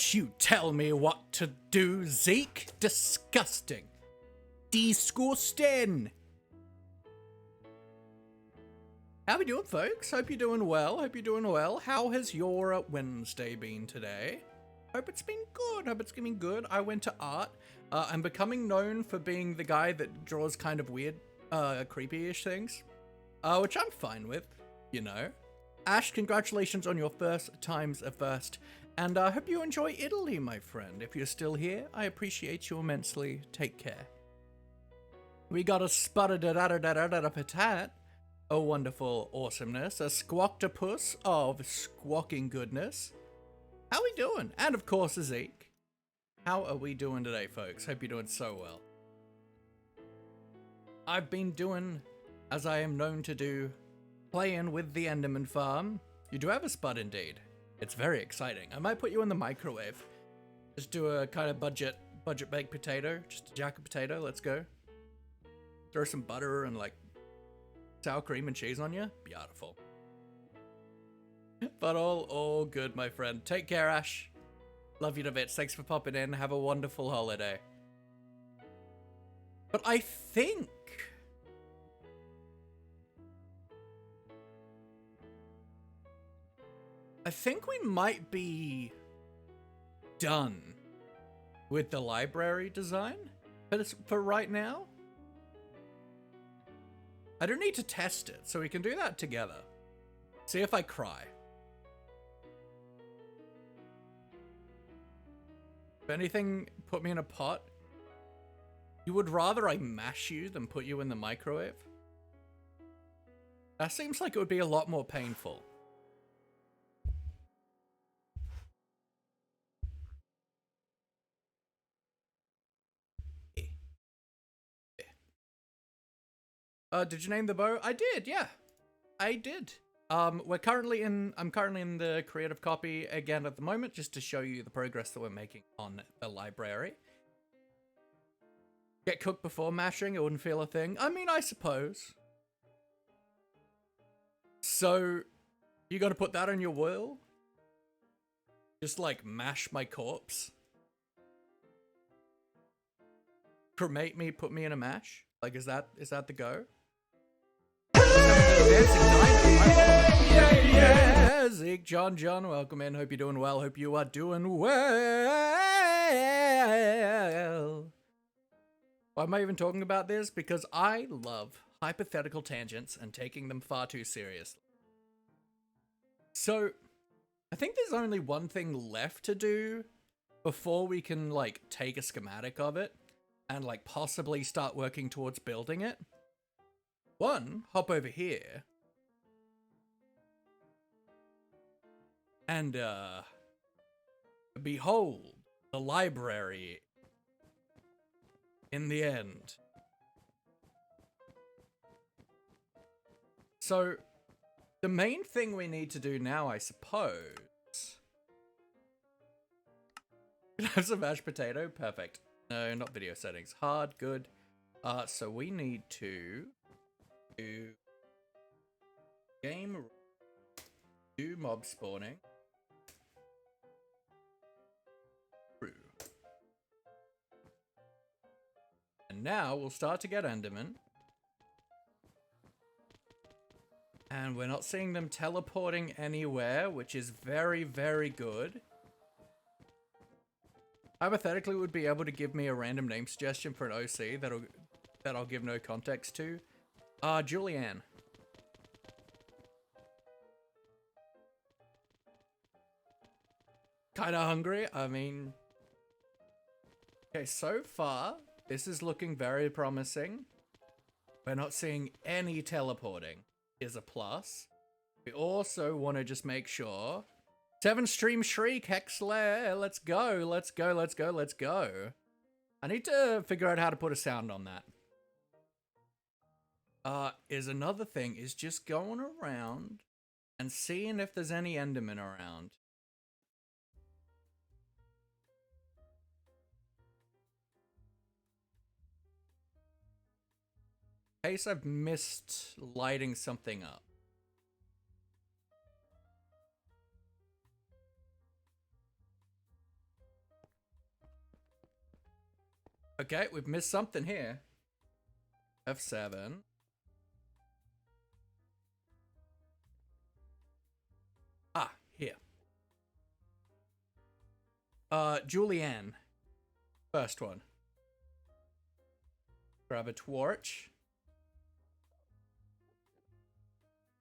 Don't you tell me what to do, Zeke. Disgusting. Disgusting. How we doing, folks? Hope you're doing well. How has your Wednesday been today? Hope it's been good. I went to art. I'm becoming known for being the guy that draws kind of weird, creepy-ish things. Which I'm fine with, you know. Ash, congratulations on your first times a first. And I hope you enjoy Italy, my friend. If you're still here, I appreciate you immensely. Take care. We got a sputter-da-da-da-da-da-patat. A wonderful awesomeness. A squawktopus of squawking goodness. How we doing? And of course, Zeke. How are we doing today, folks? Hope you're doing so well. I've been doing, as I am known to do, playing with the Enderman farm. You do have a spud indeed. It's very exciting. I might put you in the microwave. Just do a kind of budget baked potato. Just a jacket potato. Let's go. Throw some butter and like sour cream and cheese on you. Beautiful. But all good, my friend. Take care, Ash. Love you to bits. Thanks for popping in. Have a wonderful holiday. But I think we might be done with the library design for right now. I don't need to test it, so we can do that together. See if I cry. If anything, put me in a pot. You would rather I mash you than put you in the microwave? That seems like it would be a lot more painful. Did you name the bow? I did, yeah. I did. I'm currently in the creative copy again at the moment, just to show you the progress that we're making on the library. Get cooked before mashing, it wouldn't feel a thing. I mean, I suppose. So, you gotta put that on your will? Just like mash my corpse? Cremate me, put me in a mash? Like, is that the go? Yeah, Zeke, John, welcome in. Hope you're doing well. Hope you are doing well. Why am I even talking about this? Because I love hypothetical tangents and taking them far too seriously. So, I think there's only one thing left to do before we can, like, take a schematic of it and, like, possibly start working towards building it. One, hop over here. And, behold, the library in the end. So, the main thing we need to do now, I suppose... Can I have some mashed potato? Perfect. No, not video settings. Hard, good. So we need to do game, do mob spawning. True. And now we'll start to get Enderman. And we're not seeing them teleporting anywhere, which is very, very good. Hypothetically, would be able to give me a random name suggestion for an OC that I'll give no context to. Julianne. Kinda hungry, I mean... Okay, so far, this is looking very promising. We're not seeing any teleporting. Is a plus. We also want to just make sure... 7 stream shriek, Hexler, let's go, let's go, let's go, let's go. I need to figure out how to put a sound on that. Is another thing, is just going around and seeing if there's any Endermen around. In case I've missed lighting something up. Okay, we've missed something here. F7. Ah, here. Julianne. First one. Grab a torch.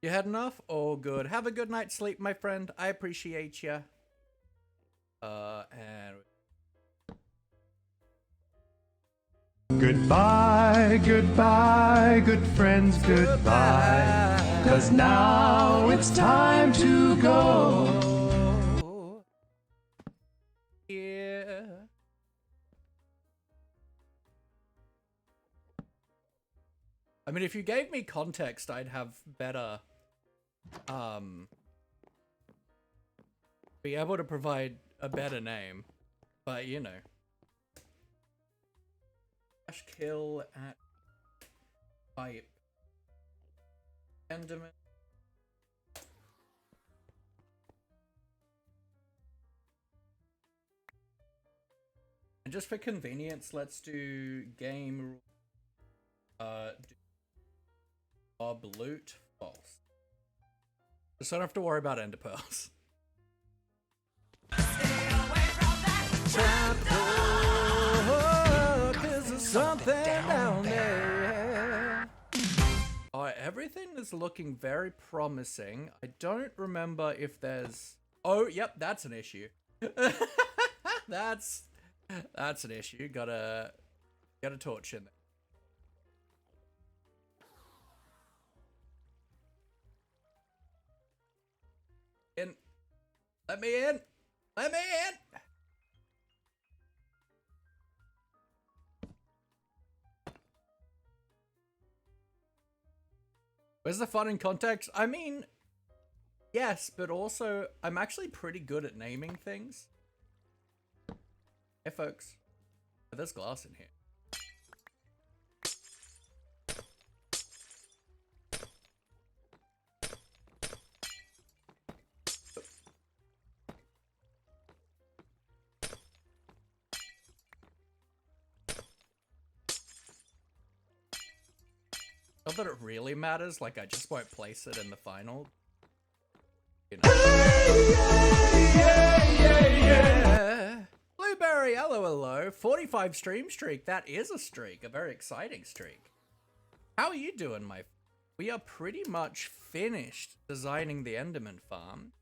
You had enough? Oh, good. Have a good night's sleep, my friend. I appreciate you. And... Goodbye, goodbye, good friends, goodbye. 'Cause now it's time to go. Yeah. I mean, if you gave me context, I'd have better, be able to provide a better name. But, you know. Slash kill at pipe. Enderman. And just for convenience, let's do game mob loot false. Just don't have to worry about ender pearls. Something down there. Alright, everything is looking very promising. I don't remember if there's... Oh, yep, that's an issue. That's an issue. Got a torch in there. In. Let me in. Let me in. Where's the fun in context? I mean, yes, but also I'm actually pretty good at naming things. Hey, folks. There's glass in here. Not that it really matters, like I just won't place it in the final. You know. Yeah. Blueberry, hello. 45 stream streak, that is a streak, a very exciting streak. How are you doing, my... We are pretty much finished designing the Enderman farm.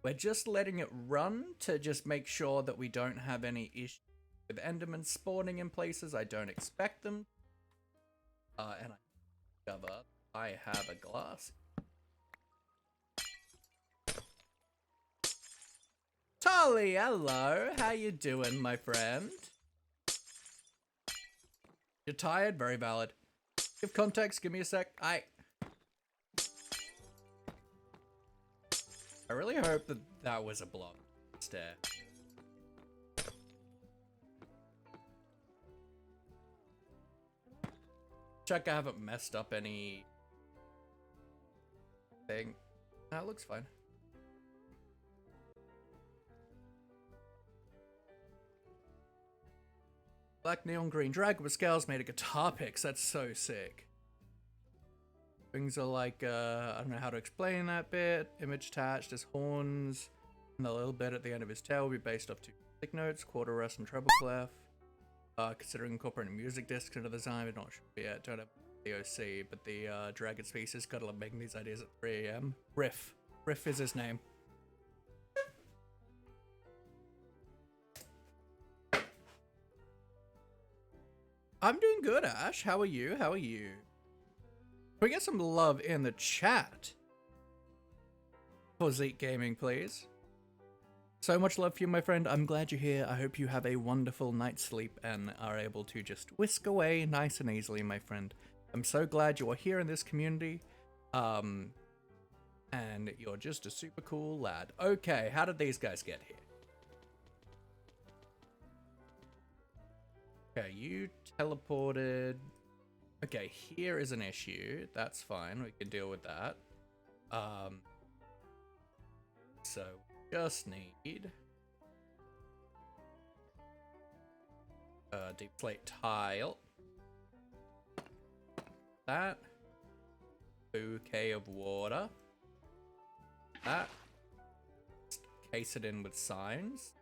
We're just letting it run to just make sure that we don't have any issues with Enderman spawning in places I don't expect them. And I have a glass. Tolly, hello. How you doing, my friend? You're tired? Very valid. Give context. Give me a sec. I really hope that that was a block stair. Check I haven't messed up any thing. That looks fine. Black neon green dragon with scales made of guitar picks. That's so sick. Things are like, I don't know how to explain that bit. Image attached, his horns, and the little bit at the end of his tail will be based off two music notes, quarter rest and treble clef. Considering incorporating music discs into the design, but not sure yet. Don't have the OC, but the dragon species gotta love making these ideas at 3 AM. Riff. Riff is his name. I'm doing good, Ash. How are you? How are you? Can we get some love in the chat for Zeke Gaming, please? So much love for you, my friend. I'm glad you're here. I hope you have a wonderful night's sleep and are able to just whisk away nice and easily, my friend. I'm so glad you are here in this community. And you're just a super cool lad. Okay, how did these guys get here? Okay, you teleported. Okay, here is an issue. That's fine. We can deal with that. So just need Deep slate tile. That. Bouquet of water. That. Case it in with signs.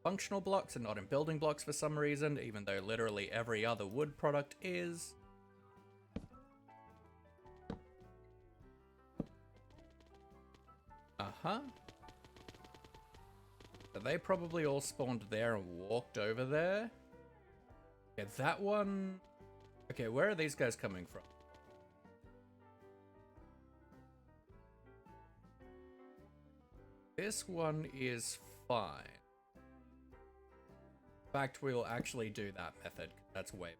Functional blocks and not in building blocks for some reason, even though literally every other wood product is. Uh-huh. So they probably all spawned there and walked over there. Yeah, that one... Okay, where are these guys coming from? This one is fine. In fact, we'll actually do that method. That's way...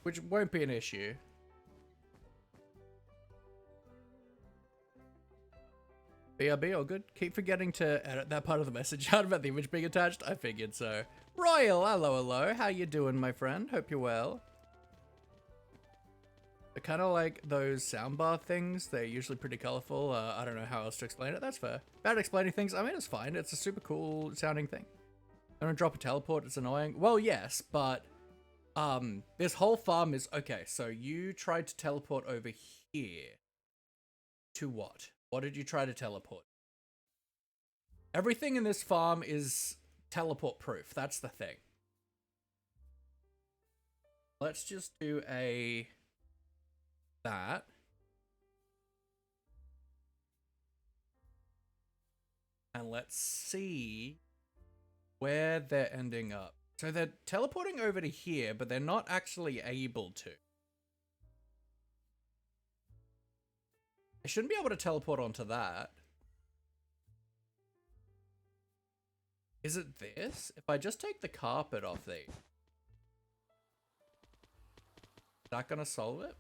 which won't be an issue. BRB, all good. Keep forgetting to edit that part of the message out about the image being attached. I figured so. Royal, hello. How you doing, my friend? Hope you're well. They're kind of like those soundbar things. They're usually pretty colorful. I don't know how else to explain it. That's fair. About explaining things, I mean, it's fine. It's a super cool sounding thing. I don't drop a teleport. It's annoying. Well, yes, but this whole farm is okay. So you tried to teleport over here. To what? What did you try to teleport? Everything in this farm is teleport proof. That's the thing. Let's just do that. And let's see where they're ending up. So they're teleporting over to here, but they're not actually able to. I shouldn't be able to teleport onto that. Is it this? If I just take the carpet off these, is that gonna solve it?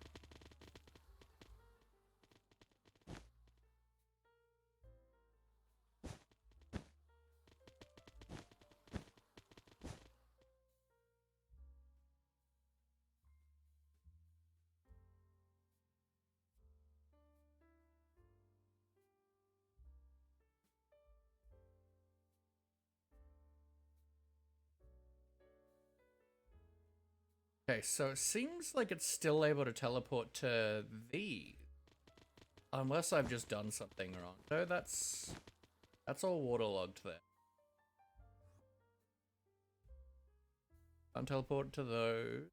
Okay, so it seems like it's still able to teleport to these. Unless I've just done something wrong. No, that's all waterlogged there. Can't teleport to those.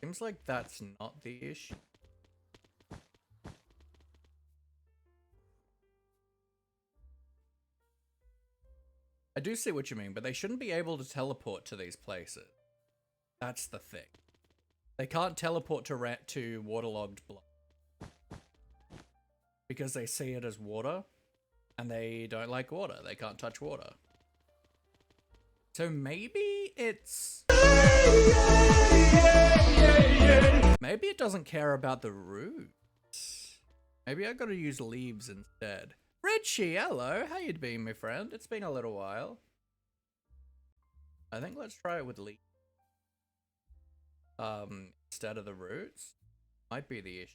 Seems like that's not the issue. I do see what you mean, but they shouldn't be able to teleport to these places. That's the thing. They can't teleport to waterlogged block. Because they see it as water, and they don't like water. They can't touch water. So maybe it's... Maybe it doesn't care about the roots. Maybe I gotta use leaves instead. Richie, hello. How you been, my friend? It's been a little while. I think let's try it with leaves. Instead of the roots. Might be the issue.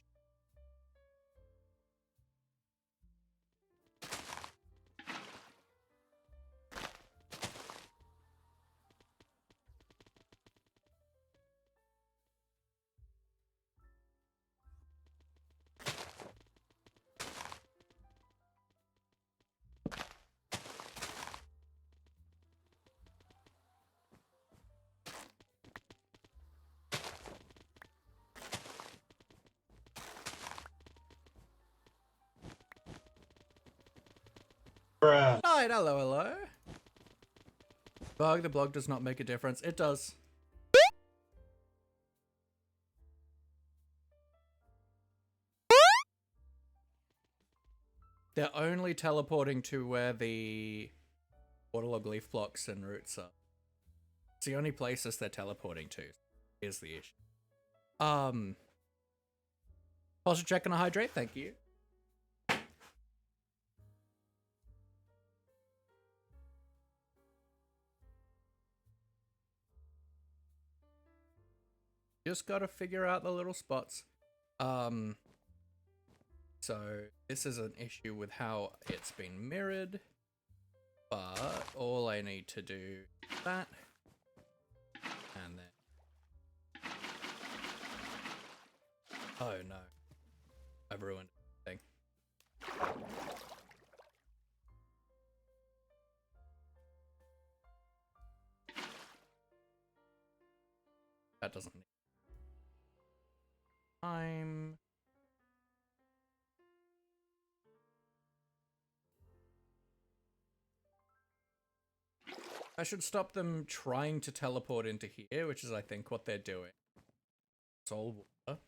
Right, hello. Bug, the blog does not make a difference. It does. They're only teleporting to where the waterlog leaf blocks and roots are. It's the only places they're teleporting to. Here's the issue. Posture check and a hydrate, thank you. Just gotta figure out the little spots. So this is an issue with how it's been mirrored, but all I need to do is that, and then, oh no, I've ruined everything. That doesn't need time. I should stop them trying to teleport into here, which is, I think, what they're doing. It's all water.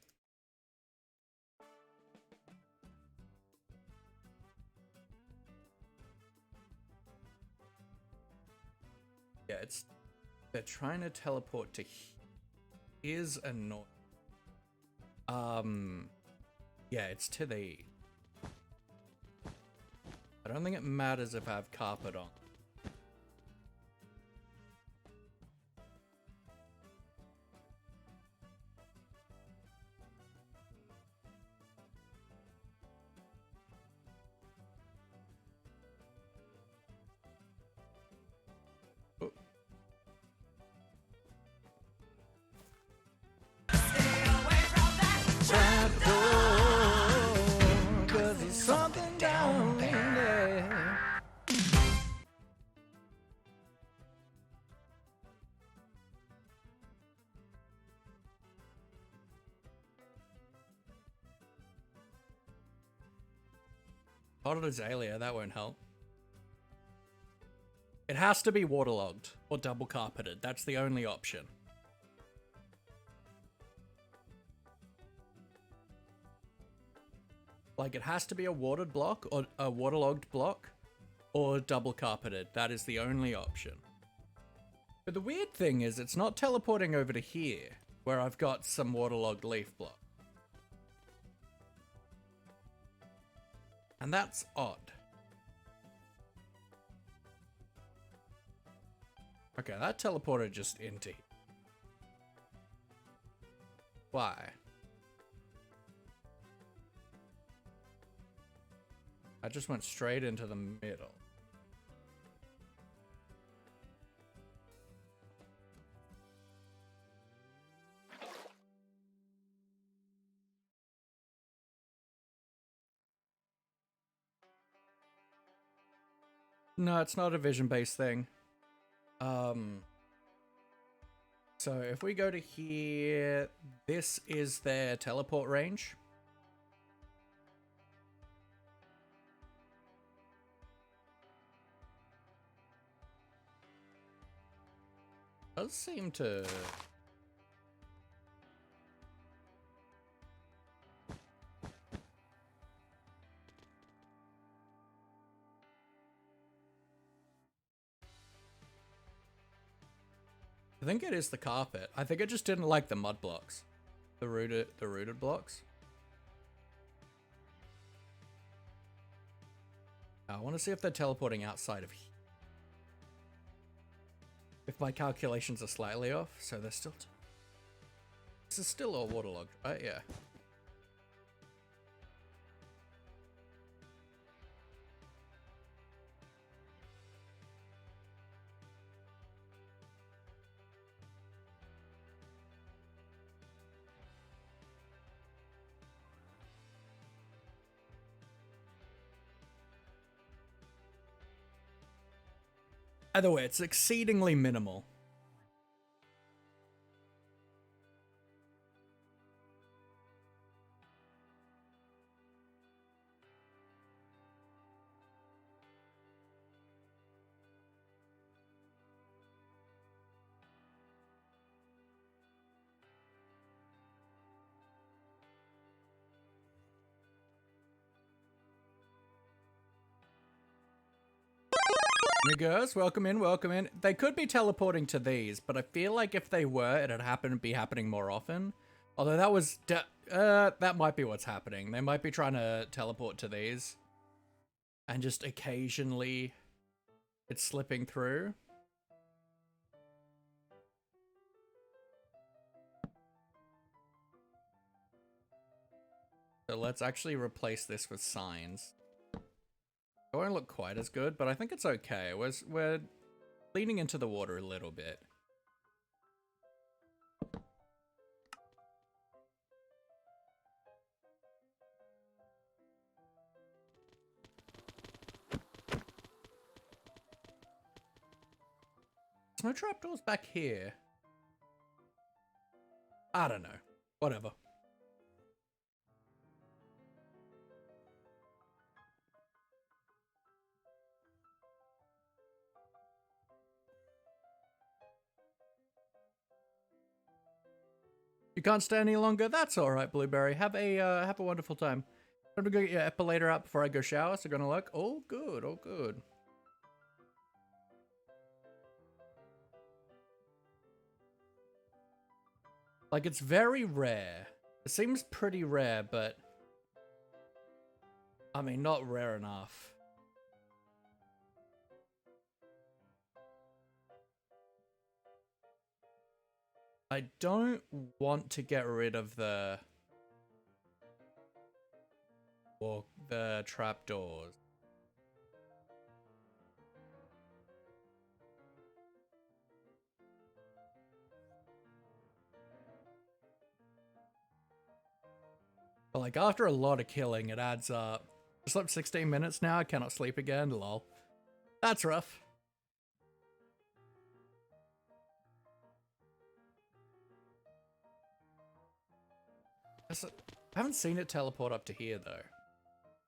Yeah, they're trying to teleport to here. Is annoying. Yeah, it's to the... I don't think it matters if I have carpet on. Oh. Trap door, 'cause there's something down there. Potted azalea, that won't help. It has to be waterlogged or double carpeted. That's the only option. Like, it has to be a watered block or a waterlogged block or double carpeted. That is the only option. But the weird thing is it's not teleporting over to here where I've got some waterlogged leaf block. And that's odd. Okay, that teleported just into here. Why? I just went straight into the middle. No, it's not a vision-based thing. So if we go to here, this is their teleport range. Does seem to... I think it is the carpet. I think it just didn't like the mud blocks. The rooted blocks. I want to see if they're teleporting outside of here. If my calculations are slightly off, so they're still... This is still all waterlogged, right? Yeah. Either way, it's exceedingly minimal. New girls, welcome in, welcome in. They could be teleporting to these, but I feel like if they were, it'd be happening more often. Although that was, that might be what's happening. They might be trying to teleport to these. And just occasionally, it's slipping through. So let's actually replace this with signs. It won't look quite as good, but I think it's okay. We're leaning into the water a little bit. There's no trapdoors back here. I don't know. Whatever. You can't stay any longer? That's alright, Blueberry. Have a wonderful time. Time to go get your epilator out before I go shower, so gonna look. Oh good, oh good. Like, it's very rare. It seems pretty rare, but... I mean, not rare enough. I don't want to get rid of the trapdoors. But like, after a lot of killing, it adds up. I slept 16 minutes now, I cannot sleep again, lol. That's rough. I haven't seen it teleport up to here, though.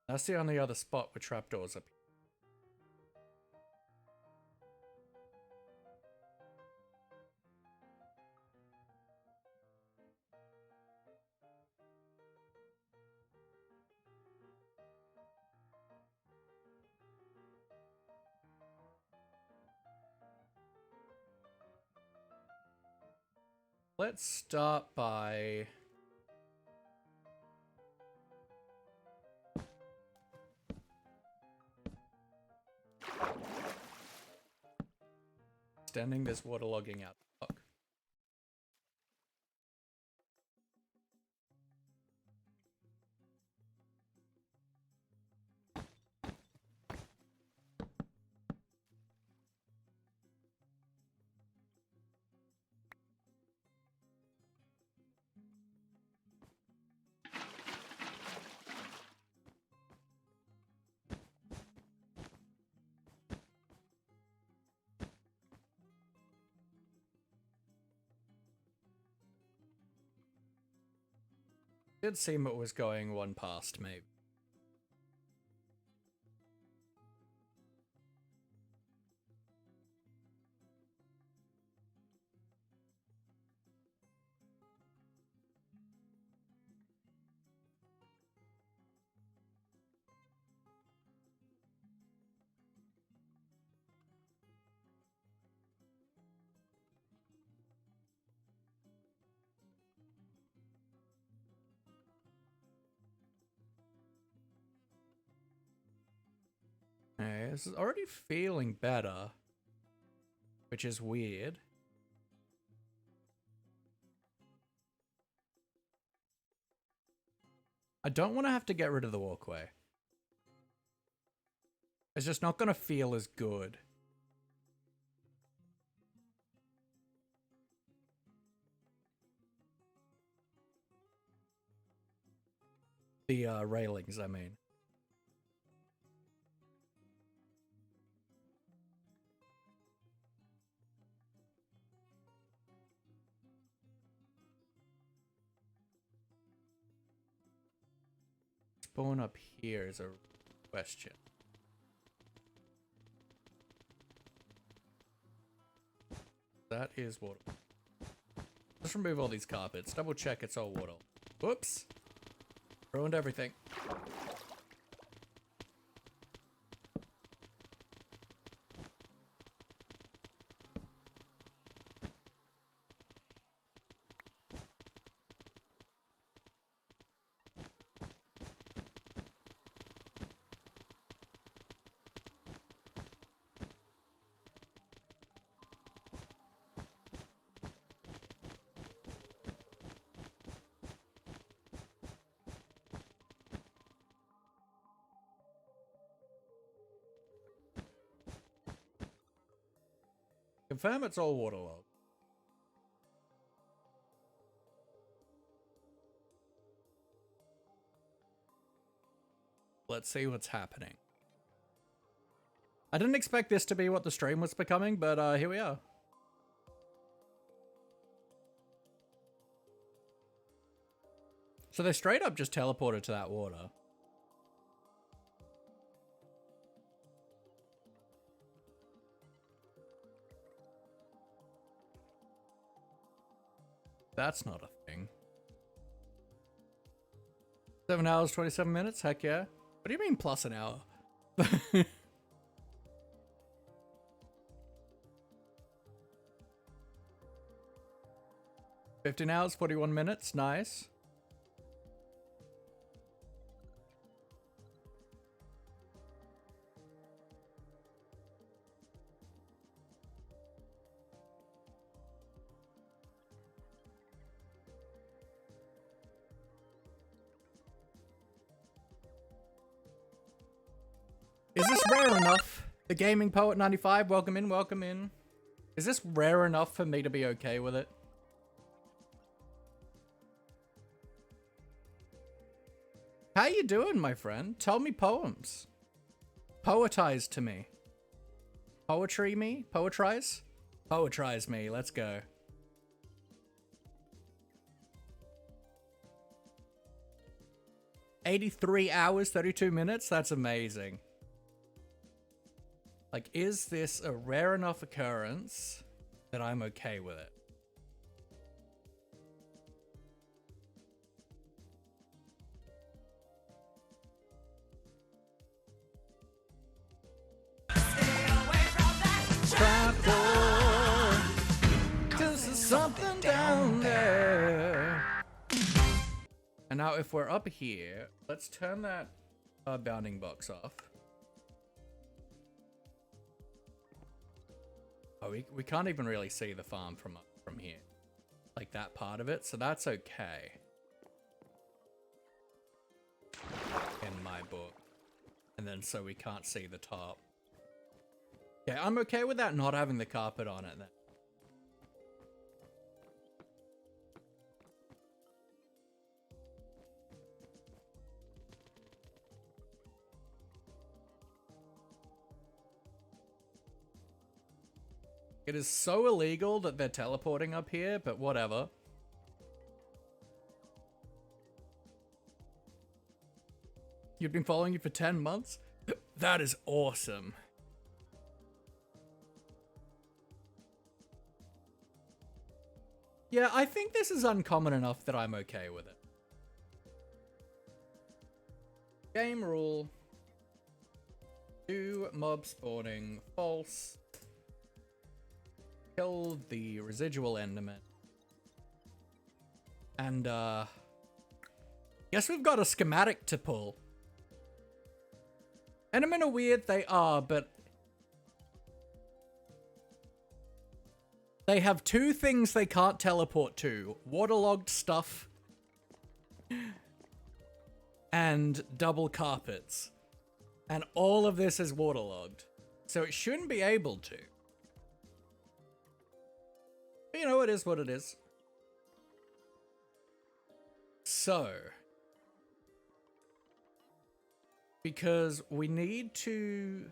That's the only other spot with trapdoors up here. Let's start by... extending this waterlogging out. Fuck. Did seem it was going one past, maybe. Okay, this is already feeling better, which is weird. I don't want to have to get rid of the walkway. It's just not going to feel as good. The railings, I mean. Spawn up here is a question. That is water. Let's remove all these carpets. Double check it's all water. Whoops. Ruined everything. Confirm it's all waterlogged. Let's see what's happening. I didn't expect this to be what the stream was becoming, but here we are. So they straight up just teleported to that water. That's not a thing. 7 hours, 27 minutes? Heck yeah. What do you mean plus an hour? 15 hours, 41 minutes. Nice. Is this rare enough? The Gaming Poet 95, welcome in, welcome in. Is this rare enough for me to be okay with it? How you doing, my friend? Tell me poems. Poetize to me. Poetry me? Poetrize? Poetrize me, let's go. $83 hours, 32 minutes? That's amazing. Like, is this a rare enough occurrence that I'm okay with it? Cause there's something down there. And now if we're up here, let's turn that bounding box off. Oh, we can't even really see the farm from here. Like that part of it, so that's okay. In my book. And then so we can't see the top. Yeah, I'm okay with that not having the carpet on it then. It is so illegal that they're teleporting up here, but whatever. You've been following you for 10 months? That is awesome. Yeah, I think this is uncommon enough that I'm okay with it. Game rule. 2 mob spawning false. Kill the residual enderman. And guess we've got a schematic to pull. Endermen are weird, they are, but they have 2 things they can't teleport to. Waterlogged stuff and double carpets. And all of this is waterlogged. So it shouldn't be able to. But you know, it is what it is. So, because we need to...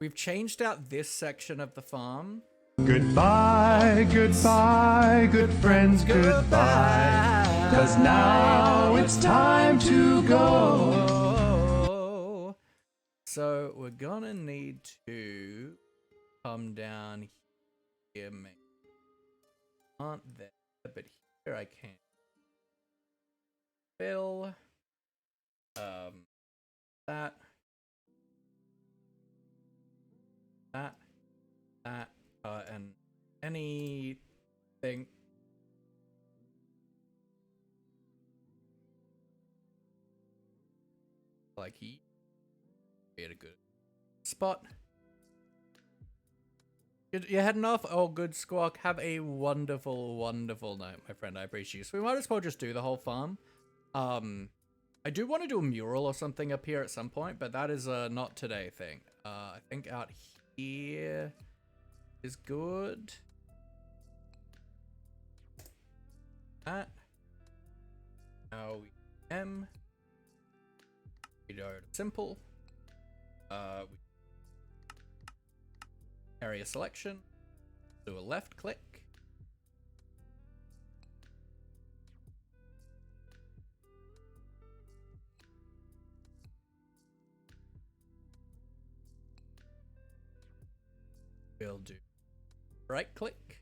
We've changed out this section of the farm. Goodbye, goodbye, good friends, goodbye. 'Cause now it's time to go. So we're gonna need to come down here, maybe. Aren't there, but here I can. Fill. That. And anything. Like he be at a good spot. You're heading off? Oh, good, Squawk. Have a wonderful, wonderful night, my friend. I appreciate you. So we might as well just do the whole farm. I do want to do a mural or something up here at some point, but that is a not today thing. I think out here is good. That. Now we we go to simple. We area selection. Do a left click. We'll do right click.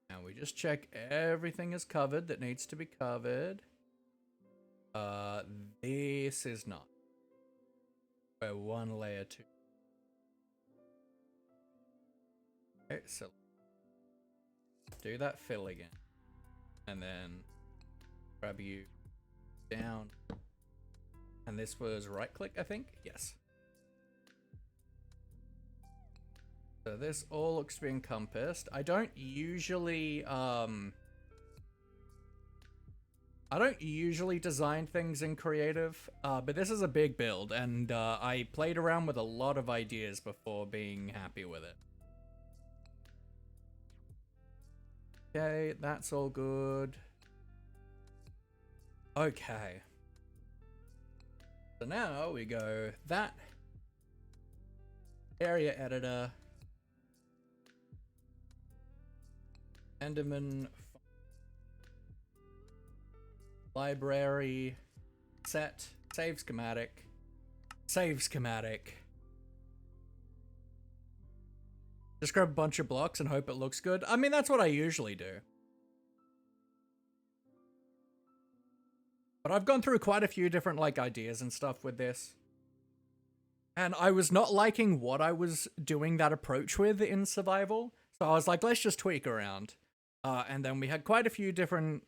And we just check everything is covered that needs to be covered. This is not. We're one layer too. Okay, so do that fill again. And then grab you down. And this was right click, I think? Yes. So this all looks to be encompassed. I don't usually design things in creative, but this is a big build, and I played around with a lot of ideas before being happy with it. Okay, that's all good. Okay. So now we go that area editor. Enderman library set save schematic. Just grab a bunch of blocks and hope it looks good. I mean, that's what I usually do. But I've gone through quite a few different like ideas and stuff with this. And I was not liking what I was doing that approach with in survival. So I was like, let's just tweak around. And then we had quite a few different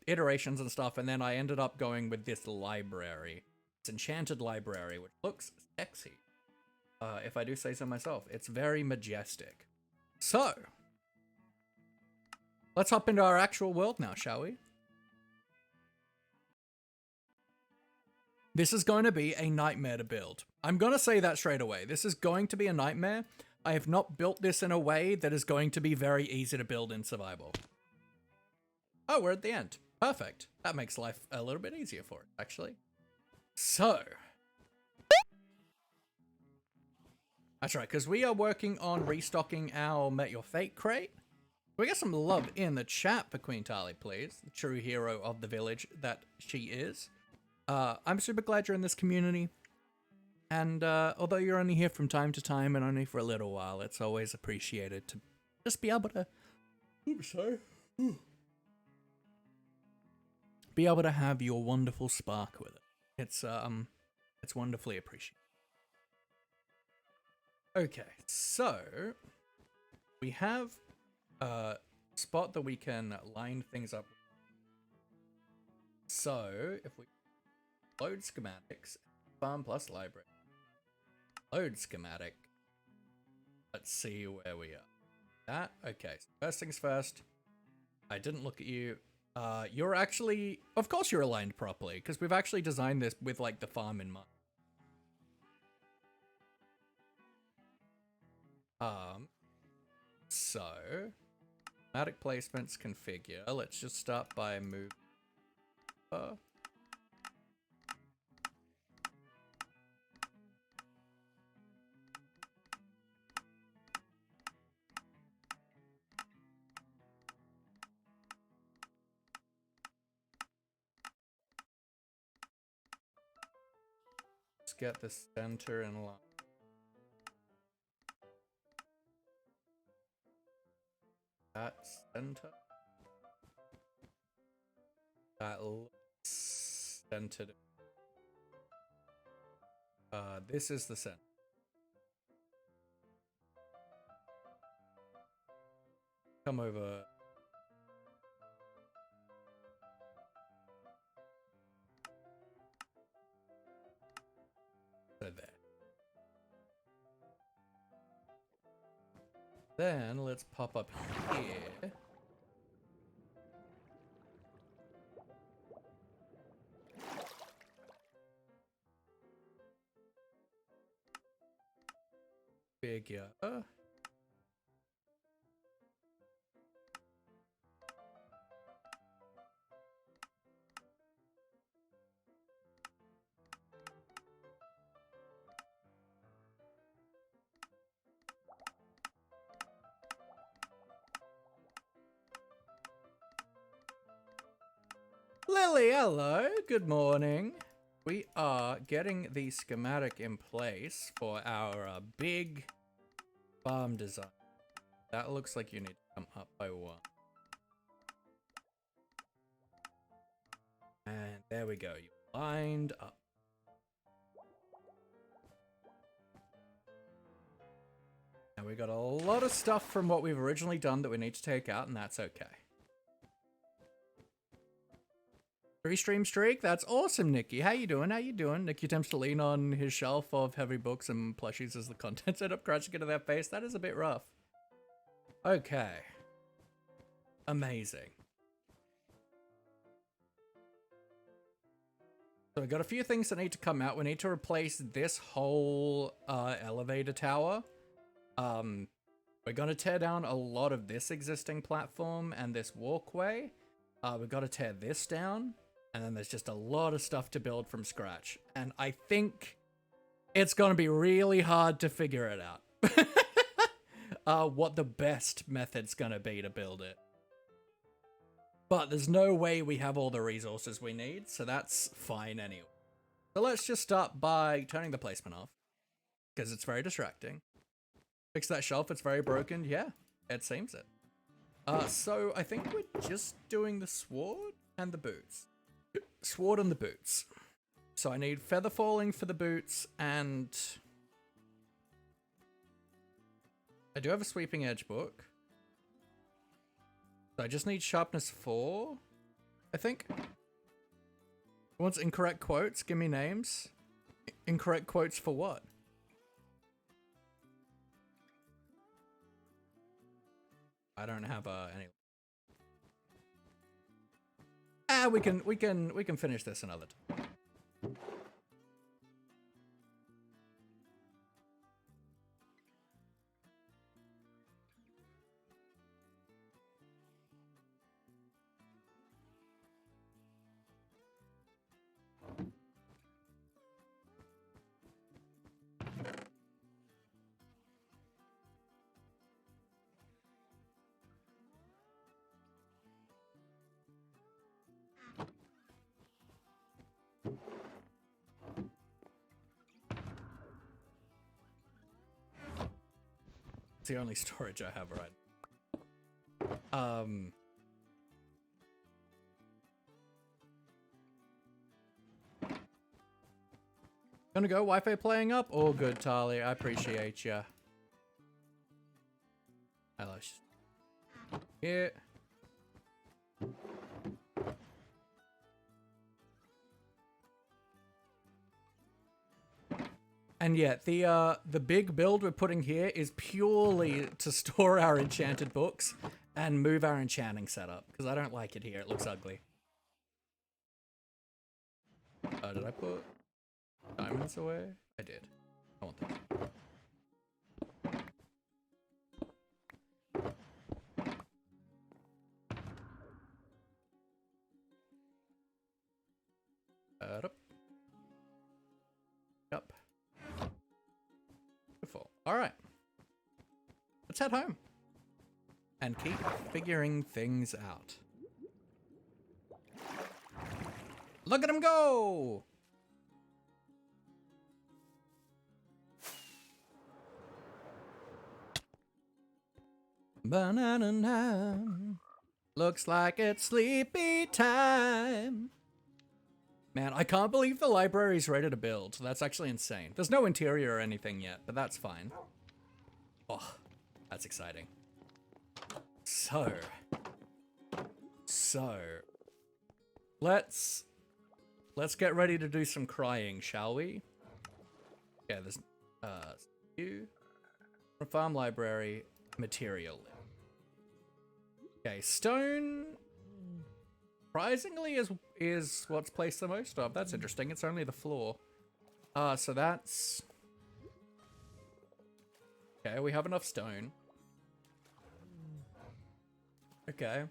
iterations and stuff, and then I ended up going with this library. It's enchanted library, which looks sexy. If I do say so myself. It's very majestic. So, let's hop into our actual world now, shall we? This is going to be a nightmare to build. I'm going to say that straight away. This is going to be a nightmare. I have not built this in a way that is going to be very easy to build in survival. Oh, we're at the end. Perfect. That makes life a little bit easier for it, actually. So. That's right, because we are working on restocking our Met Your Fate crate. We get some love in the chat for Queen Tali, please. The true hero of the village that she is. I'm super glad you're in this community. And although you're only here from time to time and only for a little while, it's always appreciated to just be able to... Oops, sorry. Be able to have your wonderful spark with it. It's wonderfully appreciated. Okay, so we have a spot that we can line things up with. So if we load schematics, farm plus library, load schematic, let's see where we are. That, okay, so first things first, I didn't look at you. You're actually, of course you're aligned properly, because we've actually designed this with like the farm in mind. So schematic placements configure. Let's just start by move. Let's get the center in line. That center. That looks centered. This is the center. Come over. So there. Then let's pop up here. figure. Lily, hello, good morning. We are getting the schematic in place for our big farm design. That looks like you need to come up by one. And there we go, you lined up. Now we got a lot of stuff from what we've originally done that we need to take out, and that's okay. 3-stream streak? That's awesome, Nikki. How you doing? How you doing? Nikki attempts to lean on his shelf of heavy books and plushies as the contents end up crashing into their face. That is a bit rough. Okay. Amazing. So we got a few things that need to come out. We need to replace this whole elevator tower. We're going to tear down a lot of this existing platform and this walkway. We've got to tear this down. And then there's just a lot of stuff to build from scratch. And I think it's going to be really hard to figure it out. What the best method's going to be to build it. But there's no way we have all the resources we need, so that's fine anyway. So let's just start by turning the placement off, because it's very distracting. Fix that shelf, it's very broken. Yeah, it seems it. So I think we're just doing the sword and the boots. Sword and the boots. So I need feather falling for the boots, and I do have a sweeping edge book. So I just need sharpness 4, I think. Wants incorrect quotes? Give me names. Incorrect quotes for what? I don't have any. We can finish this another time. It's the only storage I have right. Gonna go Wi-Fi playing up? All good, Tali. I appreciate ya. Hello. Here. And yeah, the big build we're putting here is purely to store our enchanted books and move our enchanting setup, because I don't like it here. It looks ugly. Did I put diamonds away? I did. I want them. Yep. Beautiful. All right. Let's head home and keep figuring things out. Look at him go! Banana. Looks like it's sleepy time. Man, I can't believe the library's ready to build. That's actually insane. There's no interior or anything yet, but that's fine. Oh, that's exciting. So, let's get ready to do some crying, shall we? Yeah, there's you from farm library material. Okay, stone surprisingly is what's placed the most of. That's interesting. It's only the floor. So that's Okay, we have enough stone. Okay.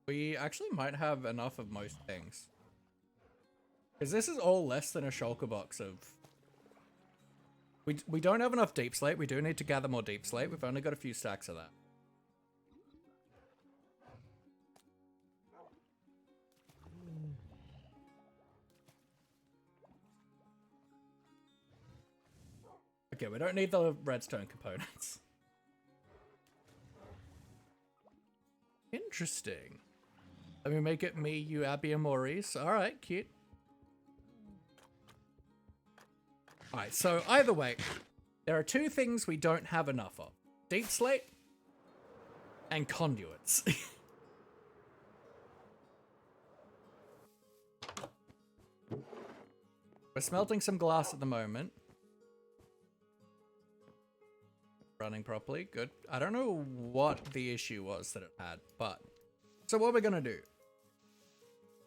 We actually might have enough of most things. Because this is all less than a shulker box of... We don't have enough deep slate. We do need to gather more deep slate. We've only got a few stacks of that. Okay, we don't need the redstone components. Interesting. Let me make it me, you, Abby, and Maurice. Alright, cute. Alright, so either way, there are two things we don't have enough of. Deep slate and conduits. We're smelting some glass at the moment. Running properly, good. I don't know what the issue was that it had, but... So what we're gonna do?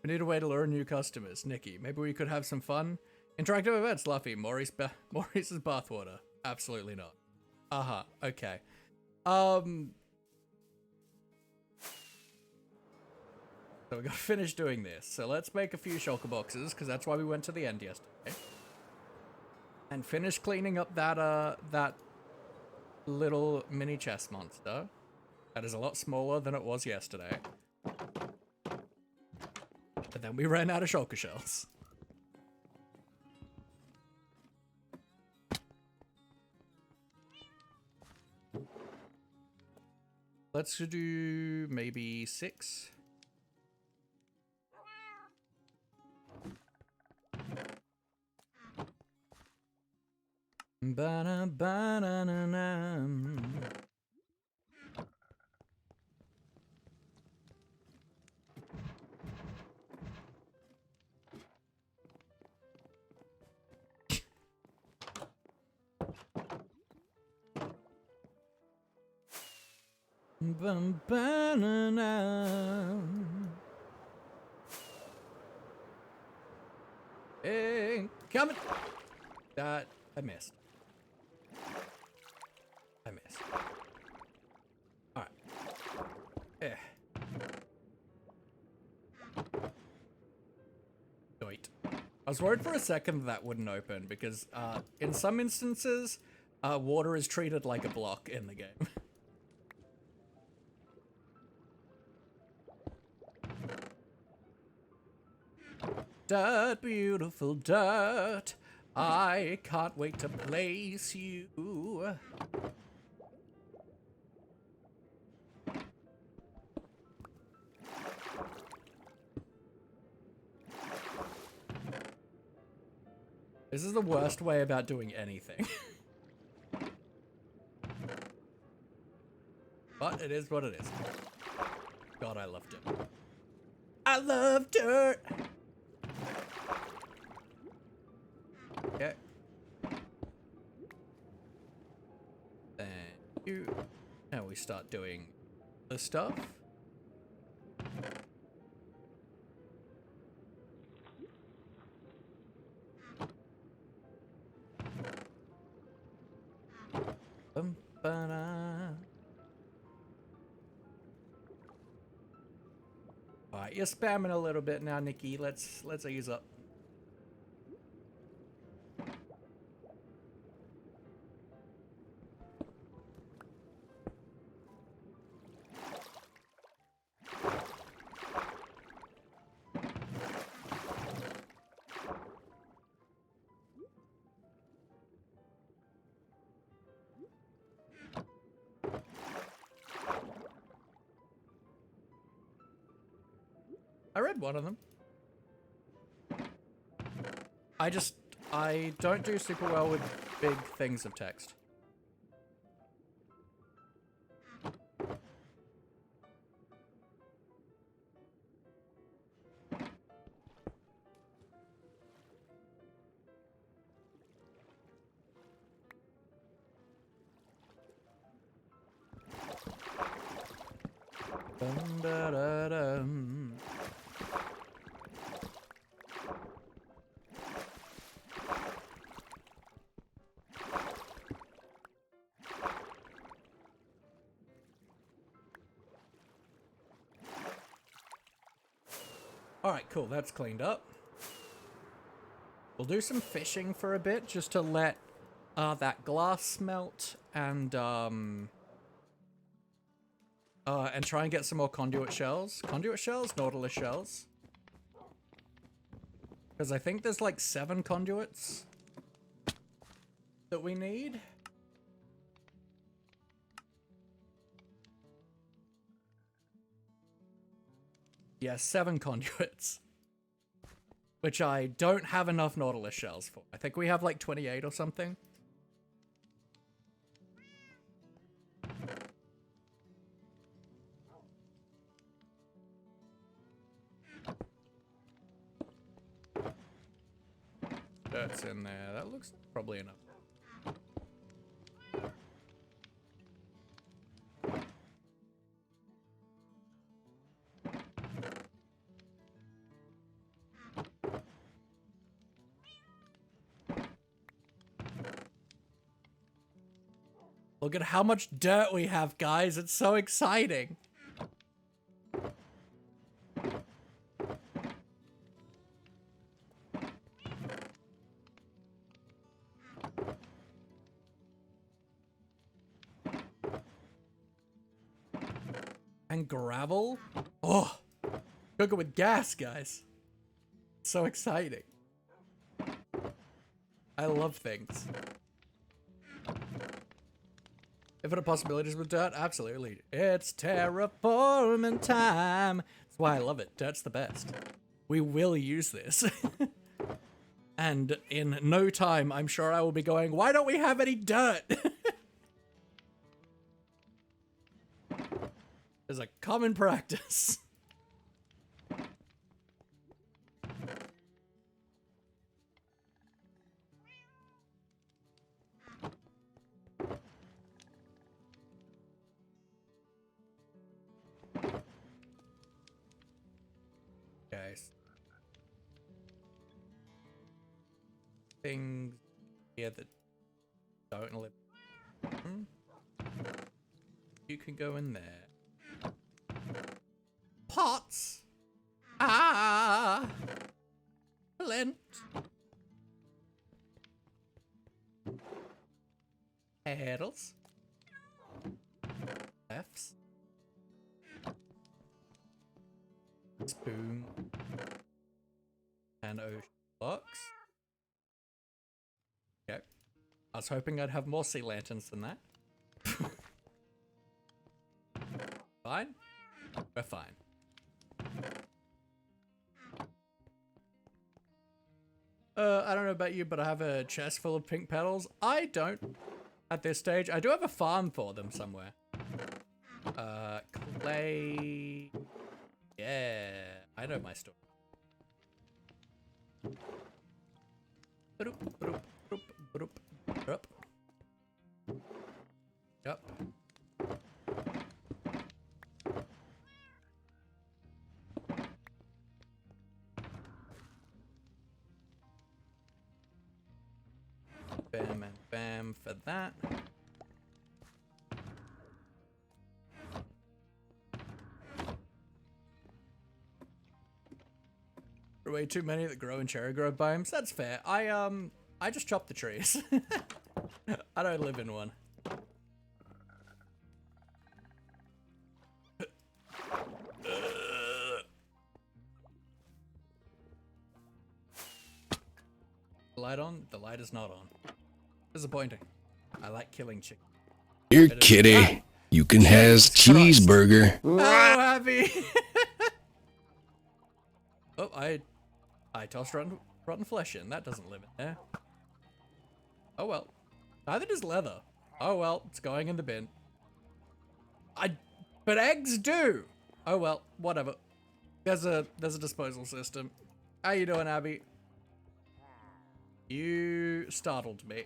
We need a way to lure new customers. Nikki, maybe we could have some fun? Interactive events, Luffy. Maurice's bathwater. Absolutely not. Okay. So we gotta finish doing this. So let's make a few shulker boxes, because that's why we went to the end yesterday. And finish cleaning up that little mini chest monster. That is a lot smaller than it was yesterday. But then we ran out of shulker shells. Let's do maybe 6. Ba-da-ba-da-na-na. Ba-ba-na-na. Hey, coming! That I missed. I missed. Alright. Eh. Wait. I was worried for a second that wouldn't open because in some instances, water is treated like a block in the game. Dirt, beautiful dirt. I can't wait to place you. This is the worst way about doing anything. But it is what it is. God, I love dirt. I love dirt! Okay. Thank you. Now we start doing the stuff. Alright, you're spamming a little bit now, Nikki. Let's ease up. I read one of them. I don't do super well with big things of text. Dum-da-da-dum. Alright, cool. That's cleaned up. We'll do some fishing for a bit just to let that glass melt and try and get some more conduit shells. Conduit shells? Nautilus shells. Because I think there's like 7 conduits that we need. Yeah, 7 conduits. Which I don't have enough nautilus shells for. I think we have like 28 or something. Dirt's in there. That looks probably enough. Look at how much dirt we have, guys. It's so exciting. And gravel? Oh, cook it with gas, guys. So exciting. I love things. Infinite possibilities with dirt? Absolutely. It's terraforming time. That's why I love it. Dirt's the best. We will use this. And in no time, I'm sure I will be going, why don't we have any dirt? It's a common practice. Guys. Things here that don't live. You can go in there. Pots! Ah! Flint! Handles. F's. Spoon. And ocean blocks. Okay. I was hoping I'd have more sea lanterns than that. Fine? We're fine. I don't know about you, but I have a chest full of pink petals. I don't at this stage. I do have a farm for them somewhere. Clay. Yeah, I know my story. Yep. Bam and bam for that. There are way too many that grow in cherry grove biomes. That's fair. I just chop the trees. I don't live in one. Light on? The light is not on. Disappointing. I like killing chicken. Here, kitty. You can has cheeseburger. Oh, happy. Oh, I tossed rotten flesh in. That doesn't live in there. Oh well. Neither does leather. Oh well, it's going in the bin. But eggs do. Oh well, whatever. There's a disposal system. How you doing, Abby? You startled me.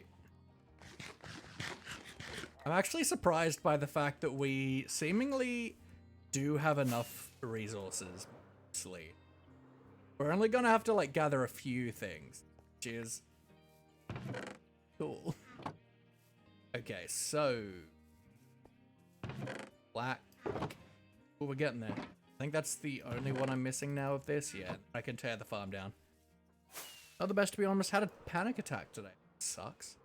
I'm actually surprised by the fact that we seemingly do have enough resources. Mostly. We're only gonna have to like gather a few things, which is cool. Okay, so black. Oh, we're getting there. think that's the only one I'm missing now of this. Yeah, I can tear the farm down. Not the best, to be honest. Had a panic attack today. Sucks.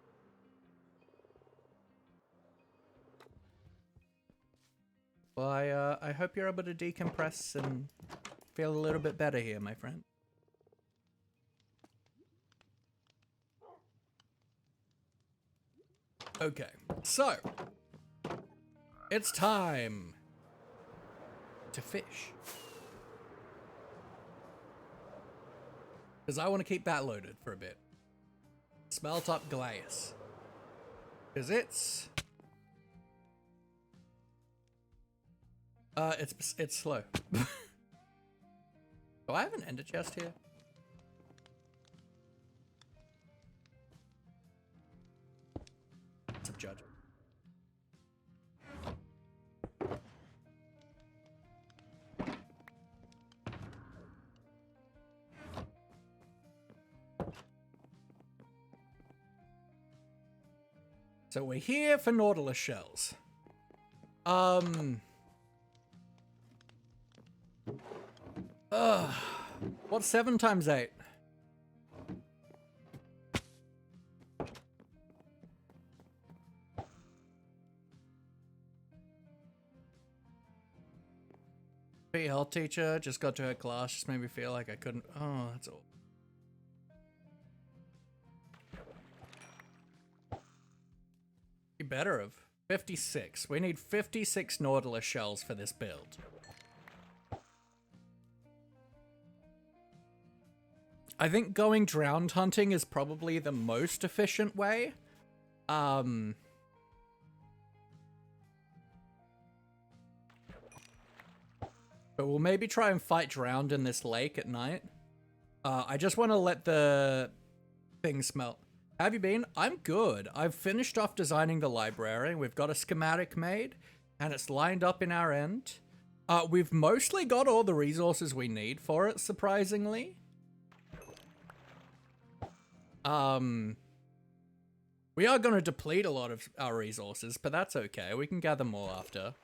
Well, I hope you're able to decompress and feel a little bit better here, my friend. Okay, so it's time to fish. Because I want to keep that loaded for a bit. Smelt up glass. Because it's slow. Do I have an ender chest here? It's a judge. So we're here for nautilus shells. What's 7 times 8? Be health teacher, just got to her class, just made me feel like I couldn't. Oh, that's all. You better have. 56. We need 56 nautilus shells for this build. I think going drowned hunting is probably the most efficient way. But we'll maybe try and fight drowned in this lake at night. I just want to let the thing smelt. Have you been? I'm good. I've finished off designing the library. We've got a schematic made, and it's lined up in our end. We've mostly got all the resources we need for it, surprisingly. We are going to deplete a lot of our resources, but that's okay. We can gather more after.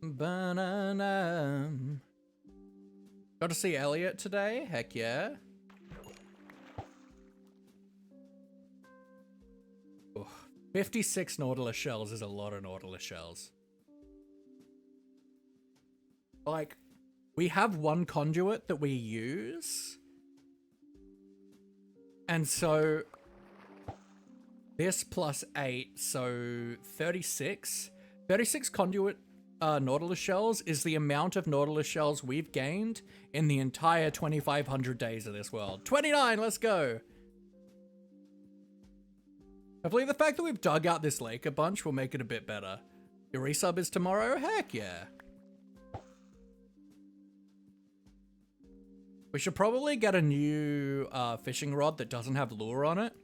Banana. Got to see Elliot today? Heck yeah. Oof. 56 nautilus shells is a lot of nautilus shells. Like, we have one conduit that we use. And so this plus 8, so 36. 36 conduit nautilus shells is the amount of nautilus shells we've gained in the entire 2,500 days of this world. 29, let's go! Hopefully the fact that we've dug out this lake a bunch will make it a bit better. Your resub is tomorrow? Heck yeah. We should probably get a new fishing rod that doesn't have lure on it.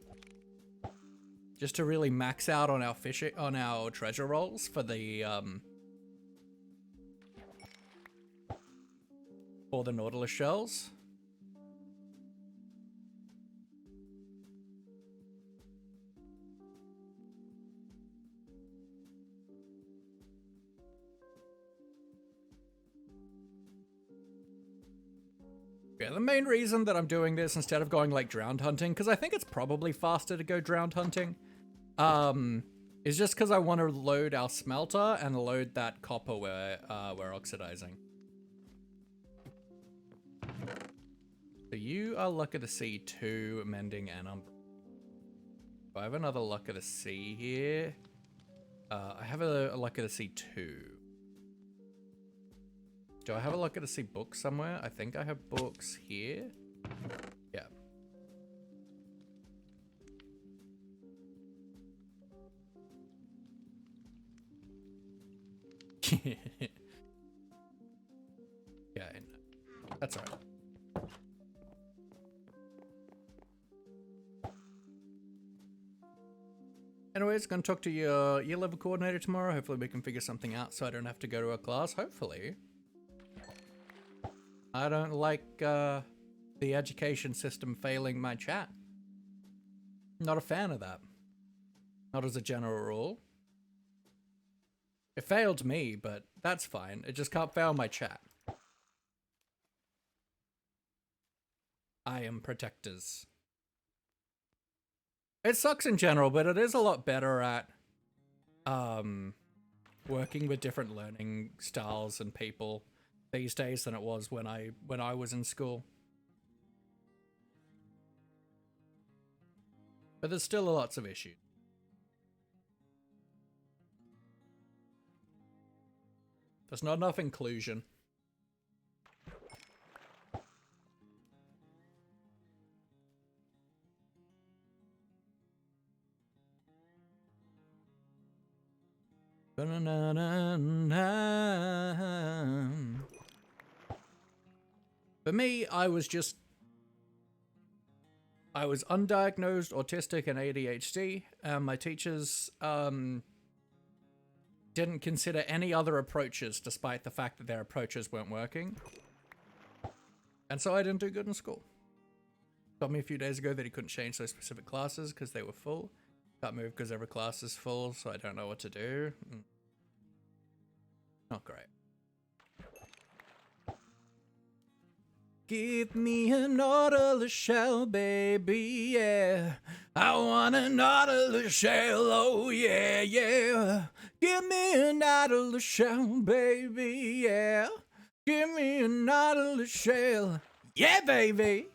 Just to really max out on our fishing, on our treasure rolls for the nautilus shells. Yeah, the main reason that I'm doing this instead of going like drowned hunting, because I think it's probably faster to go drowned hunting, is just because I want to load our smelter and load that copper we're oxidizing. So you are Luck of the Sea 2, Mending, and I have another Luck of the Sea here. I have a Luck of the Sea 2. Do I have a Luck of the Sea book somewhere? I think I have books here. Yeah. Yeah, that's alright. Anyways, gonna talk to your year level coordinator tomorrow. Hopefully we can figure something out so I don't have to go to a class. Hopefully. I don't like the education system failing my chat. Not a fan of that. Not as a general rule. It failed me, but that's fine. It just can't fail my chat. I am protectors. It sucks in general, but it is a lot better at working with different learning styles and people these days than it was when I was in school. But there's still lots of issues. There's not enough inclusion. For me, I was undiagnosed autistic and ADHD, and my teachers didn't consider any other approaches despite the fact that their approaches weren't working. And so I didn't do good in school. Told me a few days ago that he couldn't change those specific classes because they were full. Can't move because every class is full, so I don't know what to do. Not great. Give me a nautilus shell, baby, yeah. I want a nautilus shell, oh yeah, yeah. Give me a nautilus shell, baby, yeah. Give me a nautilus shell, yeah, baby.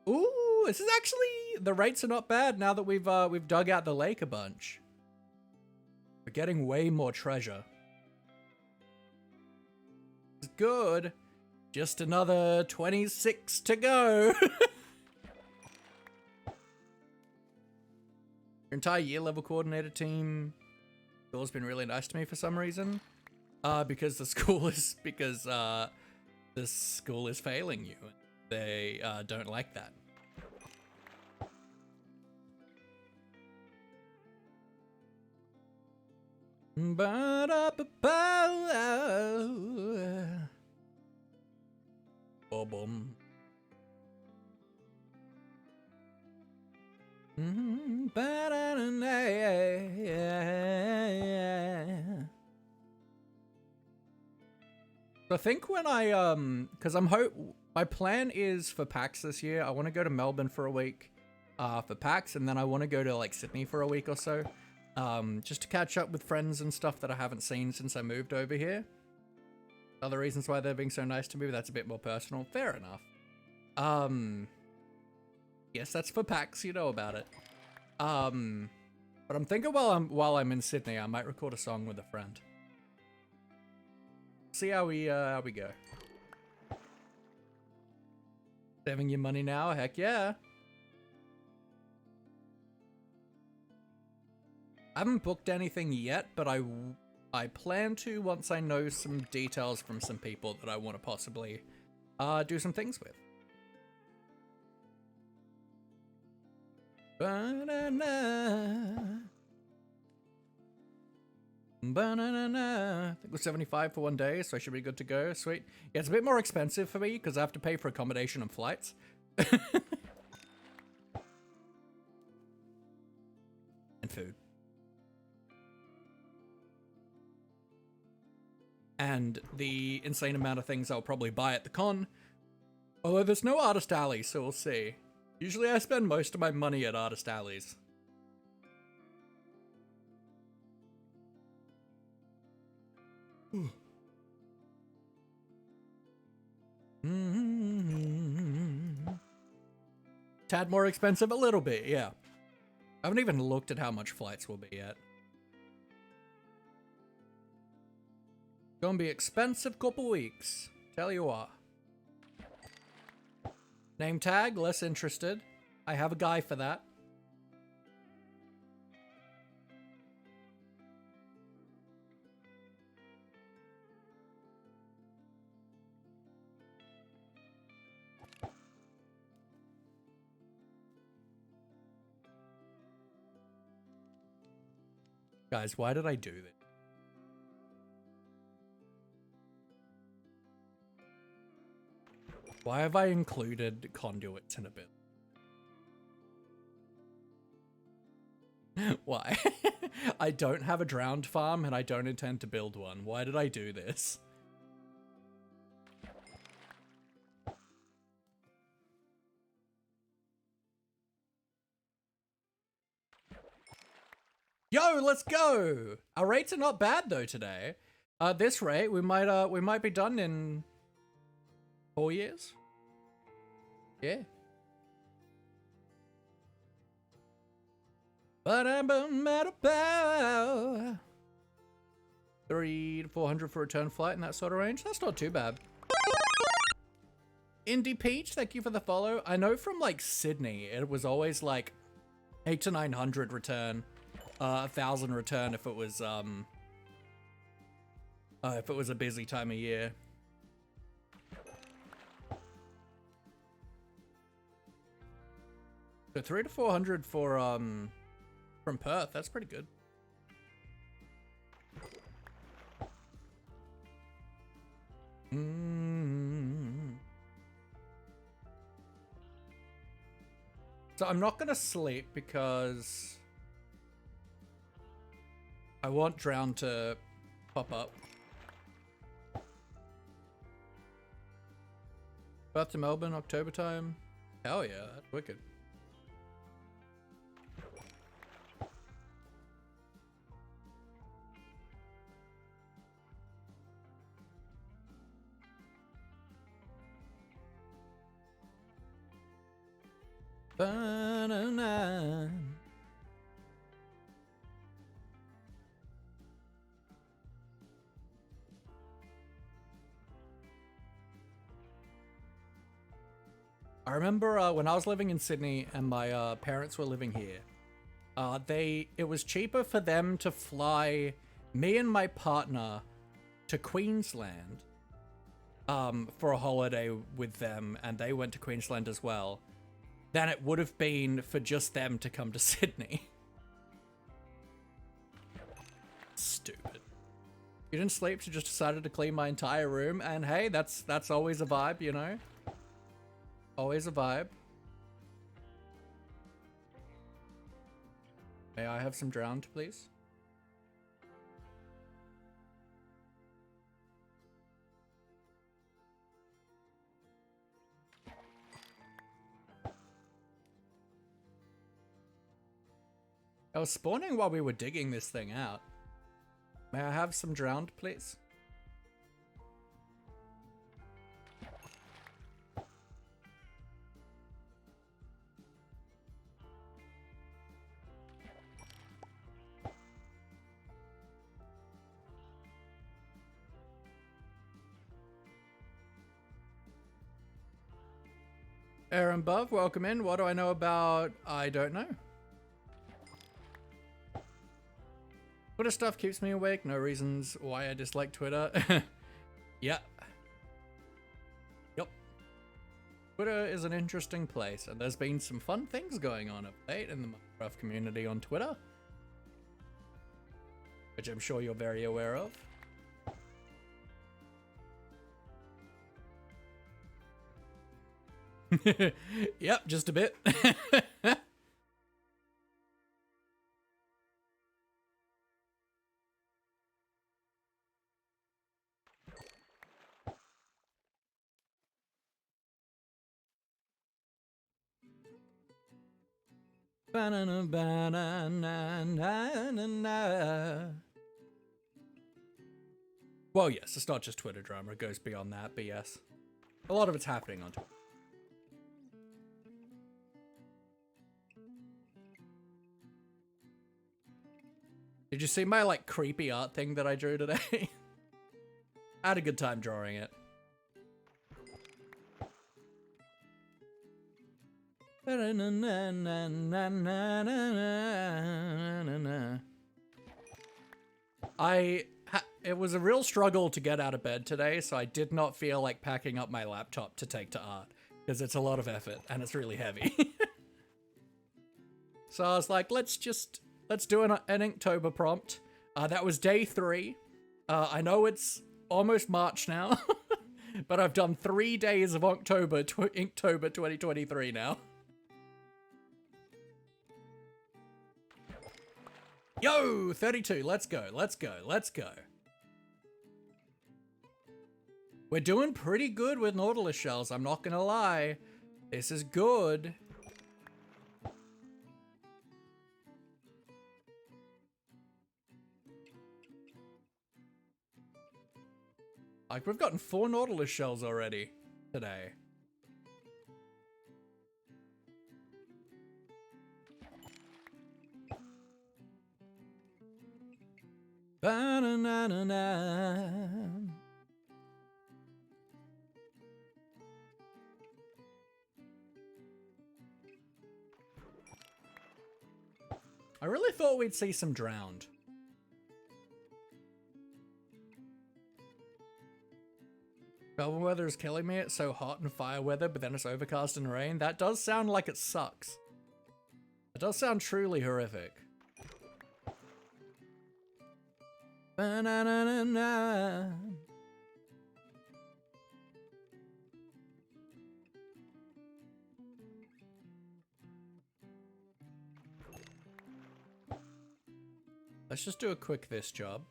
Ooh, this is actually, the rates are not bad now that we've dug out the lake a bunch. We're getting way more treasure. It's good. Just another 26 to go. Your entire year level coordinator team school's been really nice to me for some reason. Because the school is failing you. They don't like that. Boom. So I think when because my plan is for PAX this year. I want to go to Melbourne for a week, for PAX, and then I want to go to like Sydney for a week or so, just to catch up with friends and stuff that I haven't seen since I moved over here. Other reasons why they're being so nice to me, but that's a bit more personal. Fair enough. Yes, that's for PAX. You know about it. But I'm thinking while I'm in Sydney, I might record a song with a friend. See how we go. Saving your money now? Heck yeah. I haven't booked anything yet, but I plan to once I know some details from some people that I want to possibly do some things with. Banana. I think it was 75 for 1 day, so I should be good to go. Sweet. Yeah, it's a bit more expensive for me because I have to pay for accommodation and flights. And food. And the insane amount of things I'll probably buy at the con. Although there's no artist alley, so we'll see. Usually I spend most of my money at artist alleys. Tad more expensive a little bit, yeah. I haven't even looked at how much flights will be yet. Gonna be expensive couple weeks. Tell you what. Name tag, less interested. I have a guy for that. Guys, why did I do this? Why have I included conduits in a bit? Why? I don't have a drowned farm and I don't intend to build one. Why did I do this? Yo, let's go! Our rates are not bad though today. This rate, we might be done in 4 years. Yeah. But I'm mad about 300 to 400 for return flight in that sort of range. That's not too bad. Indie Peach, thank you for the follow. I know from like Sydney, it was always like 800 to 900 return, 1,000 return if it was a busy time of year. So 300 to 400 for from Perth. That's pretty good. So I'm not gonna sleep because I want Drown to pop up. Bath to Melbourne, October time. Hell yeah, that's wicked. Banana. I remember when I was living in Sydney and my parents were living here, it was cheaper for them to fly me and my partner to Queensland for a holiday with them, and they went to Queensland as well, than it would have been for just them to come to Sydney. Stupid. You didn't sleep, so just decided to clean my entire room, and hey, that's always a vibe, you know? Always a vibe. May I have some drowned, please? I was spawning while we were digging this thing out. May I have some drowned, please? Aaron Buff, welcome in. What do I know about? I don't know. Twitter stuff keeps me awake. No reasons why I dislike Twitter. Yeah. Yep. Twitter is an interesting place, and there's been some fun things going on of late in the Minecraft community on Twitter, which I'm sure you're very aware of. Yep, just a bit. Banana, banana, banana. Well, yes, it's not just Twitter drama. It goes beyond that, but yes. A lot of it's happening on Twitter. Did you see my, like, creepy art thing that I drew today? I had a good time drawing it. It was a real struggle to get out of bed today, so I did not feel like packing up my laptop to take to art, because it's a lot of effort, and it's really heavy. So I was like, let's do an Inktober prompt. That was day 3. I know it's almost March now, But I've done 3 days of October 2023 now. Yo, 32. Let's go. Let's go. Let's go. We're doing pretty good with nautilus shells. I'm not gonna lie. This is good. Like, we've gotten 4 nautilus shells already today. Ba-na-na-na-na. I really thought we'd see some drowned. Melbourne weather is killing me. It's so hot and fire weather, but then it's overcast and rain. That does sound like it sucks. It does sound truly horrific. Ba-na-na-na-na. Let's just do a quick this job.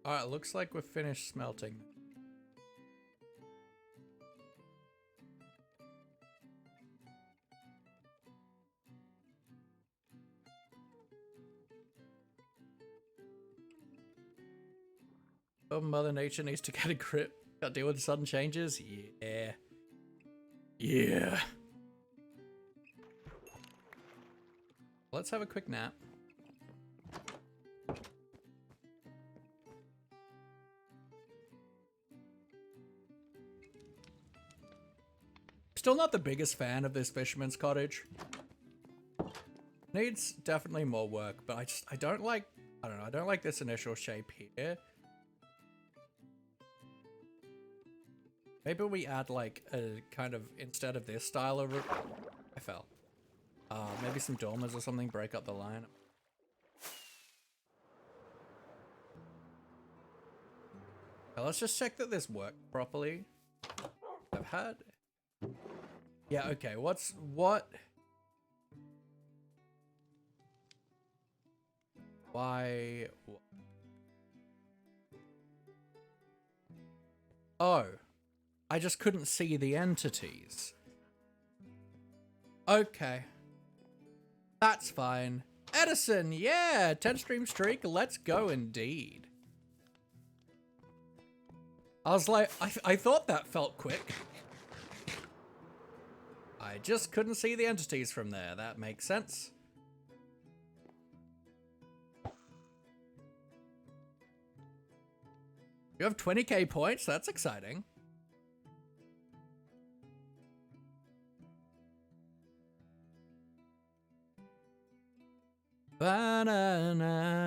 Alright, looks like we're finished smelting. Oh, Mother Nature needs to get a grip. Got to deal with the sudden changes? Yeah. Yeah. Let's have a quick nap. Still not the biggest fan of this fisherman's cottage. Needs definitely more work, but I don't like this initial shape here. Maybe we add like a kind of, instead of this style of I fell. Maybe some dormers or something, break up the line. Now let's just check that this worked properly. I've had... Yeah, okay, what? Why? Oh. I just couldn't see the entities. Okay. That's fine. Edison, yeah! 10 stream streak, let's go indeed. I was like, I thought that felt quick. I just couldn't see the entities from there. That makes sense. You have 20k points? That's exciting. Ba-na-na-na.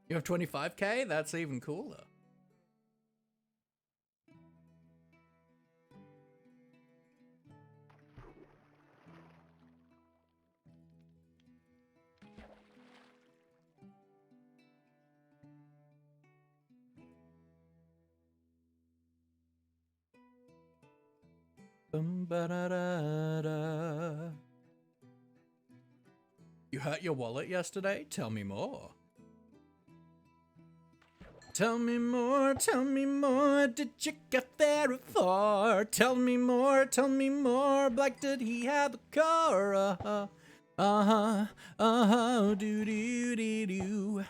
You have 25k? That's even cooler. Ba-da-da-da. You hurt your wallet yesterday? Tell me more. Tell me more, did you get there before? Tell me more, Black, did he have a car? Do-do-do-do.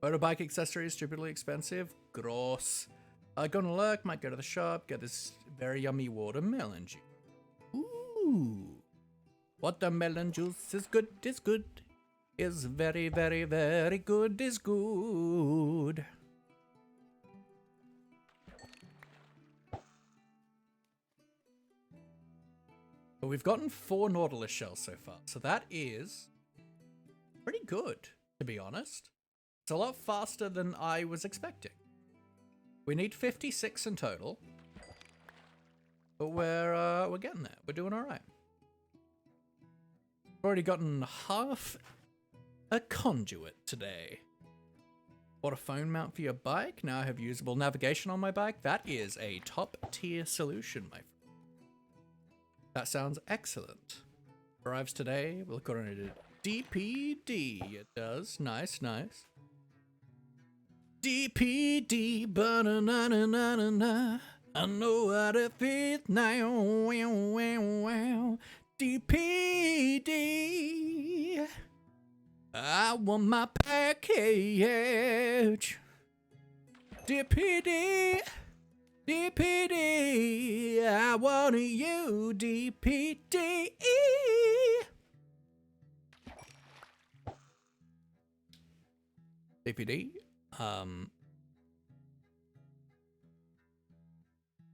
Motorbike accessories, stupidly expensive? Gross. Gonna lurk, might go to the shop, get this very yummy watermelon juice. Ooh. Watermelon juice is good, is very, very, very good, is good. But we've gotten 4 nautilus shells so far, so that is pretty good, to be honest. It's a lot faster than I was expecting. We need 56 in total, but we're getting there. We're doing all right. Already gotten half a conduit today. Bought a phone mount for your bike. Now I have usable navigation on my bike. That is a top tier solution, my friend. That sounds excellent. Arrives today. We'll look on it. DPD. It does. Nice, nice. DPD. Ba-na-na-na-na-na. I know what it feels now. Wow, wow, wow. DPD. I want my package. DPD. DPD. I want you, DPD. DPD.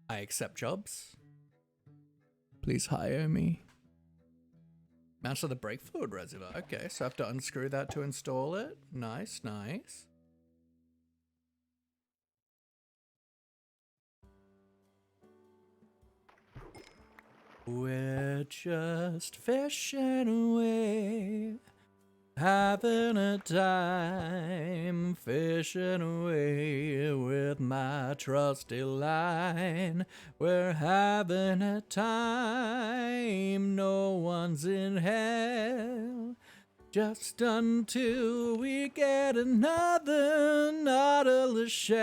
I accept jobs. Please hire me. Mounts of the brake fluid reservoir. Okay, so I have to unscrew that to install it. Nice, nice. We're just fishing away, having a time, fishing away with my trusty line. We're having a time, no one's in hell, just until we get another nautilus shell.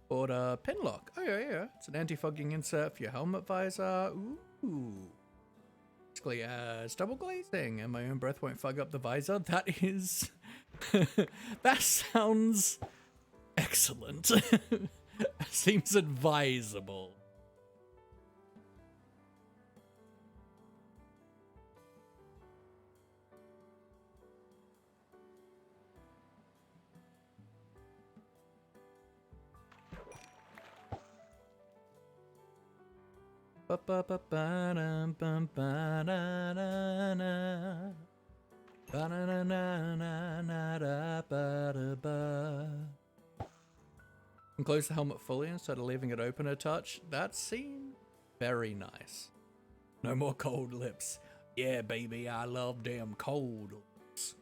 Bought a pin lock. Oh yeah, yeah. It's an anti-fogging insert for your helmet visor. Ooh. Basically, it's double glazing, and my own breath won't fog up the visor. That is... that sounds excellent. Seems advisable. I'm close the helmet fully instead of leaving it open a touch. That seemed very nice. No more cold lips. Yeah, baby, I love damn cold lips.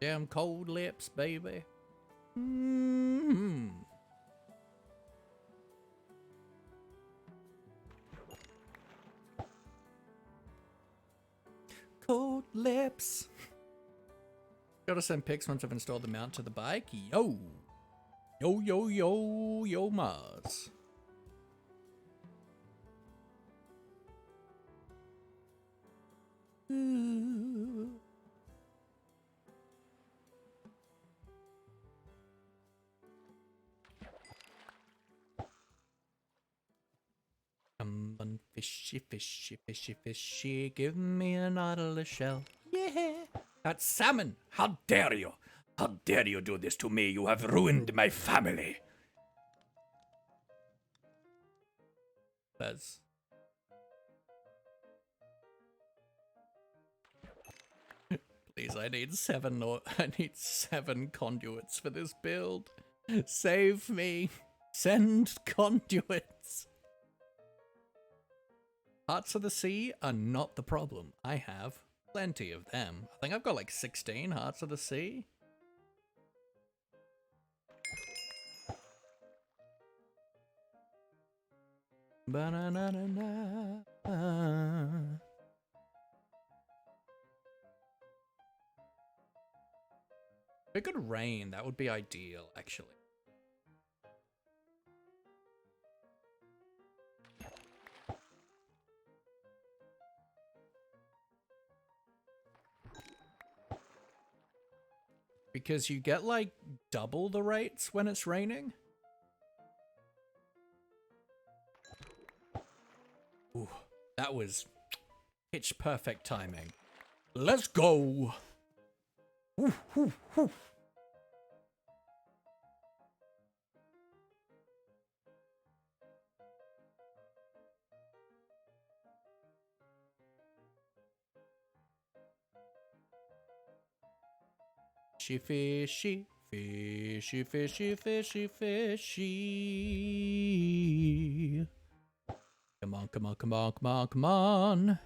Damn cold lips, baby. Cold lips. Gotta send pics once I've installed the mount to the bike. Yo. Yo, yo, yo, yo, Mars. Ooh. Come on, fishy, fishy, fishy, fishy, give me a nautilus shell. Yeah! That's salmon! How dare you! How dare you do this to me? You have ruined my family! Bez. Please, I need seven conduits for this build. Save me. Send conduits. Hearts of the Sea are not the problem. I have plenty of them. I think I've got like 16 Hearts of the Sea. Ba-na-na-na-na. If it could rain, that would be ideal, actually. Because you get, like, double the rates when it's raining. Ooh, that was pitch perfect timing. Let's go! Ooh, ooh, ooh. Fishy, fishy, fishy, fishy, fishy. Come on, come on, come on, come on, come on.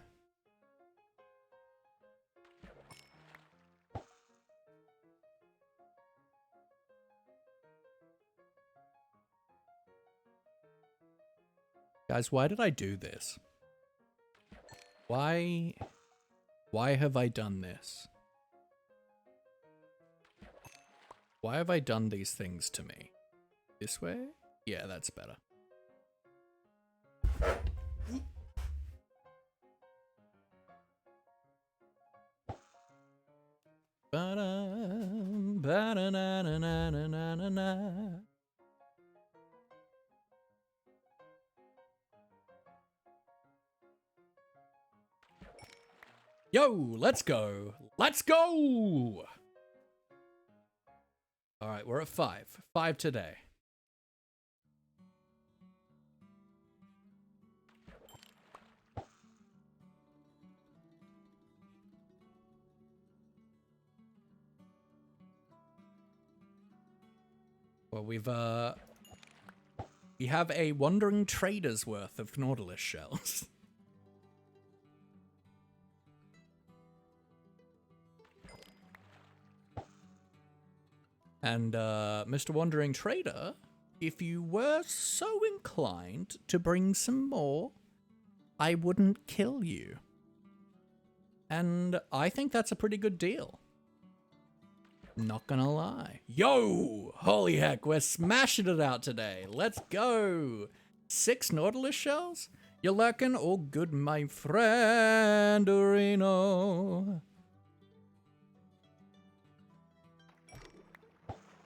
Guys, why did I do this? Why have I done this? Why have I done these things to me? This way? Yeah, that's better. Ba-dum, ba-da-na-na-na-na-na-na. Yo, let's go. Let's go. All right, we're at 5. 5 today. Well, we have a wandering trader's worth of nautilus shells. And, Mr. Wandering Trader, if you were so inclined to bring some more, I wouldn't kill you. And I think that's a pretty good deal. Not gonna lie. Yo! Holy heck, we're smashing it out today. Let's go! 6 nautilus shells? You're lurking? All good, my friend, Urino.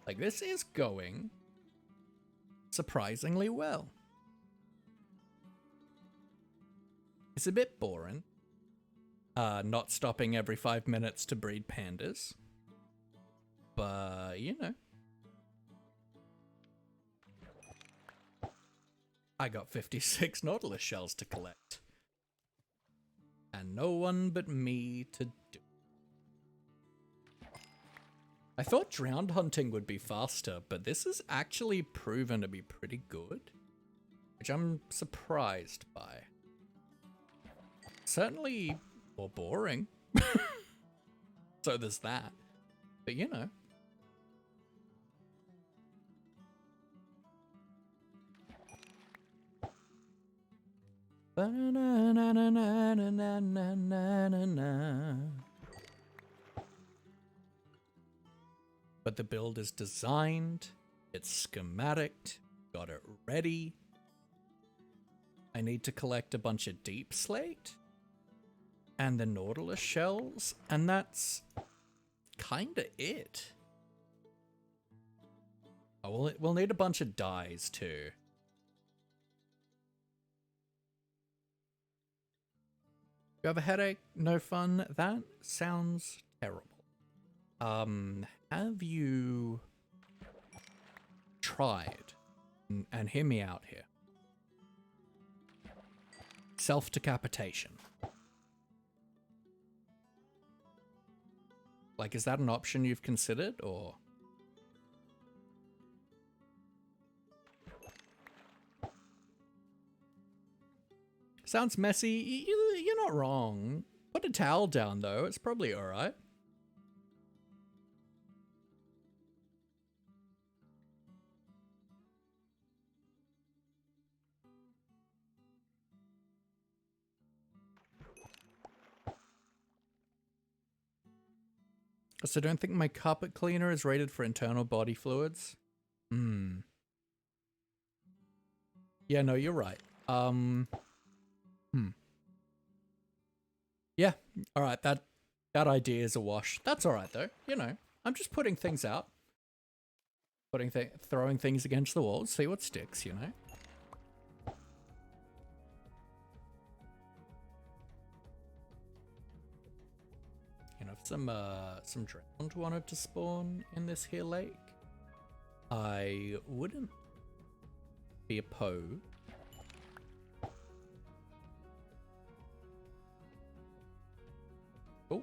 Like, this is going surprisingly well. It's a bit boring. Not stopping every 5 minutes to breed pandas. But, you know. I got 56 nautilus shells to collect. And no one but me to do. I thought drowned hunting would be faster, but this is actually proven to be pretty good, which I'm surprised by. Certainly more boring. So there's that. But you know. But the build is designed, it's schematic, got it ready. I need to collect a bunch of deepslate and the nautilus shells, and that's kinda it. Oh, we'll need a bunch of dyes too. You have a headache? No fun? That sounds terrible. Have you tried, and hear me out here, self-decapitation? Like, is that an option you've considered, or? Sounds messy. You're not wrong. Put a towel down, though. It's probably alright. So don't think my carpet cleaner is rated for internal body fluids? Yeah, no, you're right. Yeah, alright, that idea is a wash. That's alright though, you know. I'm just putting things out. Throwing things against the wall, see what sticks, you know. You know, some drowned wanted to spawn in this here lake, I wouldn't be opposed. Oh.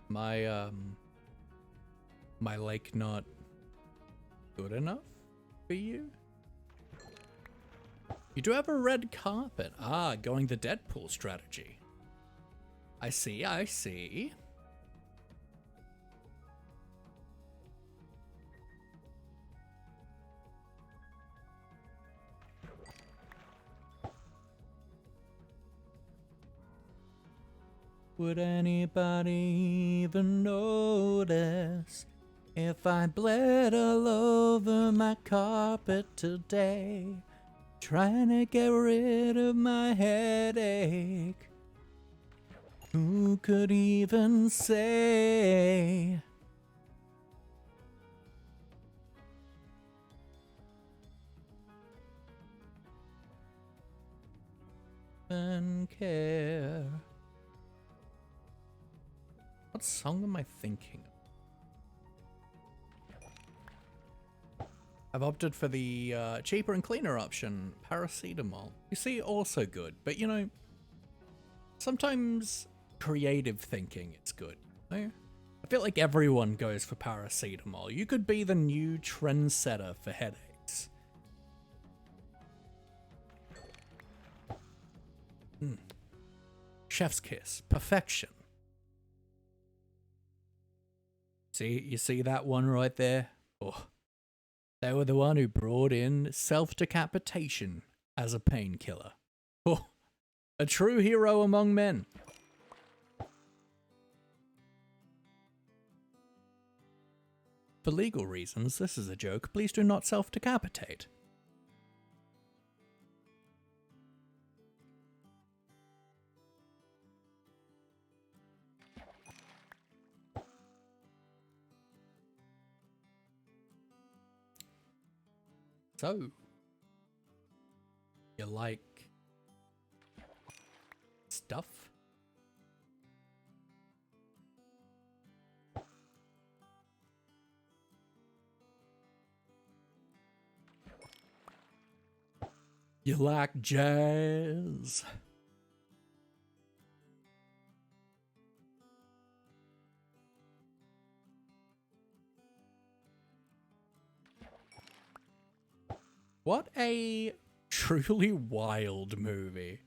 My lake not good enough for you? You do have a red carpet. Ah, going the Deadpool strategy. I see, I see. Would anybody even notice if I bled all over my carpet today? Trying to get rid of my headache. Who could even say? And care. What song am I thinking of? I've opted for the cheaper and cleaner option, paracetamol. You see, also good, but you know, sometimes creative thinking is good. I feel like everyone goes for paracetamol. You could be the new trendsetter for headaches. Chef's kiss, perfection. See, you see that one right there? Oh. They were the one who brought in self-decapitation as a painkiller. Oh, a true hero among men. For legal reasons, this is a joke. Please do not self-decapitate. So, you like stuff? You like jazz? What a truly wild movie.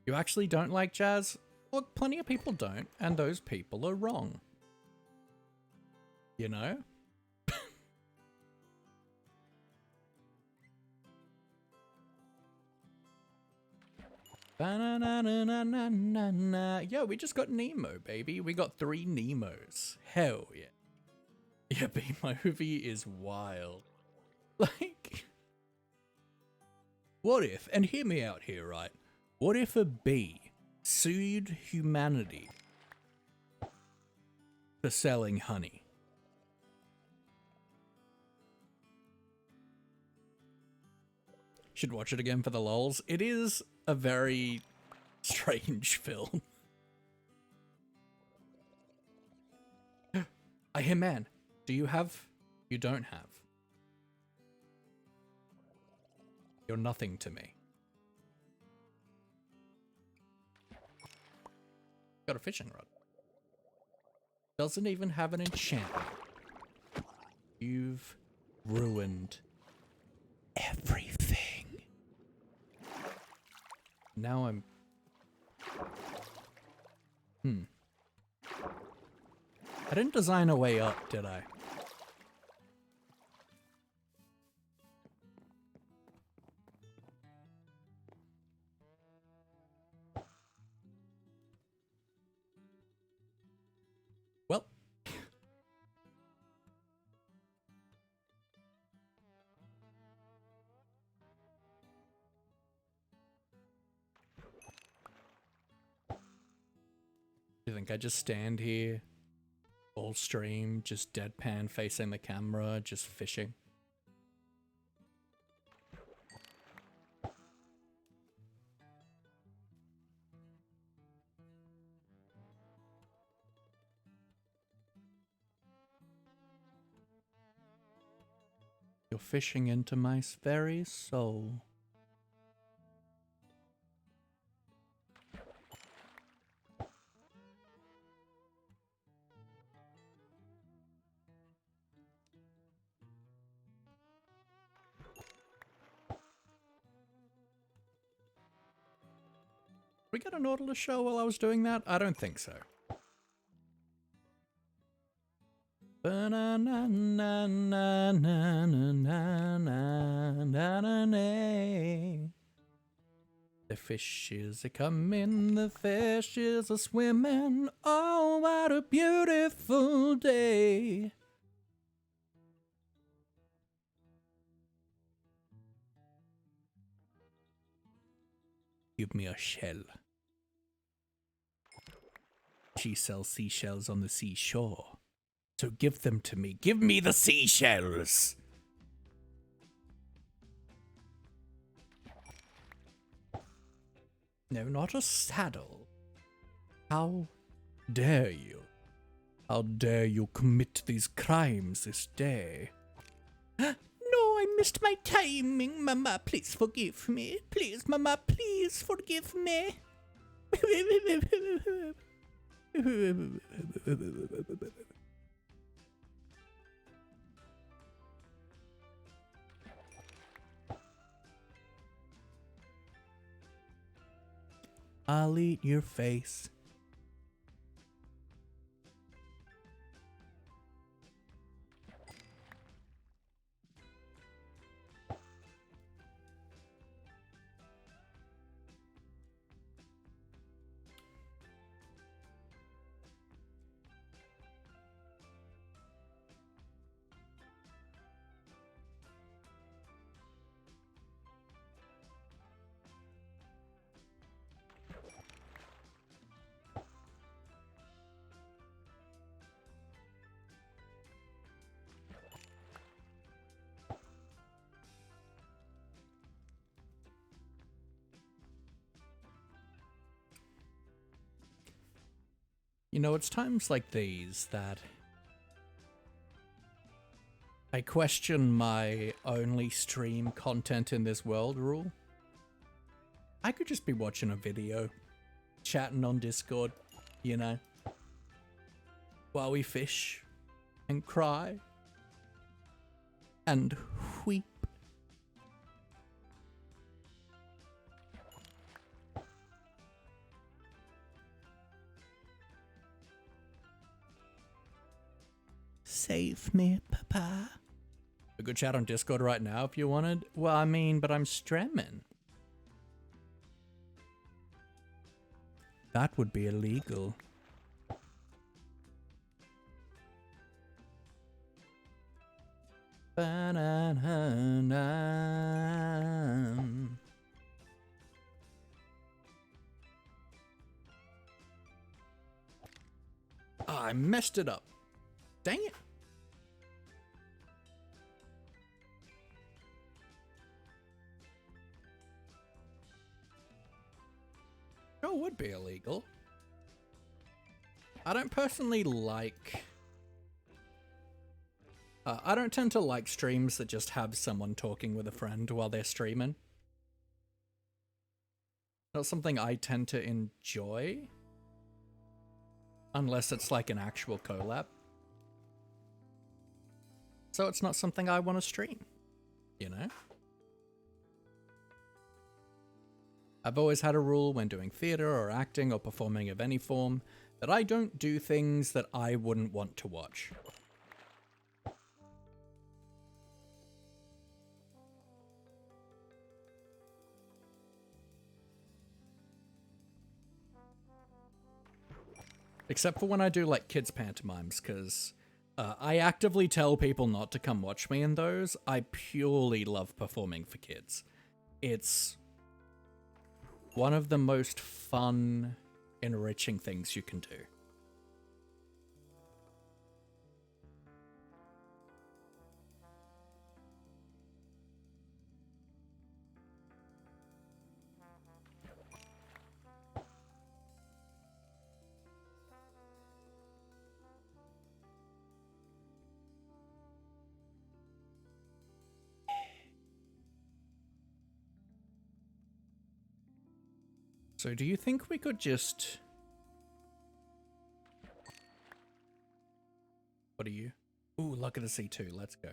You actually don't like jazz? Look, plenty of people don't, and those people are wrong. You know? Yeah, we just got Nemo, baby. We got 3 Nemos. Hell yeah. Yeah, B movie is wild. Like, what if, and hear me out here, right? What if a bee sued humanity for selling honey? Should watch it again for the lols. It is a very strange film. I hear, man. Do you have? You don't have. You're nothing to me. Got a fishing rod. Doesn't even have an enchantment. You've ruined everything. Now I'm... I didn't design a way up, did I? Well. You think I just stand here, all stream, just deadpan facing the camera, just fishing? You're fishing into my very soul. We got a nautilus show while I was doing that? I don't think so. The fishes are coming, the fishes are swimming. Oh, what a beautiful day. Give me a shell. She sells seashells on the seashore. So give them to me. Give me the seashells! No, not a saddle. How dare you? How dare you commit these crimes this day? No, I missed my timing. Mama, please forgive me. Please, Mama, please forgive me. I'll eat your face. You know, it's times like these that I question my only stream content in this world rule. I could just be watching a video, chatting on Discord, you know, while we fish and cry and weep. Save me, Papa. We could chat on Discord right now if you wanted. Well, I mean, but I'm streaming. That would be illegal. Ba-na-na-na. Ah, I messed it up. Dang it. Sure would be illegal. I don't personally like... I don't tend to like streams that just have someone talking with a friend while they're streaming. Not something I tend to enjoy. Unless it's like an actual collab. So it's not something I want to stream, you know? I've always had a rule when doing theater or acting or performing of any form that I don't do things that I wouldn't want to watch. Except for when I do like kids pantomimes, because I actively tell people not to come watch me in those. I purely love performing for kids. It's one of the most fun, enriching things you can do. So do you think we could just... What are you? Ooh, luck of the sea too. Let's go.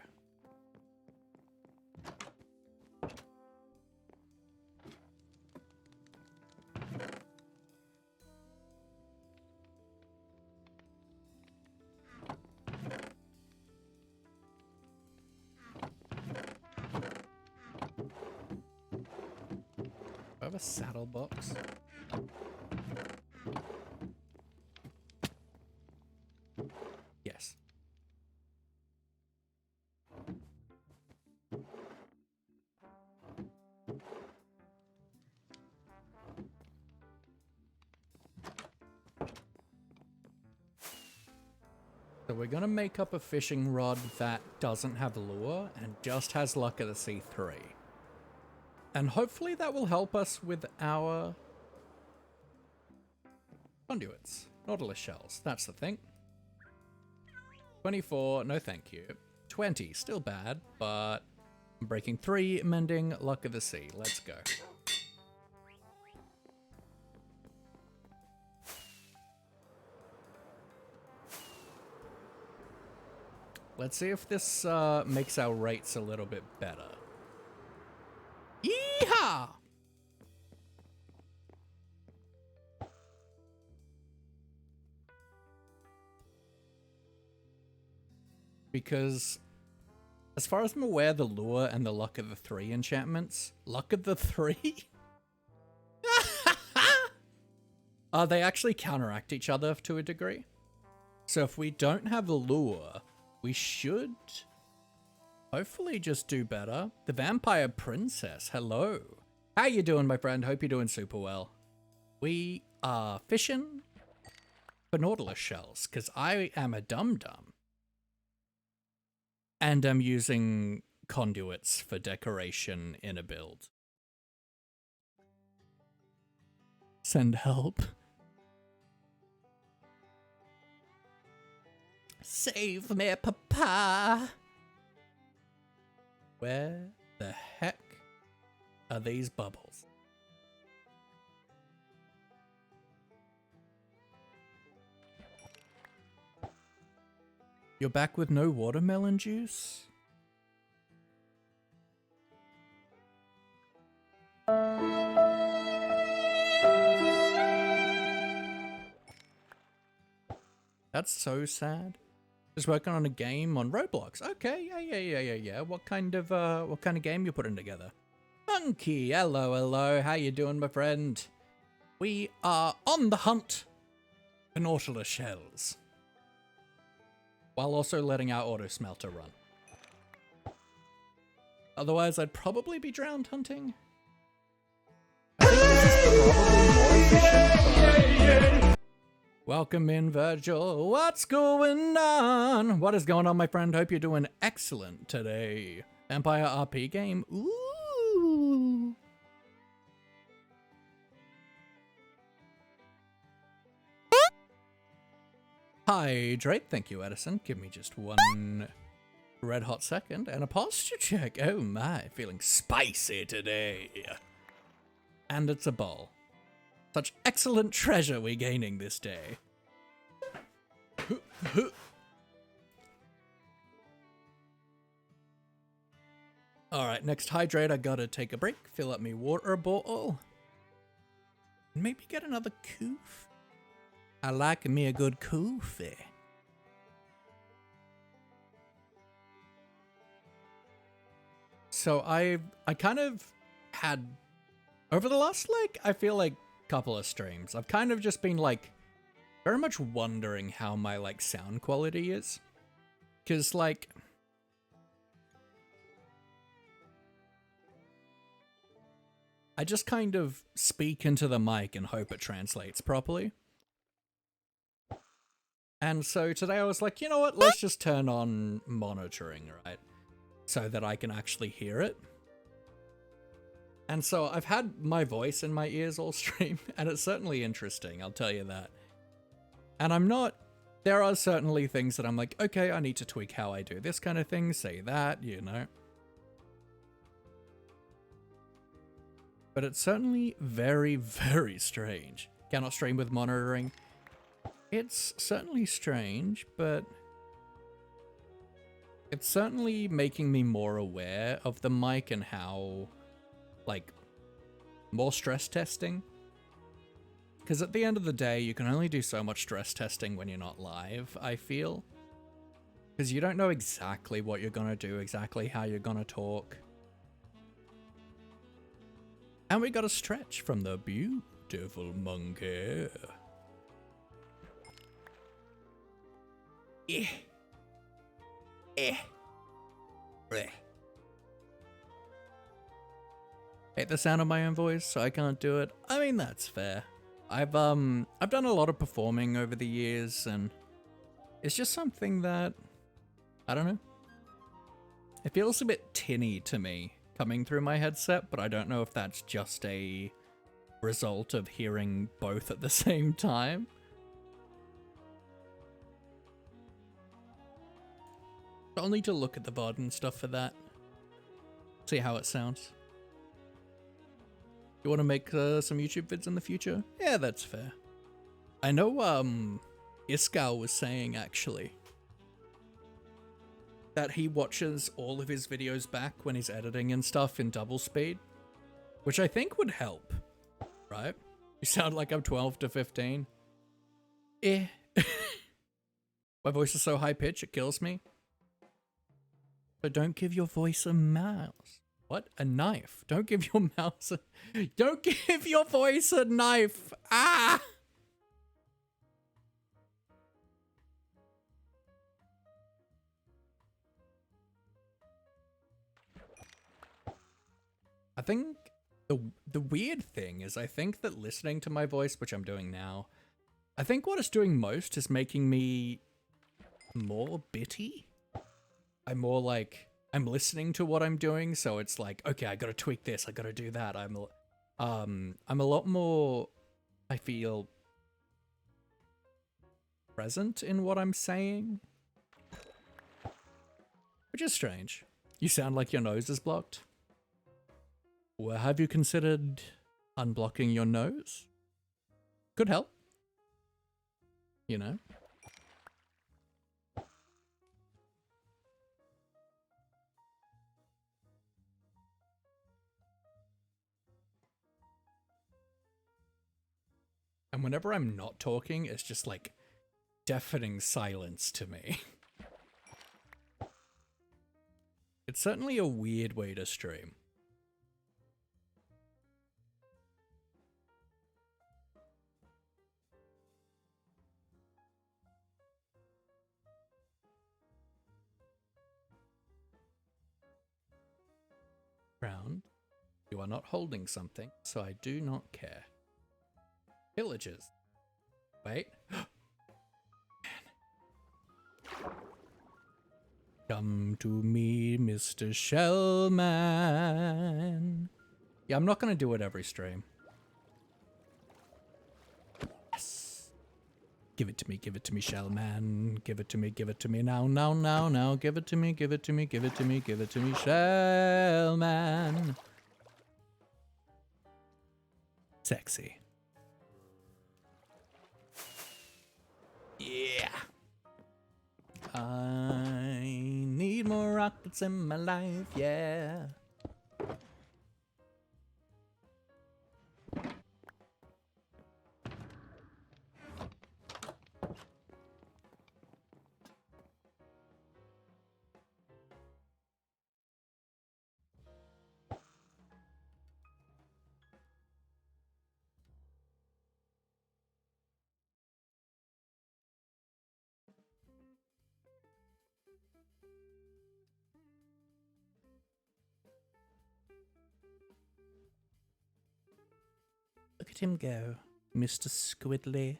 I have a saddle box. Yes. So we're gonna make up a fishing rod that doesn't have lure and just has luck of the sea 3. And hopefully that will help us with our conduits. Nautilus shells, that's the thing. 24, no thank you. 20, still bad, but I'm breaking 3, mending, luck of the sea. Let's go. Let's see if this makes our rates a little bit better. Yeehaw! Because, as far as I'm aware, the lure and the luck of the 3 enchantments, luck of the 3? They actually counteract each other to a degree. So if we don't have a lure, we should hopefully just do better. The Vampire Princess, hello. How you doing, my friend? Hope you're doing super well. We are fishing for Nautilus shells, because I am a dum-dum. And I'm using conduits for decoration in a build. Send help. Save me, Papa! Where the heck are these bubbles? You're back with no watermelon juice? That's so sad. Just working on a game on Roblox. Okay, yeah. What kind of game you putting together? Monkey, hello. How you doing, my friend? We are on the hunt for Nautilus shells, while also letting our auto smelter run. Otherwise, I'd probably be drowned hunting. I think this is probably more efficient, but... Welcome in, Virgil. What's going on? What is going on, my friend? Hope you're doing excellent today. Vampire RP game. Ooh. Hydrate. Thank you, Edison. Give me just one red hot second. And a posture check. Oh my, feeling spicy today. And it's a bowl. Such excellent treasure we're gaining this day. Alright, next hydrate, I gotta take a break, fill up my water bottle. And maybe get another coof. I like me a good coffee. So I kind of had, over the last, I feel like couple of streams, I've kind of just been very much wondering how my sound quality is, because I just kind of speak into the mic and hope it translates properly. And so today I was like, you know what, let's just turn on monitoring, right, so that I can actually hear it. And so I've had my voice in my ears all stream, and it's certainly interesting, I'll tell you that. And there are certainly things that I'm like, okay, I need to tweak how I do this kind of thing, say that, you know. but it's certainly very, very strange. Cannot stream with monitoring. It's certainly strange, but it's certainly making me more aware of the mic and how, like, more stress testing. Because at the end of the day, you can only do so much stress testing when you're not live, I feel. Because you don't know exactly what you're gonna do, exactly how you're gonna talk. And we got a stretch from the beautiful monkey. Eh. Eh. Bleh. Hate the sound of my own voice, so I can't do it. I mean, that's fair. I've done a lot of performing over the years, and it's just something that, I don't know. It feels a bit tinny to me coming through my headset, but I don't know if that's just a result of hearing both at the same time. I'll need to look at the VOD and stuff for that. See how it sounds. You want to make some YouTube vids in the future? Yeah, that's fair. I know Iskal was saying, actually, that he watches all of his videos back when he's editing and stuff in double speed, which I think would help, right? You sound like I'm 12 to 15. Eh. My voice is so high pitched it kills me. So don't give your voice a mouse. What? A knife? Don't give your mouse a... Don't give your voice a knife! Ah! I think the weird thing is I think that listening to my voice, which I'm doing now, I think what it's doing most is making me more bitty. I'm more like, I'm listening to what I'm doing, so it's like, okay, I gotta tweak this, I gotta do that. I'm a lot more, I feel, present in what I'm saying, which is strange. You sound like your nose is blocked. Well, have you considered unblocking your nose? Could help. You know? And whenever I'm not talking, it's just like deafening silence to me. It's certainly a weird way to stream. Round. You are not holding something, so I do not care. Villages. Wait. Come to me, Mr. Shellman. Yeah, I'm not gonna do it every stream. Yes. Give it to me, Shellman. Give it to me now, now, now, now. Give it to me, give it to me, Shellman. Sexy. Yeah. I need more rockets in my life, yeah. Look at him go, Mr. Squidly.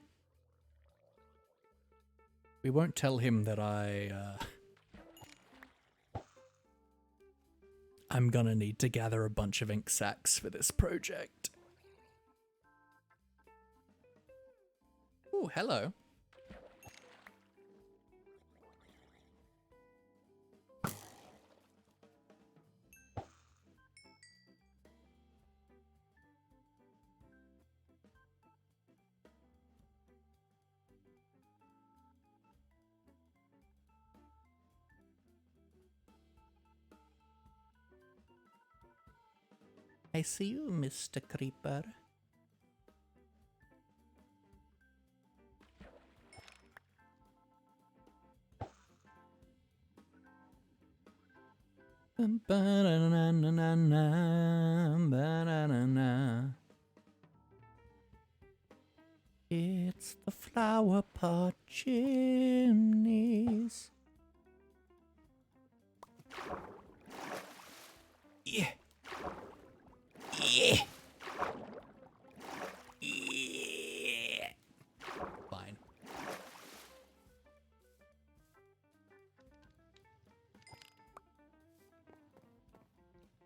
We won't tell him that I'm gonna need to gather a bunch of ink sacks for this project. Oh, hello. I see you, Mr. Creeper. It's the flower pot chimneys. Yeah. Yeah. Yeah. Fine.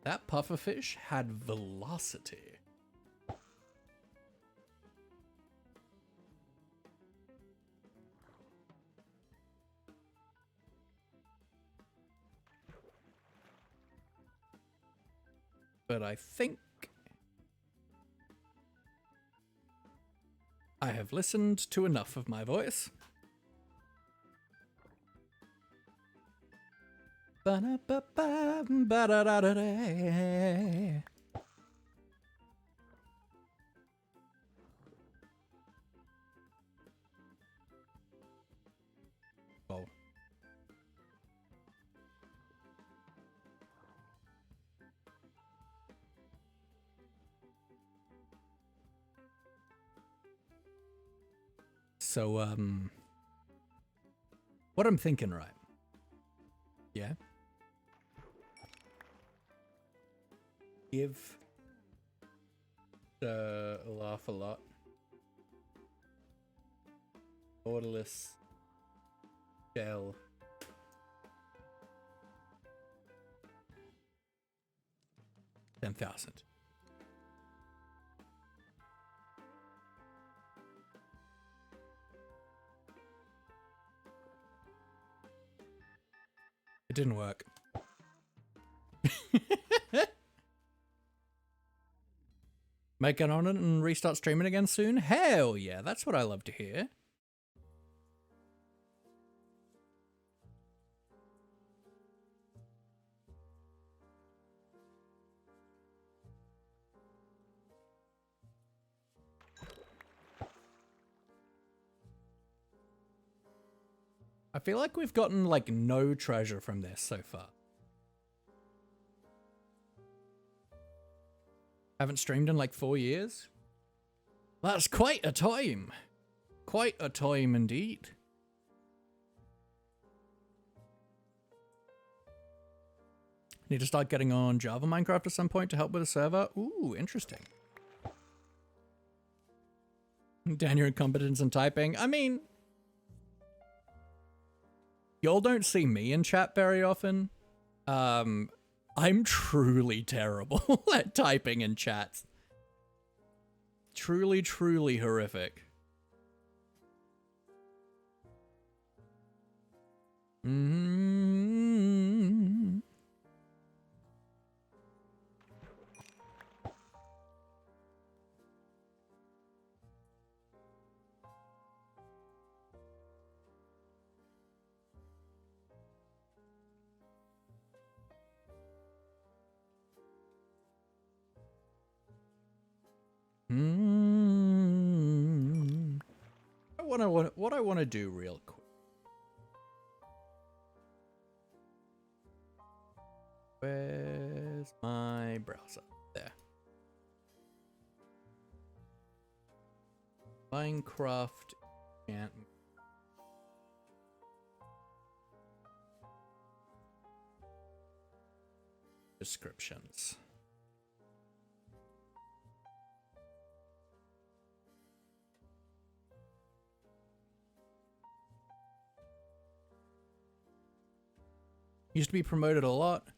That pufferfish had velocity. But I think I have listened to enough of my voice. Ba-da-ba-ba-ba-da-da-da-da. Oh. So, what I'm thinking, right? Yeah. Give the laugh a lot. Nautilus shell. $10,000. It didn't work. Might get on it and restart streaming again soon? Hell yeah, that's what I love to hear. I feel like we've gotten like no treasure from this so far. Haven't streamed in like 4 years. That's quite a time. Quite a time indeed. Need to start getting on Java Minecraft at some point to help with the server. Ooh, interesting. Dan, your incompetence in typing. I mean, y'all don't see me in chat very often. I'm truly terrible at typing in chats. Truly, truly horrific. What I want to do real quick. Where's my browser? There. Minecraft enchantment. Descriptions. Used to be promoted a lot,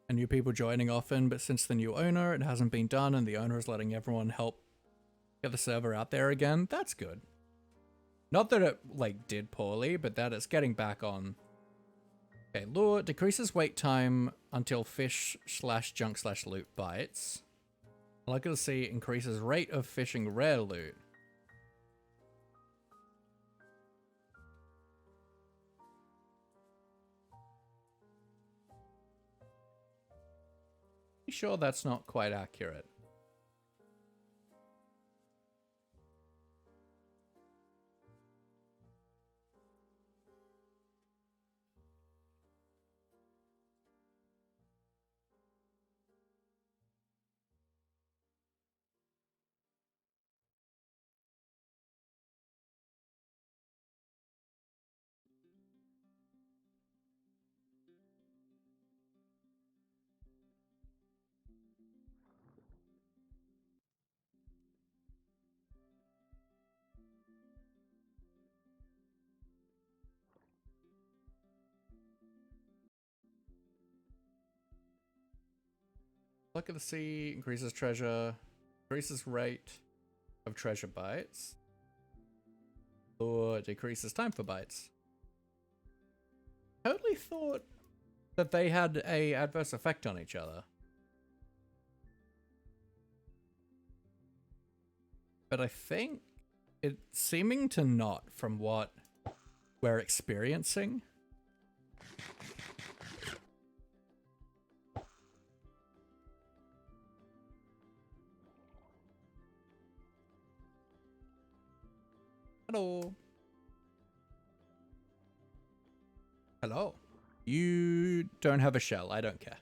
and new people joining often, but since the new owner, it hasn't been done, and the owner is letting everyone help get the server out there again. That's good. Not that it, like, did poorly, but that it's getting back on. Okay, lure decreases wait time until fish/junk/loot bites. Lucky to see increases rate of fishing rare loot. Sure that's not quite accurate. Luck of the sea increases treasure, increases rate of treasure bites, or decreases time for bites. Totally thought that they had a adverse effect on each other. But I think it's seeming to not from what we're experiencing. Hello. Hello. You don't have a shell. I don't care.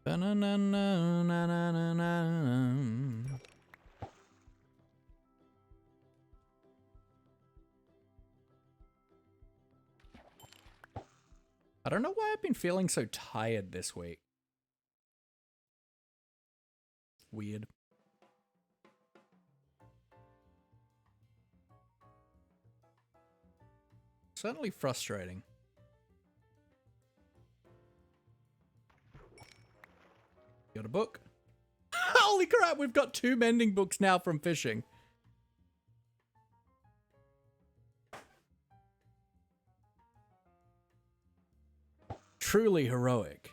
Ba-na-na-na-na-na-na-na. I don't know why I've been feeling so tired this week. Weird. Certainly frustrating. Got a book? Holy crap, we've got 2 mending books now from fishing. Truly heroic.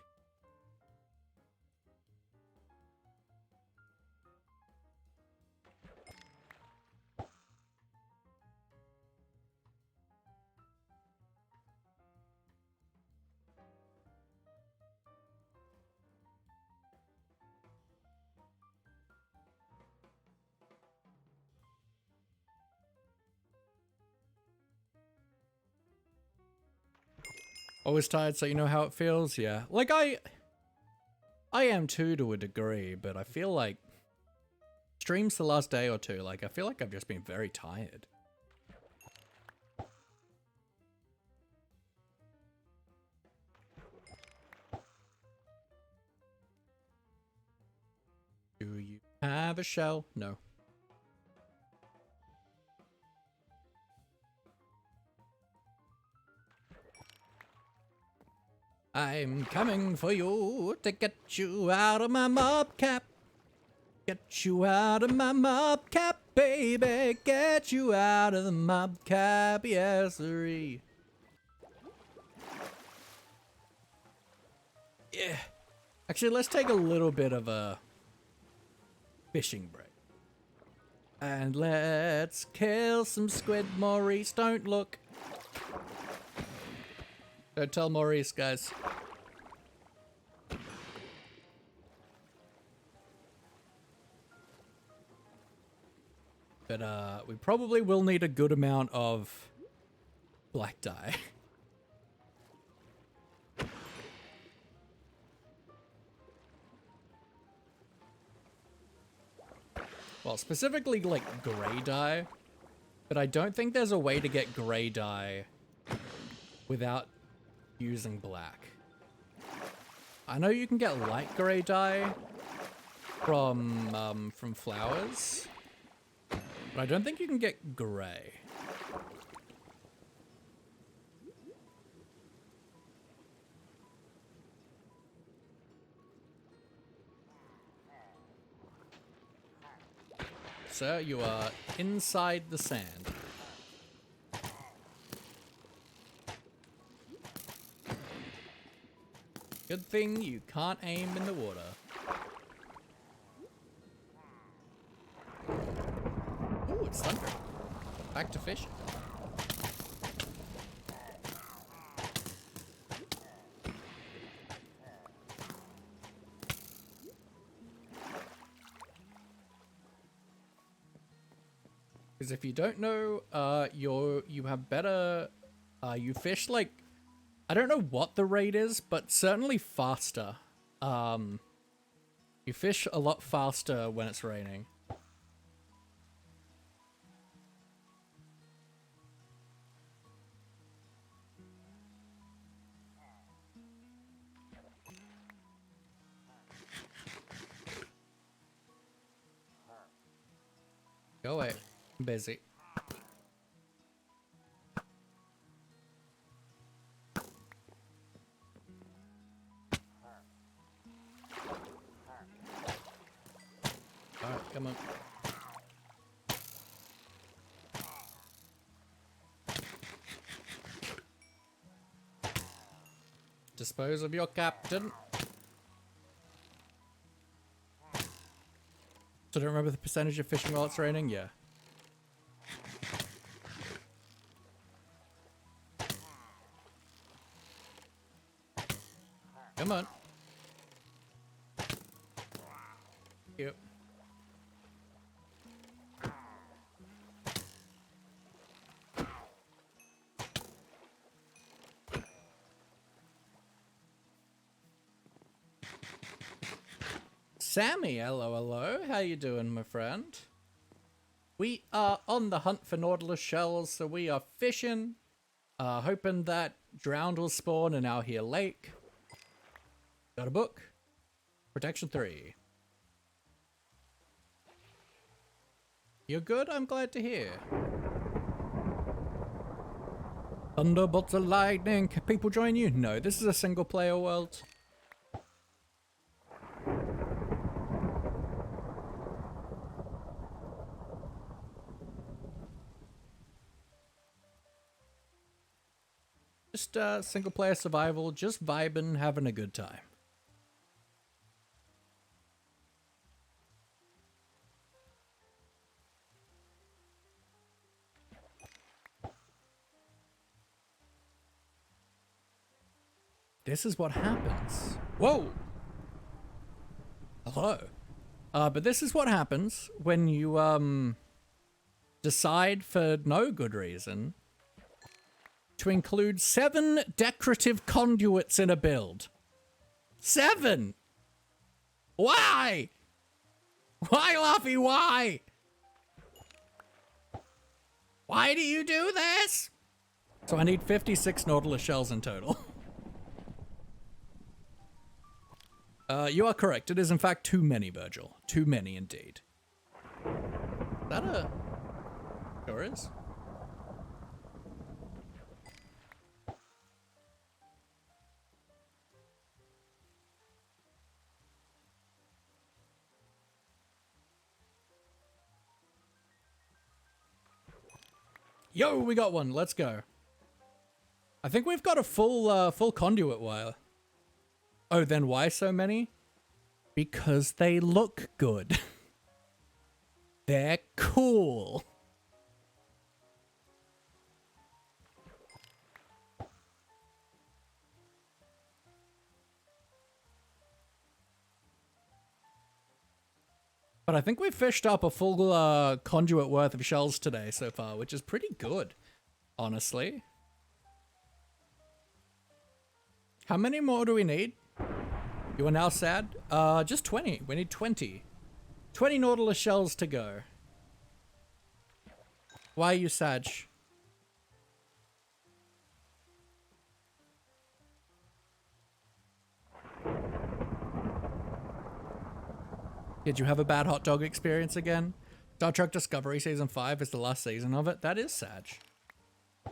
Always tired, so you know how it feels? Yeah. Like, I am too, to a degree, but I feel like streams the last day or two, like, I feel like I've just been very tired. Do you have a shell? No. I'm coming for you to get you out of my mob cap. Get you out of my mob cap, baby. Get you out of the mob cap, yes, sirree. Yeah. Actually, let's take a little bit of a fishing break. And let's kill some squid, Maurice. Don't look. Don't tell Maurice, guys. But we probably will need a good amount of black dye. Well, specifically like gray dye, but I don't think there's a way to get gray dye without using black. I know you can get light gray dye from flowers, but I don't think you can get gray. Sir, you are inside the sand. Good thing you can't aim in the water. Ooh, it's thunder. Back to fishing. Because if you don't know, you have better, you fish like, I don't know what the rate is, but certainly faster. You fish a lot faster when it's raining. Go away. I'm busy. Alright, come on. Dispose of your captain. So don't remember the percentage of fishing while it's raining? Yeah. Come on. Yep. Sammy, hello. How you doing, my friend? We are on the hunt for nautilus shells, so we are fishing, hoping that drowned will spawn in our here lake. Got a book. Protection 3. You're good? I'm glad to hear. Thunderbolts of lightning. Can people join you? No, this is a single player world. Just single player survival, just vibing, having a good time. This is what happens. Whoa! Hello. But this is what happens when you, decide for no good reason to include 7 decorative conduits in a build. 7! Why? Why, Luffy, why? Why do you do this? So I need 56 nautilus shells in total. You are correct. It is in fact too many, Virgil. Too many indeed. Is that a... Sure is. Yo, we got one. Let's go. I think we've got a full conduit wire. Oh, then why so many? Because they look good. They're cool. But I think we've fished up a full conduit worth of shells today so far, which is pretty good, honestly. How many more do we need? You are now sad? Just 20. We need 20. 20 nautilus shells to go. Why are you sad? Did you have a bad hot dog experience again? Star Trek Discovery Season 5 is the last season of it. That is sad.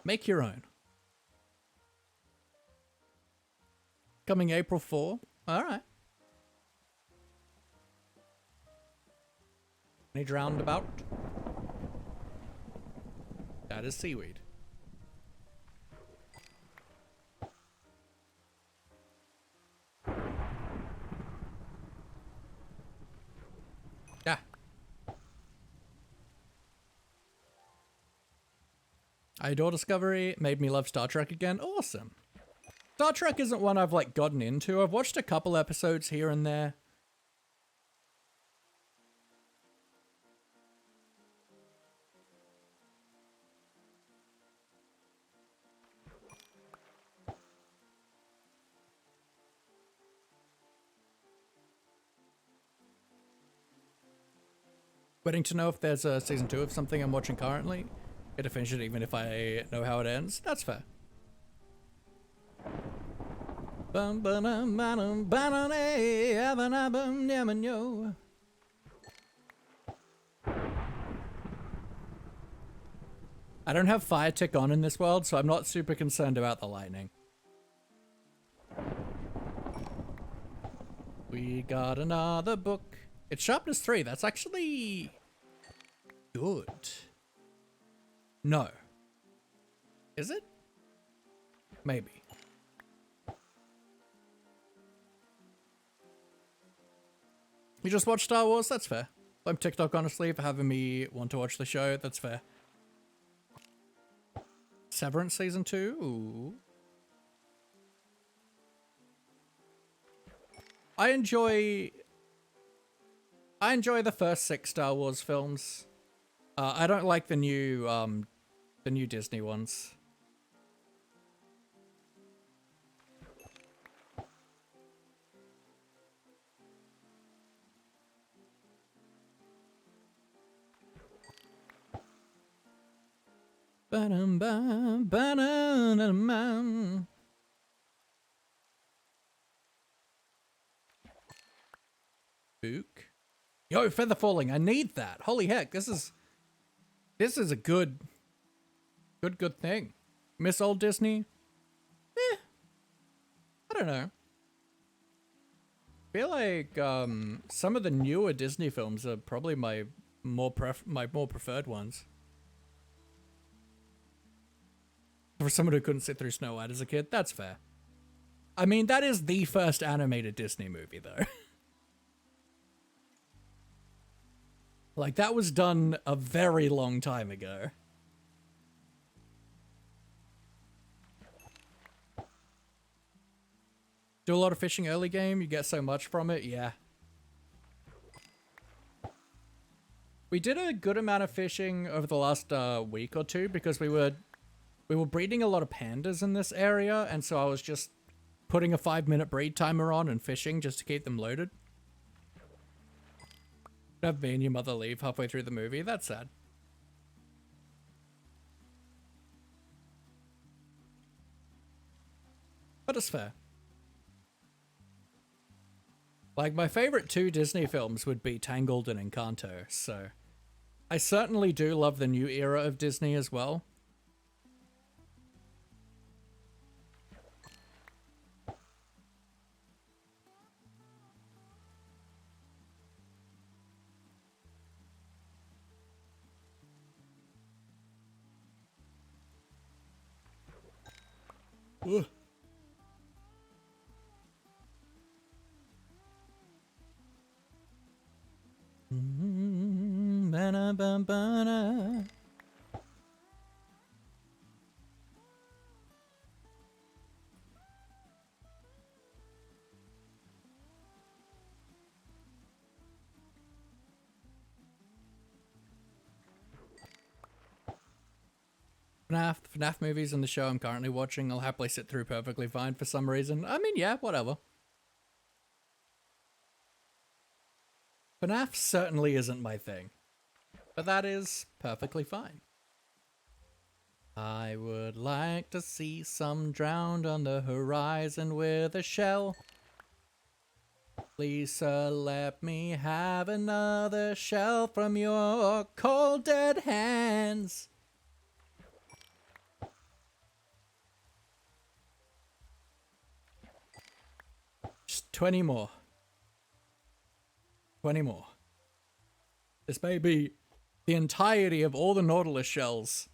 Make your own. Coming April 4. Alright. Any drowned about? That is seaweed. Yeah. I adore Discovery. Made me love Star Trek again. Awesome. Star Trek isn't one I've like gotten into. I've watched a couple episodes here and there. Waiting to know if there's a season 2 of something I'm watching currently. Get to finish it even if I know how it ends. That's fair. I don't have fire tick on in this world, so I'm not super concerned about the lightning. We got another book. It's sharpness 3. That's actually good. No. Is it? Maybe. You just watched Star Wars? That's fair. I'm TikTok, honestly, for having me want to watch the show. That's fair. Severance Season 2? Ooh. I enjoy the first 6 Star Wars films. I don't like the new Disney ones. Ba-dum-bum. Book. Yo, feather falling. I need that. Holy heck, this is a good thing. Miss old Disney? I don't know. I feel like some of the newer Disney films are probably my more preferred ones. For someone who couldn't sit through Snow White as a kid, that's fair. I mean, that is the first animated Disney movie, though. Like, that was done a very long time ago. Do a lot of fishing early game, you get so much from it, yeah. We did a good amount of fishing over the last week or two because we were breeding a lot of pandas in this area, and so I was just putting a 5-minute breed timer on and fishing just to keep them loaded. Have me and your mother leave halfway through the movie. That's sad. But it's fair. Like, my favorite 2 Disney films would be Tangled and Encanto, so I certainly do love the new era of Disney as well. Ugh. Ba-na-ba-ba-na. FNAF movies in the show I'm currently watching, I'll happily sit through perfectly fine for some reason. I mean, yeah, whatever. FNAF certainly isn't my thing, but that is perfectly fine. I would like to see some drowned on the horizon with a shell. Please, sir, let me have another shell from your cold dead hands. Just 20 more. 20 more. This may be the entirety of all the nautilus shells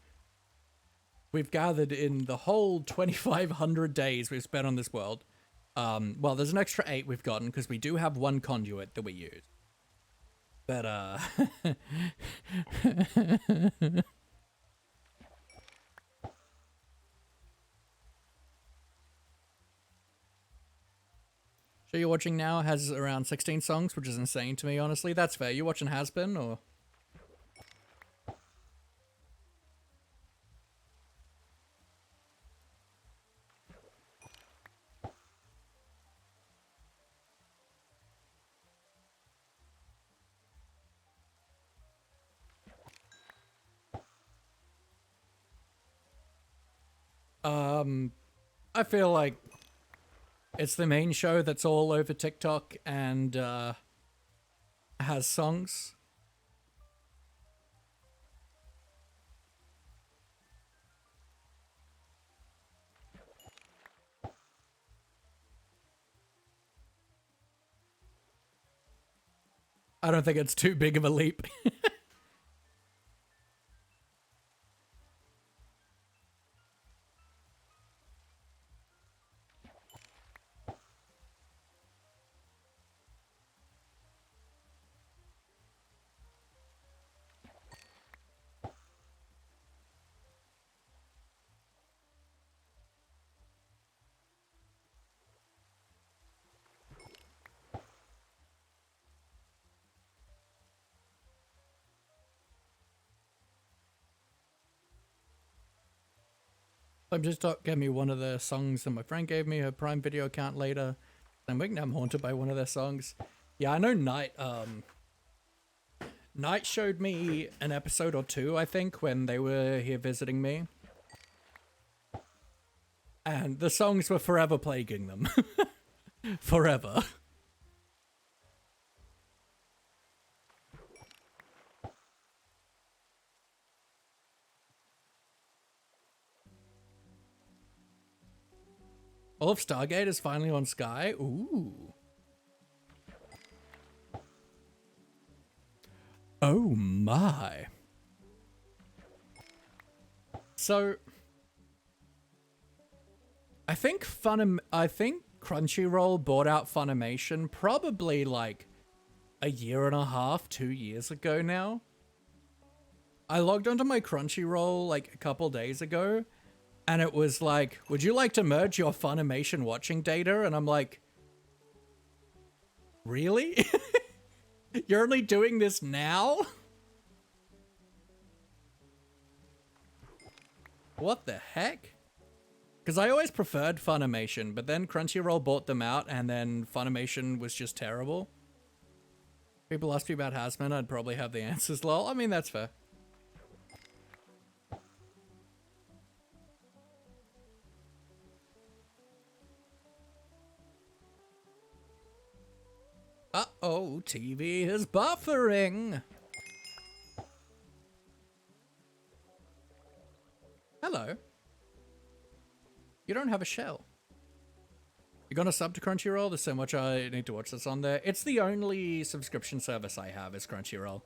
we've gathered in the whole 2,500 days we've spent on this world. Well, there's an extra 8 we've gotten because we do have 1 conduit that we use. But, show you're watching now has around 16 songs, which is insane to me, honestly. That's fair. You watching Has Been, or? I feel like it's the main show that's all over TikTok and has songs. I don't think it's too big of a leap. I'm just get me one of the songs that my friend gave me, her Prime Video account later. I'm thinking I'm haunted by one of their songs. Yeah, I know Knight showed me an episode or two, I think, when they were here visiting me. And the songs were forever plaguing them. Forever. All of Stargate is finally on Sky. Ooh. Oh my. So I think Crunchyroll bought out Funimation probably like a year and a half, 2 years ago now. I logged onto my Crunchyroll like a couple days ago, and it was like, would you like to merge your Funimation watching data? And I'm like, really? You're only doing this now? What the heck? Because I always preferred Funimation, but then Crunchyroll bought them out, and then Funimation was just terrible. People ask me about Hasman, I'd probably have the answers, lol. I mean, that's fair. Uh-oh, TV is buffering. Hello. You don't have a shell. You gonna sub to Crunchyroll? There's so much I need to watch that's on there. It's the only subscription service I have is Crunchyroll.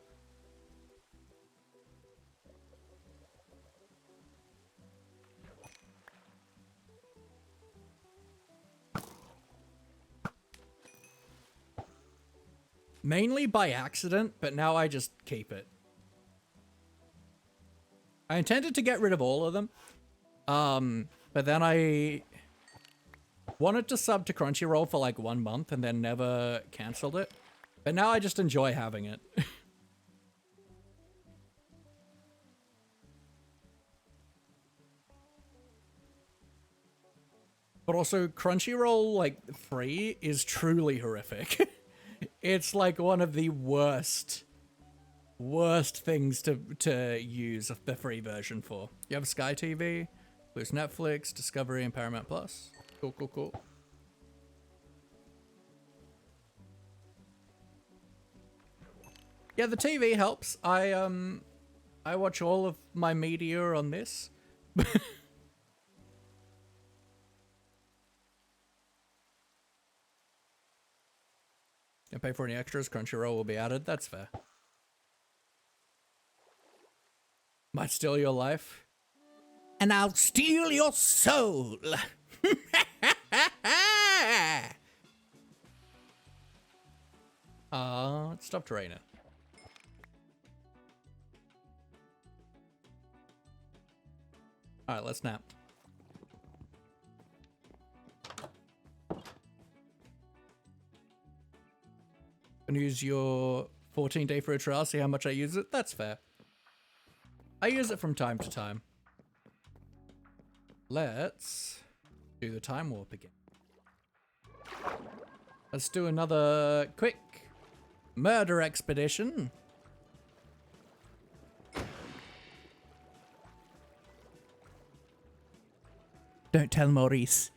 Mainly by accident, but now I just keep it. I intended to get rid of all of them. But then I wanted to sub to Crunchyroll for like 1 month and then never cancelled it. But now I just enjoy having it. But also Crunchyroll like free is truly horrific. It's like one of the worst things to use the free version for. You have Sky TV, there's Netflix, Discovery, and Paramount Plus. Cool, cool, cool. Yeah, the TV helps. I watch all of my media on this. Don't pay for any extras, Crunchyroll will be added. That's fair. Might steal your life. And I'll steal your soul. It stopped raining. Alright, let's nap. Gonna use your 14-day free trial, see how much I use it. That's fair. I use it from time to time. Let's do the time warp again. Let's do another quick murder expedition. Don't tell Maurice.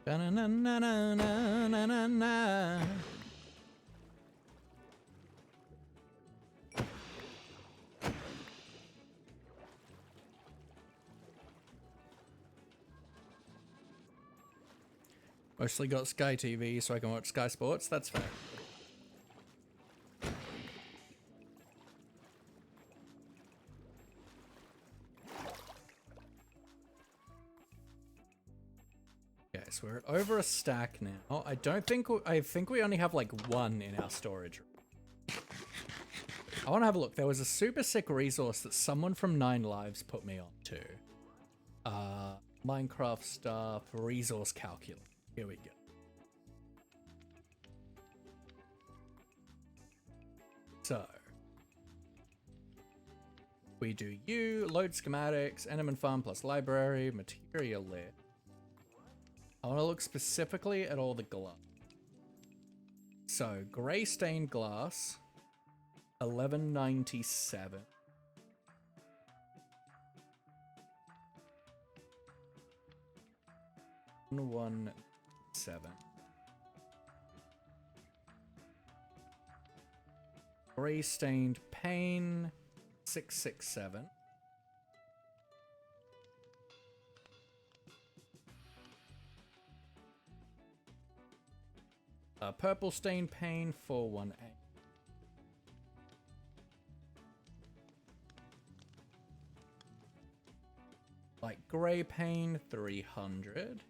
Da-na-na-na-na-na-na-na. Mostly got Sky TV so I can watch Sky Sports. That's fair. Okay, so we're at over a stack now. I think we only have like one in our storage room. I want to have a look. There was a super sick resource that someone from 9 Lives put me on to. Minecraft stuff, resource calculator. Here we go. So, we do load schematics, Enderman farm plus library, material list. I want to look specifically at all the glass. So, grey stained glass, 1197. $117. Grey stained pane, 667. Purple stained pane, 418. Light grey pane, 300.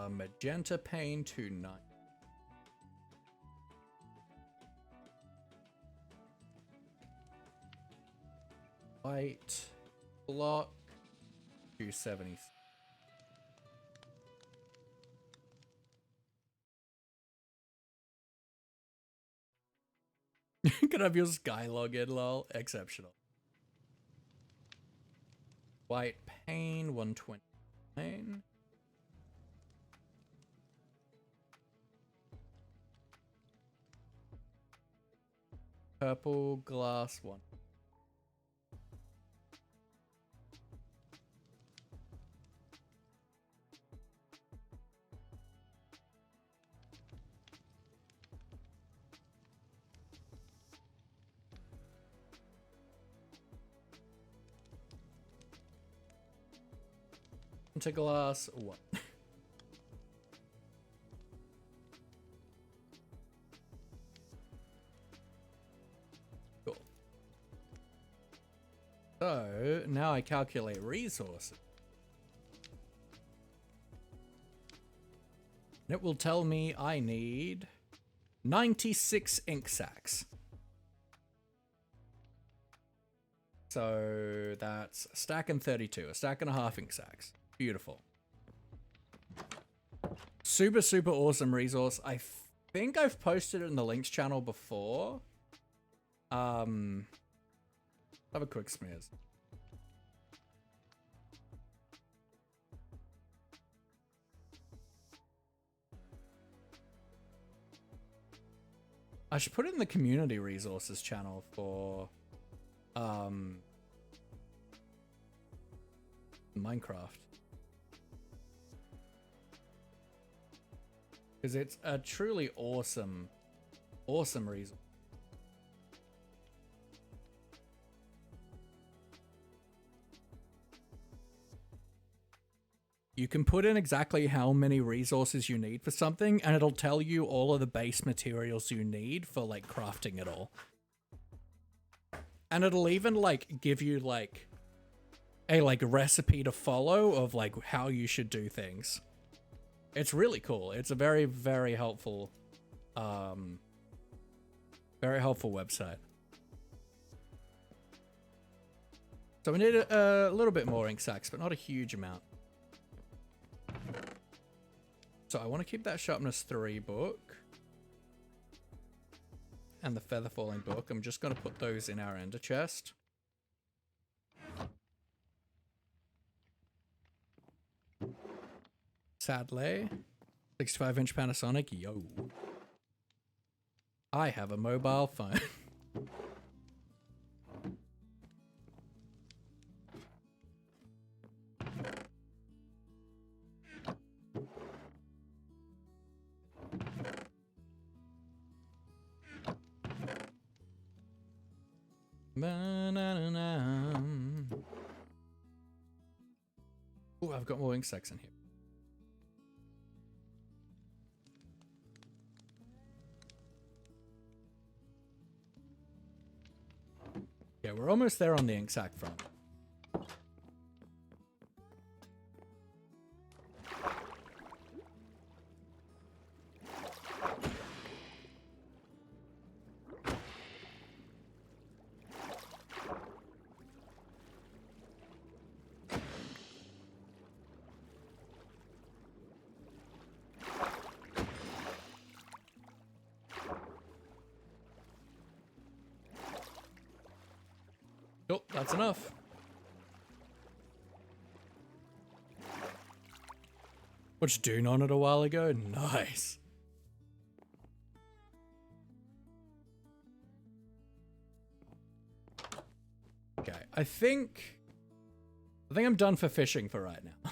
Magenta pane, 290. White block, 270. Can I have your Sky login, lol? Exceptional. White pane, 129. Purple glass, 1. Into glass, 1. Cool. So now I calculate resources. And it will tell me I need 96 ink sacks. So that's a stack and 32, a stack and a half ink sacks. Beautiful. Super, super awesome resource. I think I've posted it in the links channel before. Have a quick smears. I should put it in the community resources channel for Minecraft. Because it's a truly awesome resource. You can put in exactly how many resources you need for something, and it'll tell you all of the base materials you need for like crafting it all. And it'll even like give you like a recipe to follow of like how you should do things. It's really cool. It's a very, very helpful website. So we need a little bit more ink sacks, but not a huge amount. So I want to keep that sharpness 3 book and the feather falling book. I'm just going to put those in our ender chest. Sadly, 65-inch Panasonic, yo. I have a mobile phone. Oh, I've got more ink sacs in here. Yeah, we're almost there on the ink sac front. Oh, that's enough. What you doing on it a while ago? Nice. Okay, I think I'm done for fishing for right now.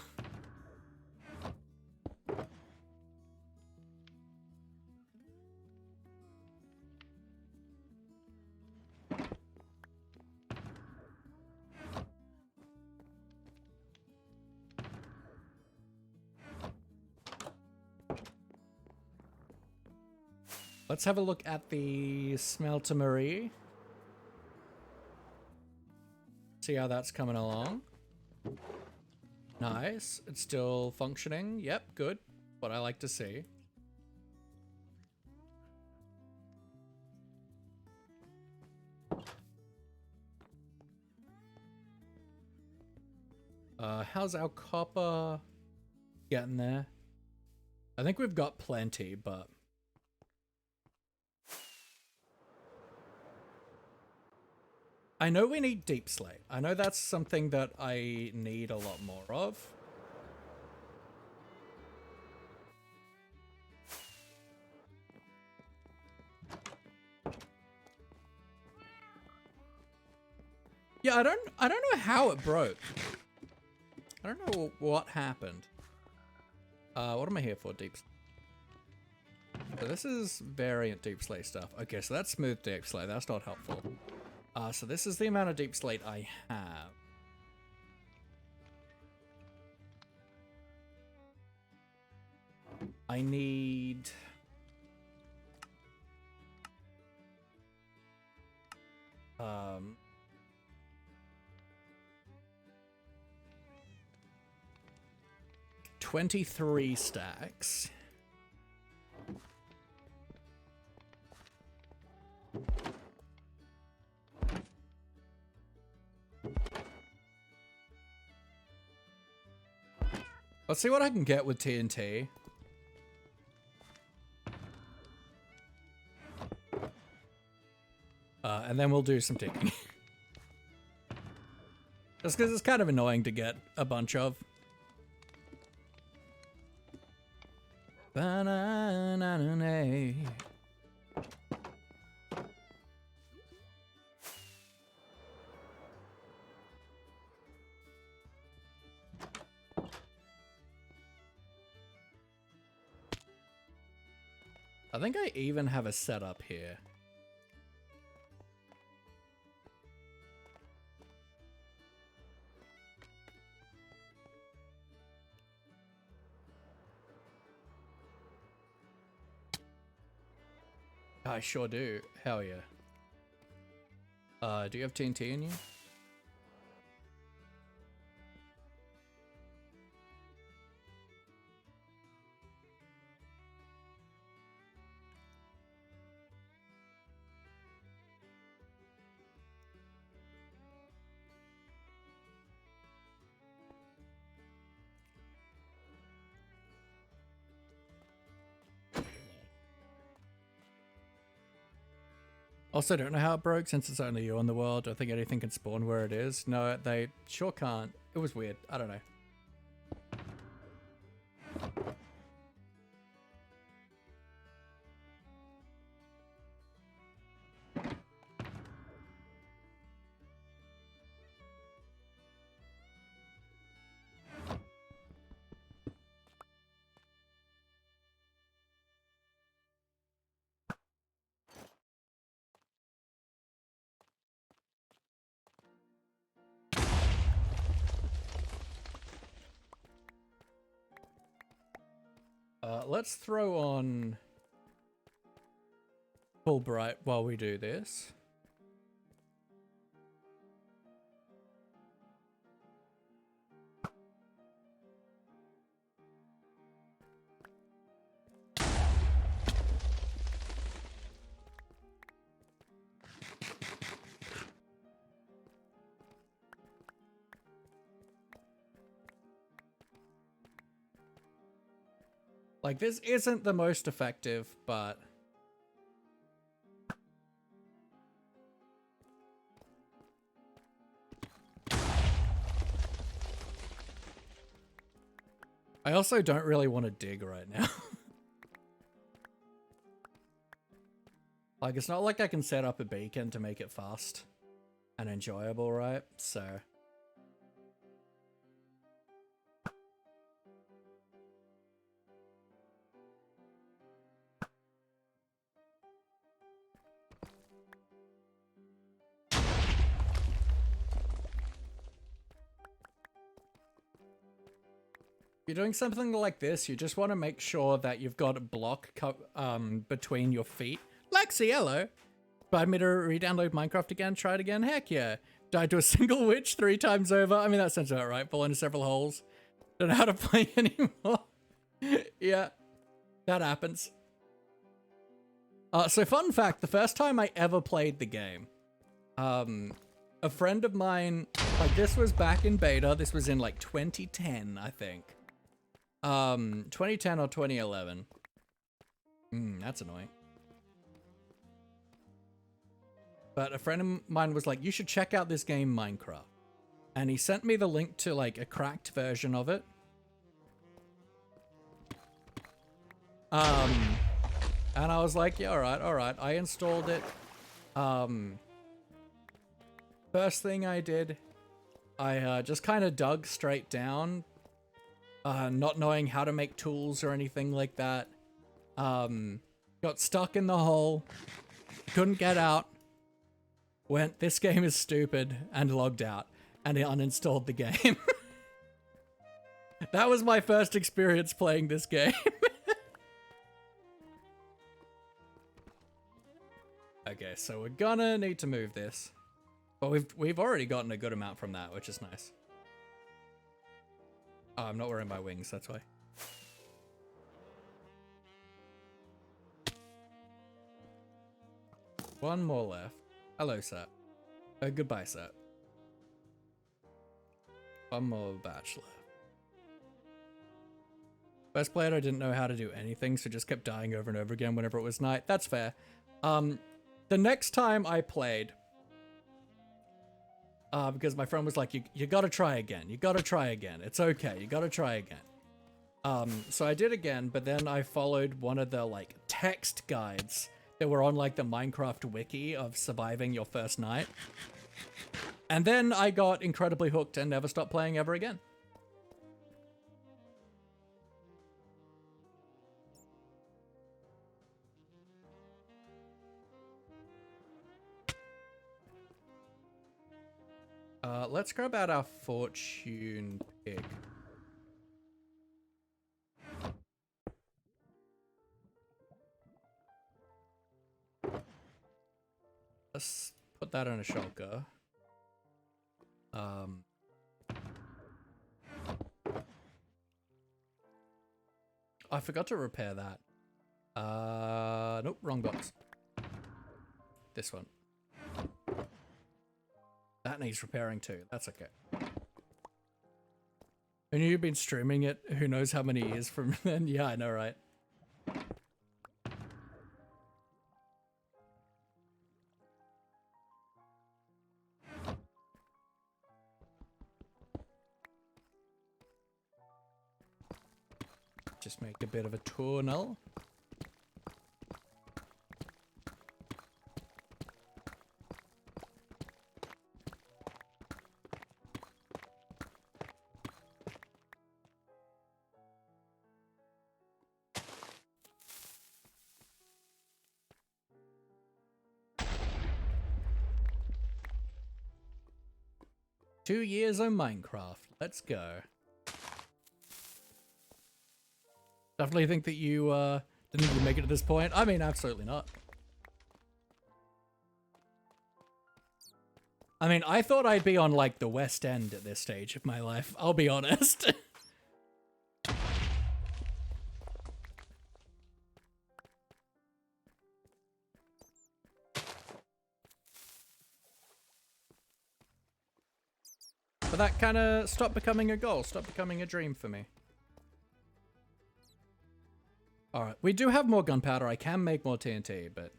Let's have a look at the smelter Marie. See how that's coming along. Nice. It's still functioning. Yep, good. What I like to see. How's our copper getting there? I think we've got plenty, but I know we need deepslate. I know that's something that I need a lot more of. Yeah, I don't know how it broke. I don't know what happened. What am I here for? Deepslate. So this is variant deepslate stuff. Okay, so that's smooth deepslate. That's not helpful. So this is the amount of deepslate I have. I need... Um... 23 stacks. Let's see what I can get with TNT. And then we'll do some digging. Just because it's kind of annoying to get a bunch of. Ba-na-na-na-na. I think I even have a setup here. I sure do. Hell yeah. Do you have TNT in you? Also, don't know how it broke since it's only you in the world. I think anything can spawn where it is. No, they sure can't. It was weird. I don't know. Let's throw on full bright while we do this. Like, this isn't the most effective, but... I also don't really want to dig right now. Like, it's not like I can set up a beacon to make it fast and enjoyable, right? So... If you're doing something like this, you just want to make sure that you've got a block between your feet. Like Cielo. Buy me to re-download Minecraft again, try it again, heck yeah. Died to a single witch 3 times over. I mean, that sounds about right. Fall into several holes. Don't know how to play anymore. Yeah, that happens. So fun fact, the first time I ever played the game, a friend of mine, like this was back in beta, this was in like 2010, I think. 2010 or 2011. That's annoying. But a friend of mine was like, you should check out this game, Minecraft. And he sent me the link to like a cracked version of it. And I was like, yeah, alright. I installed it. First thing I did, I just kind of dug straight down. Not knowing how to make tools or anything like that. Got stuck in the hole. Couldn't get out. Went, this game is stupid, and logged out. And it uninstalled the game. That was my first experience playing this game. Okay, so we're gonna need to move this. But we've already gotten a good amount from that, which is nice. Oh, I'm not wearing my wings, that's why. One more left. Hello, Sat. Goodbye, Sat. One more batch left. First played, I didn't know how to do anything, so just kept dying over and over again whenever it was night. That's fair. The next time I played, because my friend was like, you gotta try again. You gotta try again. It's okay. You gotta try again. So I did again, but then I followed one of the like text guides that were on like the Minecraft wiki of surviving your first night. And then I got incredibly hooked and never stopped playing ever again. Let's grab out our fortune pig. Let's put that on a shulker. I forgot to repair that. Nope, wrong box. This one. That needs repairing too. That's okay. And you've been streaming it who knows how many years from then? Yeah, I know, right? Just make a bit of a tunnel. Two years on Minecraft. Let's go. Definitely think that you didn't even make it to this point. I mean, absolutely not. I mean, I thought I'd be on like the West End at this stage of my life. I'll be honest. But that kind of stopped becoming a goal, stopped becoming a dream for me. Alright, we do have more gunpowder. I can make more TNT, but...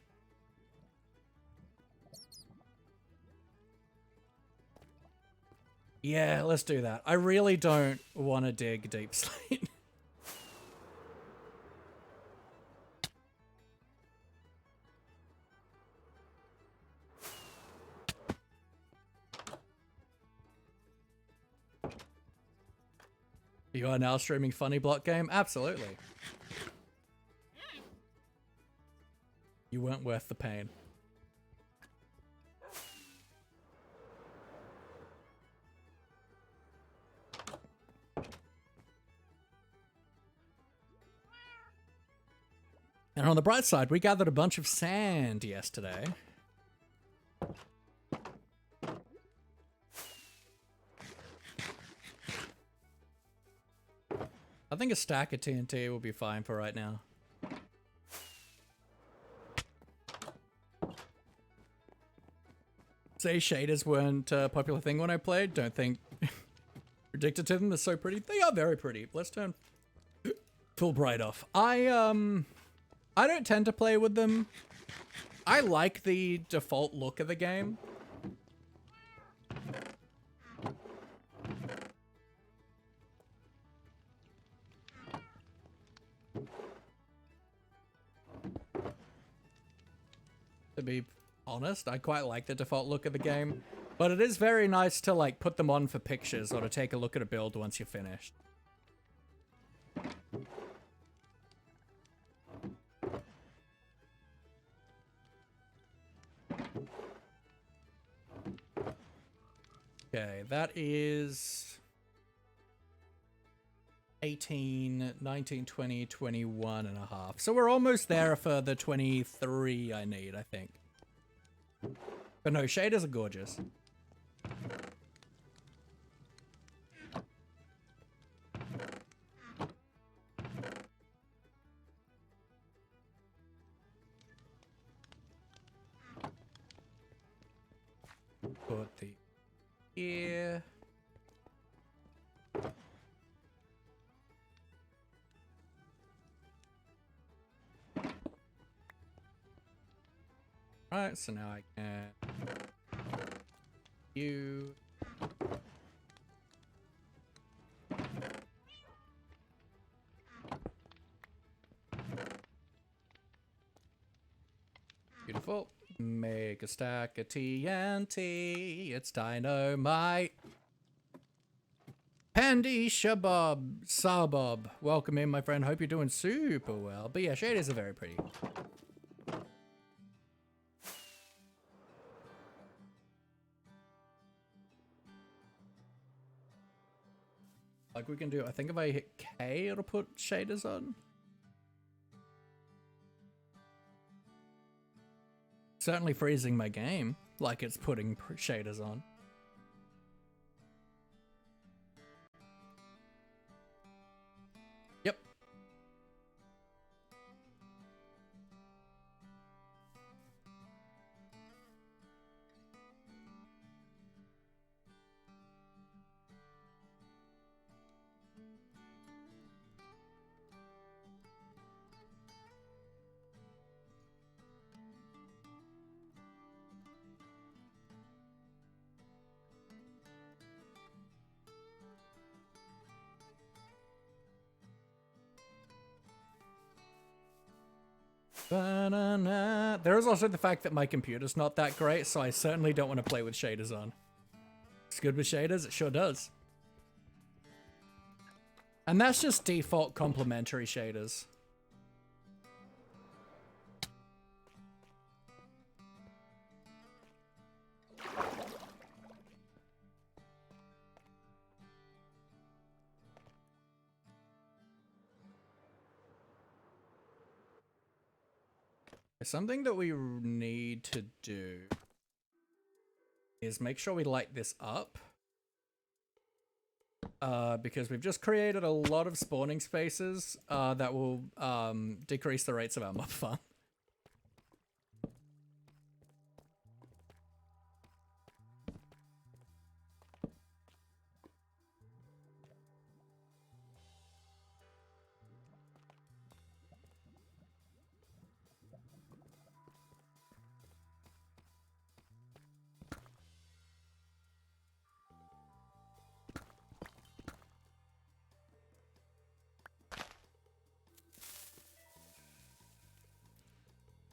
yeah, let's do that. I really don't want to dig deep slate. You are now streaming Funny Block Game? Absolutely. You weren't worth the pain. And on the bright side, we gathered a bunch of sand yesterday. I think a stack of TNT will be fine for right now. Say shaders weren't a popular thing when I played. Don't think Addicted to them. They're so pretty. They are very pretty. Let's turn full bright off. I don't tend to play with them. I like the default look of the game. To be honest, I quite like the default look of the game, but it is very nice to like put them on for pictures or to take a look at a build once you're finished. Okay, that is 18, 19, 20, 21 and a half. So we're almost there for the 23 I need, I think. But no, shaders are gorgeous. Put the here. Alright, so now I can you beautiful. Make a stack of TNT. It's dynamite. Pandy Shabob Sabob. Welcome in, my friend. Hope you're doing super well. But yeah, shaders are very pretty. Like we can do, I think if I hit K, it'll put shaders on. Certainly freezing my game, like it's putting shaders on. Yep. Ba-na-na. There is also the fact that my computer's not that great, so I certainly don't want to play with shaders on. It's good with shaders, it sure does. And that's just default complementary shaders. Something that we need to do is make sure we light this up. Because we've just created a lot of spawning spaces that will decrease the rates of our mob farm.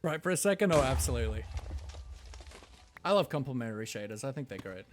Right, for a second? Oh, absolutely. I love complementary shaders. I think they're great.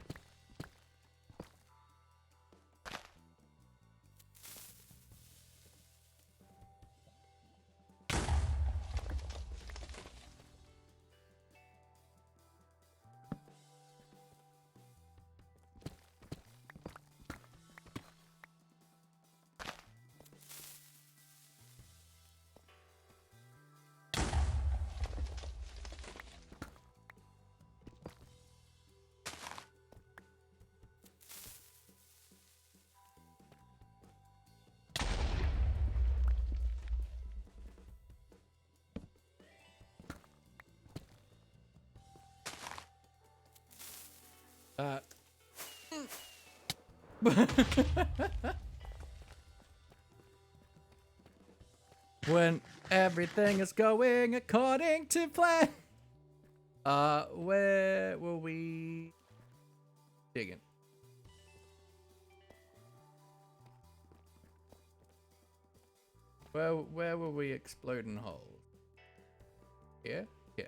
When everything is going according to plan. Where will we digging? Where were we exploding holes? Here? Here.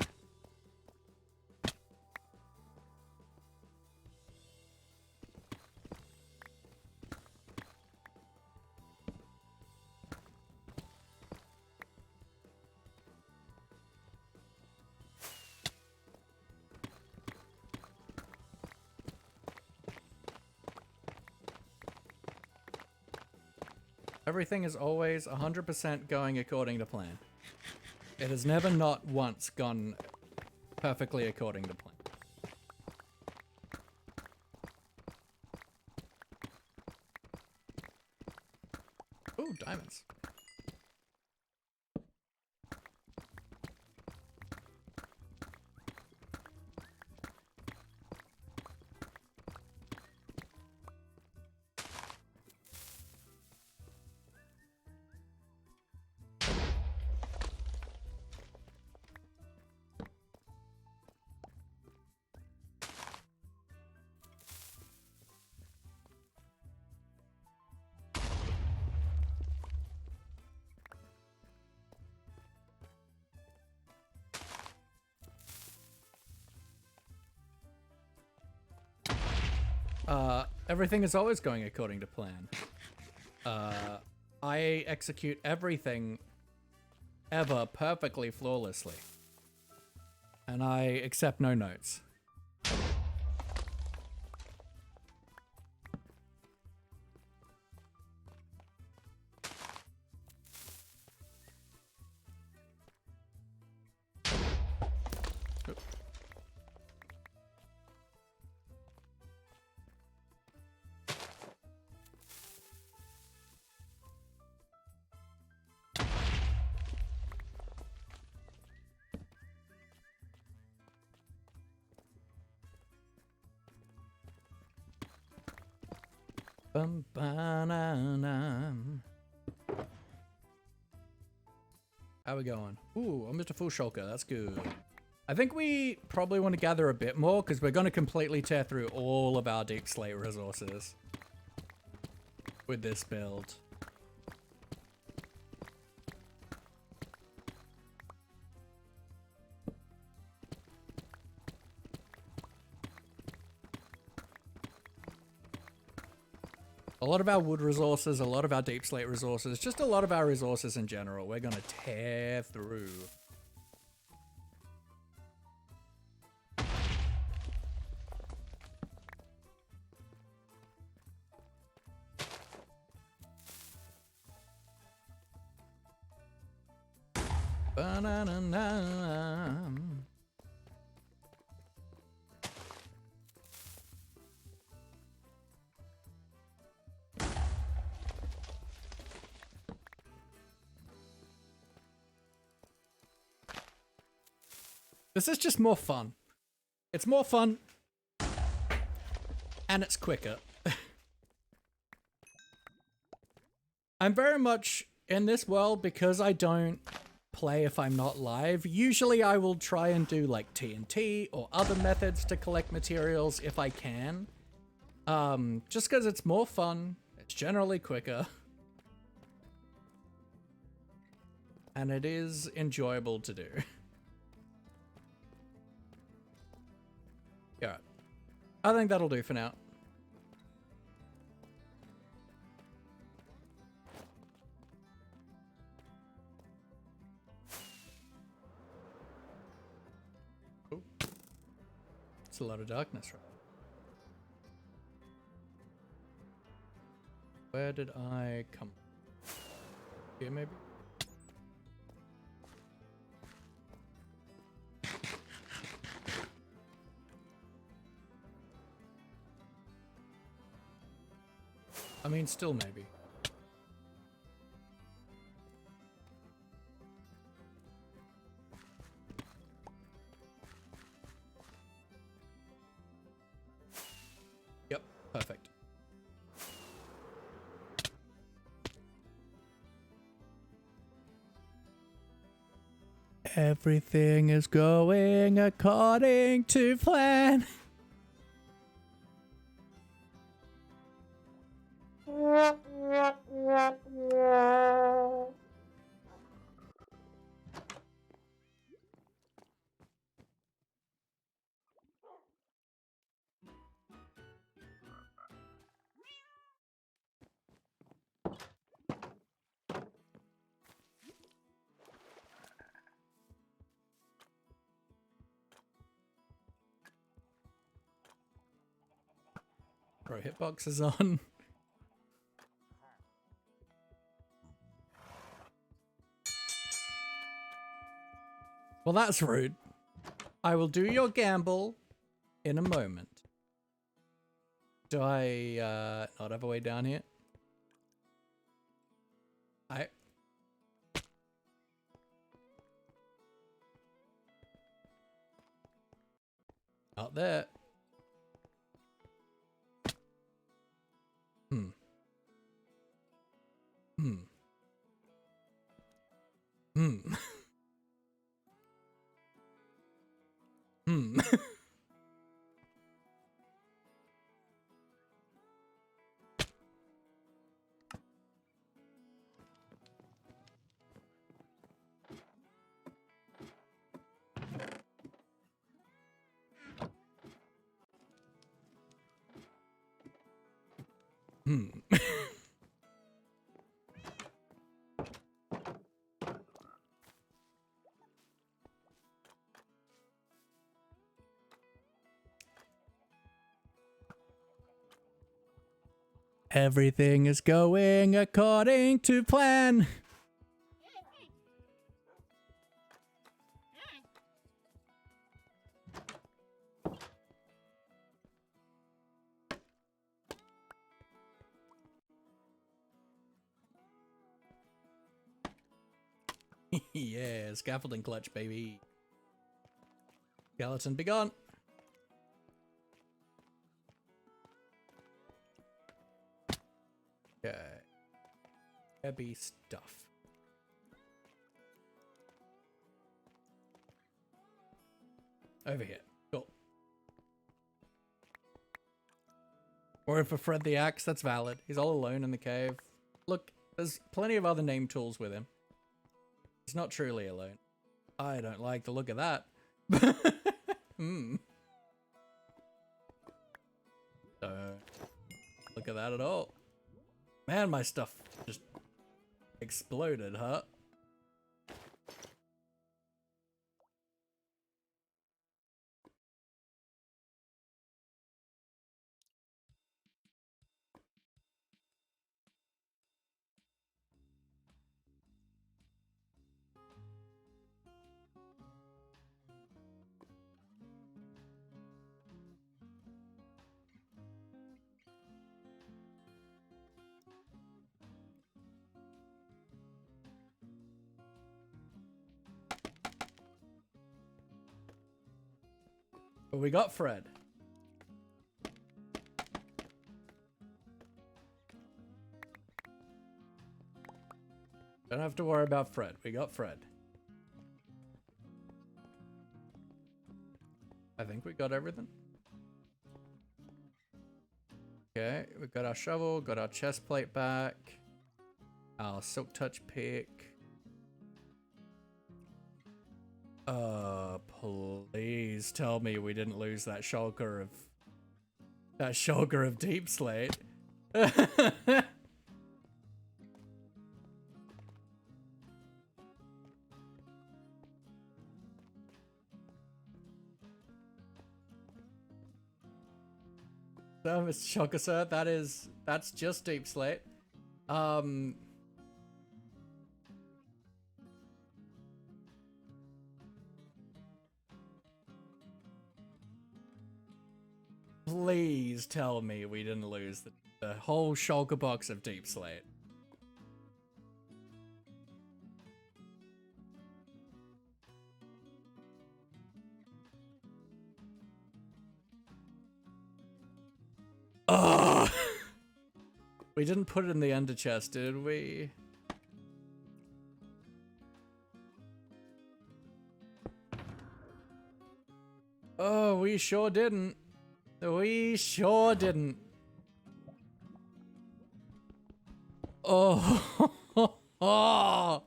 Everything is always 100% going according to plan. It has never not once gone perfectly according to plan. Ooh, diamonds. Everything is always going according to plan. I execute everything ever perfectly flawlessly. And I accept no notes. How we going? Ooh, I'm just a full shulker. That's good. I think we probably want to gather a bit more because we're going to completely tear through all of our deep slate resources with this build. A lot of our wood resources, a lot of our deep slate resources, just a lot of our resources in general, we're gonna tear through. Ba-na-na-na. This is just more fun. It's more fun. And it's quicker. I'm very much in this world because I don't play if I'm not live. Usually I will try and do like TNT or other methods to collect materials if I can. Just because it's more fun. It's generally quicker. And it is enjoyable to do. Alright. I think that'll do for now. Oh. It's a lot of darkness, right? Where did I come? Here, maybe? I mean, still maybe. Yep, perfect. Everything is going according to plan. Bro, hitbox is on. Well, that's rude. I will do your gamble in a moment. Do I not have a way down here? Out there. Hmm. Hmm. Hmm. Hmm. Hmm. Everything is going according to plan. Yeah, scaffolding clutch, baby. Skeleton, be gone. Okay. Heavy stuff. Over here. Cool. Or if a Fred the Axe, that's valid. He's all alone in the cave. Look, there's plenty of other name tools with him. He's not truly alone. I don't like the look of that. Hmm. Don't look at that at all. Man, my stuff just exploded, huh? But we got Fred. Don't have to worry about Fred. We got Fred. I think we got everything. Okay, we got our shovel, got our chest plate back, our silk touch pick. Please tell me we didn't lose that shulker of deep slate. No, Mr. Shulker, sir, that's just deep slate. Please tell me we didn't lose the whole shulker box of deep slate. Oh, we didn't put it in the ender chest, did we? Oh, we sure didn't. We sure didn't. Oh, oh.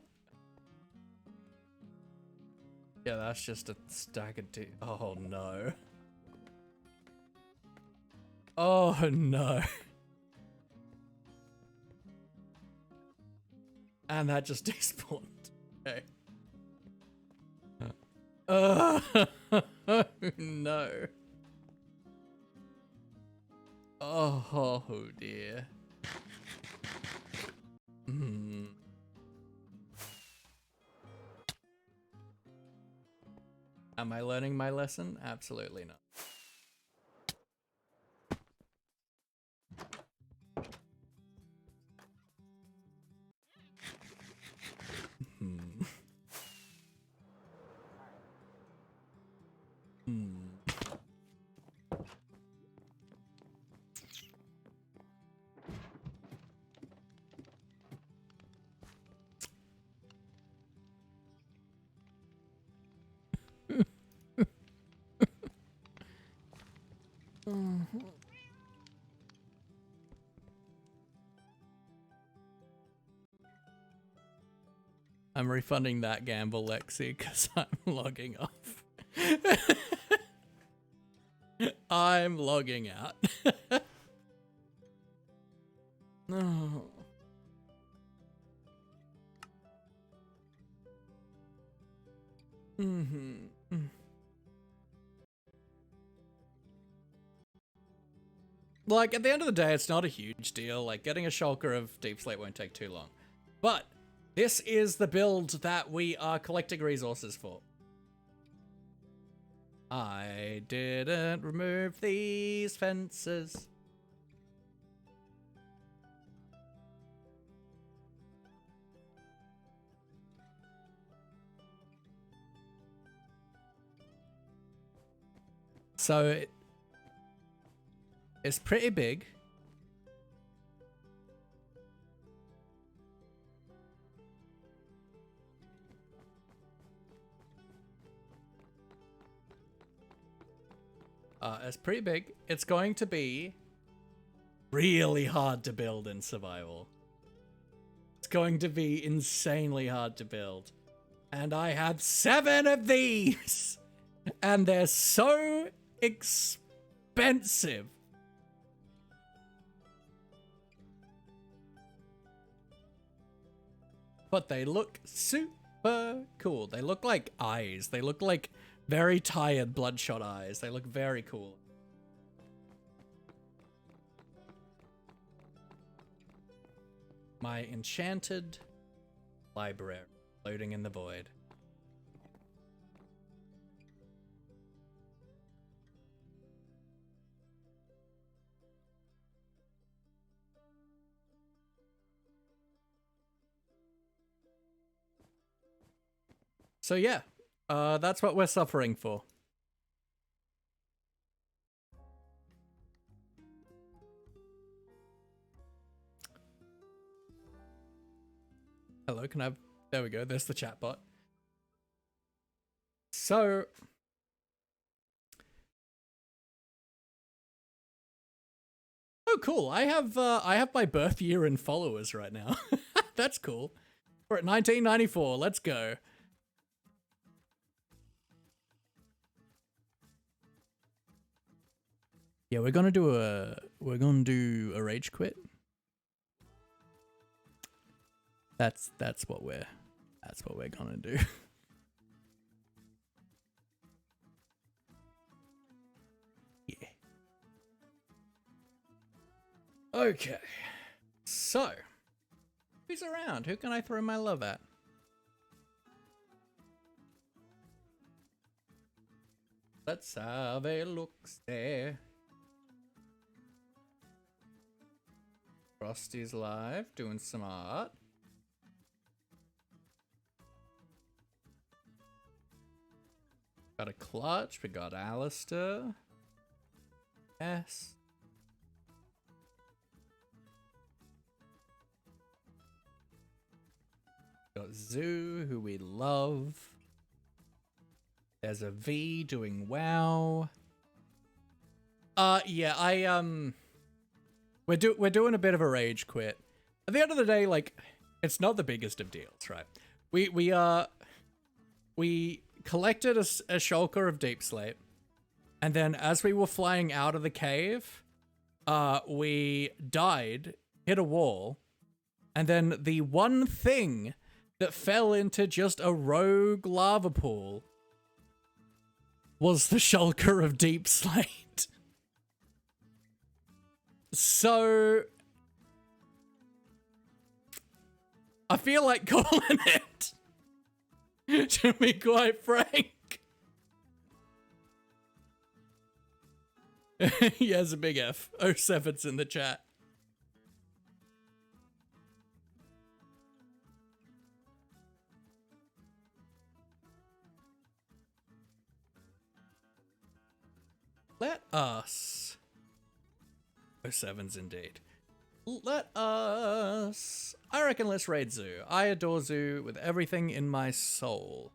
Yeah, that's just a stack of tea. Oh no. Oh no. And that just despawned. Okay. Oh no. Oh dear. Am I learning my lesson? Absolutely not. I'm refunding that gamble, Lexi, because I'm logging off. I'm logging out. No. Like, at the end of the day, it's not a huge deal. Like, getting a shulker of deep slate won't take too long. But this is the build that we are collecting resources for. I didn't remove these fences. So it's pretty big. It's pretty big. It's going to be really hard to build in survival. It's going to be insanely hard to build. And I have 7 of these! And they're so expensive. But they look super cool. They look like eyes. They look like very tired bloodshot eyes. They look very cool. My enchanted library floating in the void. So yeah, that's what we're suffering for. Hello, can I have... There we go, there's the chatbot. So... Oh, cool. I have my birth year in followers right now. That's cool. We're at 1994. Let's go. Yeah, we're gonna do a rage quit. That's what we're gonna do. Yeah. Okay. So, who's around? Who can I throw my love at? Let's have a look there. Frosty's live, doing some art. Got a clutch, we got Alistair. Yes. Got Zoo, who we love. There's a V doing wow. Yeah, we're doing a bit of a rage quit. At the end of the day, like, it's not the biggest of deals, right? We collected a shulker of deepslate, and then as we were flying out of the cave, we died, hit a wall, and then the one thing that fell into just a rogue lava pool was the shulker of deepslate. So I feel like calling it, to be quite frank. He has a big F. 07's in the chat. Let us... 07's indeed. Let us... I reckon let's raid Zoo. I adore Zoo with everything in my soul.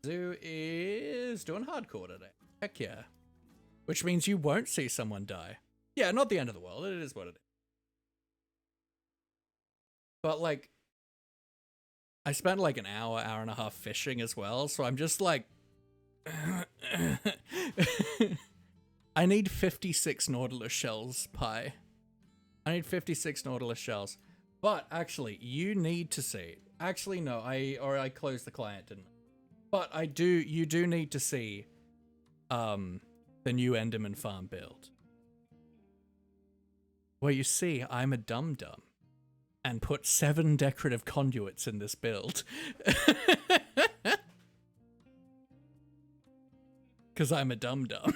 Zoo is doing hardcore today. Heck yeah. Which means you won't see someone die. Yeah, not the end of the world. It is what it is. But, like, I spent like an hour and a half fishing as well, so I'm just like... I need 56 nautilus shells, Pi. I need 56 nautilus shells. But actually, you need to see. Actually, no, I closed the client, didn't I? But you do need to see the new Enderman farm build. Well, you see, I'm a dum-dum and put 7 decorative conduits in this build. Because I'm a dum-dum.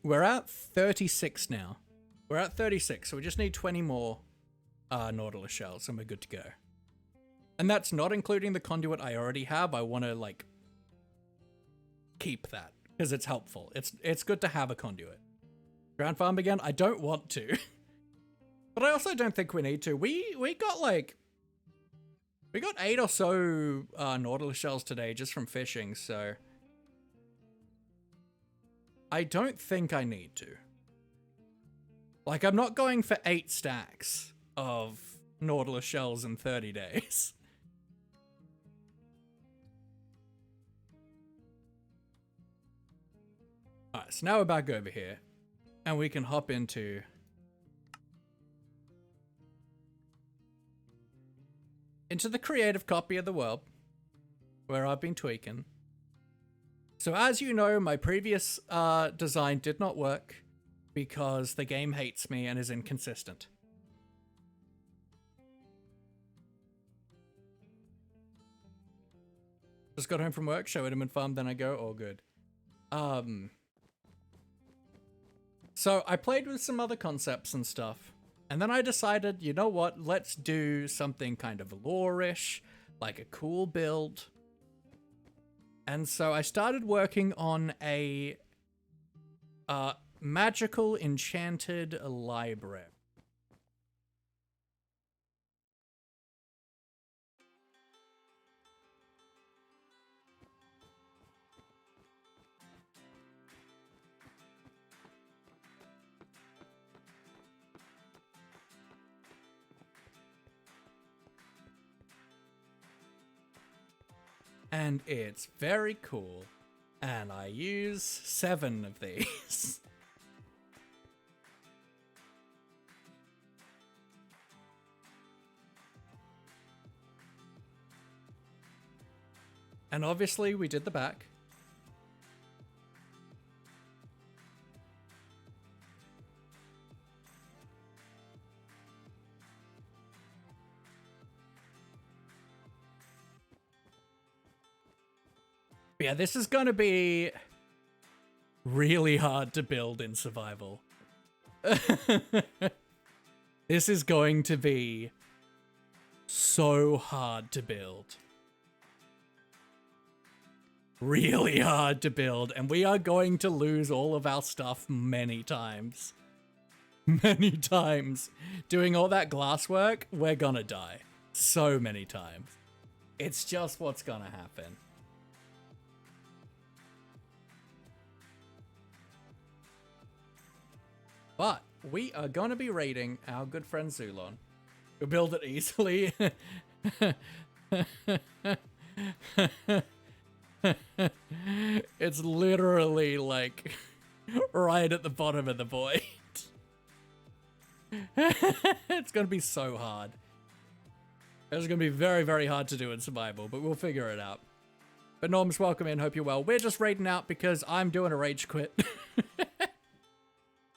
We're at 36 now. We're at 36, so we just need 20 more nautilus shells and we're good to go. And that's not including the conduit I already have. I want to, like, keep that because it's helpful. It's good to have a conduit. Ground farm again? I don't want to. But I also don't think we need to. We got, like... We got 8 or so nautilus shells today just from fishing, so... I don't think I need to. Like, I'm not going for 8 stacks of nautilus shells in 30 days. Alright, so now we're back over here. And we can hop into... the creative copy of the world. Where I've been tweaking. So as you know, my previous design did not work because the game hates me and is inconsistent. Just got home from work, show Enderman farm, then I go, all good. So I played with some other concepts and stuff, and then I decided, you know what, let's do something kind of lore-ish, like a cool build. And so I started working on a magical enchanted library. And it's very cool. And I use 7 of these. And obviously we did the back. Yeah, this is gonna be really hard to build in survival. This is going to be so hard to build. Really hard to build, and we are going to lose all of our stuff many times. Many times. Doing all that glasswork, we're gonna die. So many times. It's just what's gonna happen. But we are going to be raiding our good friend Zulon. We build it easily. It's literally like right at the bottom of the void. It's going to be so hard. It's going to be very, very hard to do in survival, but we'll figure it out. But Norm's welcome in. Hope you're well. We're just raiding out because I'm doing a rage quit.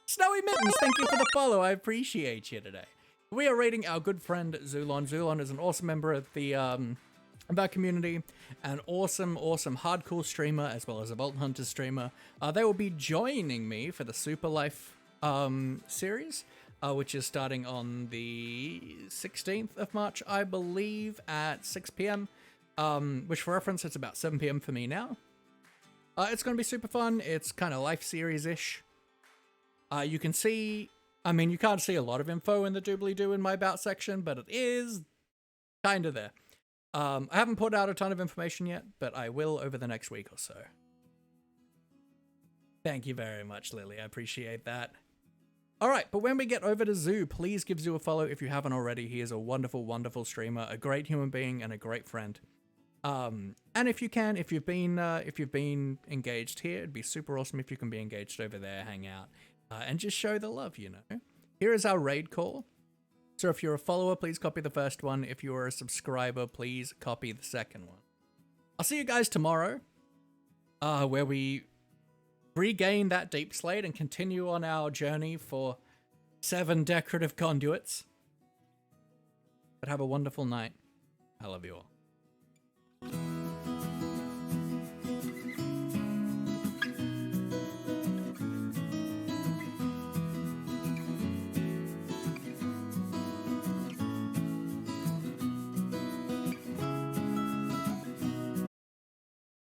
Snowy Mittens, thank you for the follow. I appreciate you today. We are raiding our good friend Zulon. Zulon is an awesome member of the of our community, an awesome hardcore streamer as well as a Vault Hunter streamer. They will be joining me for the Super Life series, which is starting on the 16th of March, I believe, at 6 p.m. Which, for reference, it's about 7 p.m. for me now. It's going to be super fun. It's kind of Life series-ish. You can see, I mean, you can't see a lot of info in the doobly-doo in my about section, but it is kind of there. I haven't put out a ton of information yet, but I will over the next week or so. Thank you very much, Lily. I appreciate that. All right, but when we get over to Zoo, please give Zoo a follow if you haven't already. He is a wonderful, wonderful streamer, a great human being, and a great friend. And if you can, if you've been engaged here, it'd be super awesome if you can be engaged over there, hang out. And just show the love, you know. Here is our raid call. So if you're a follower, please copy the first one. If you are a subscriber, please copy the second one. I'll see you guys tomorrow, where we regain that deep slate and continue on our journey for 7 decorative conduits. But have a wonderful night. I love you all.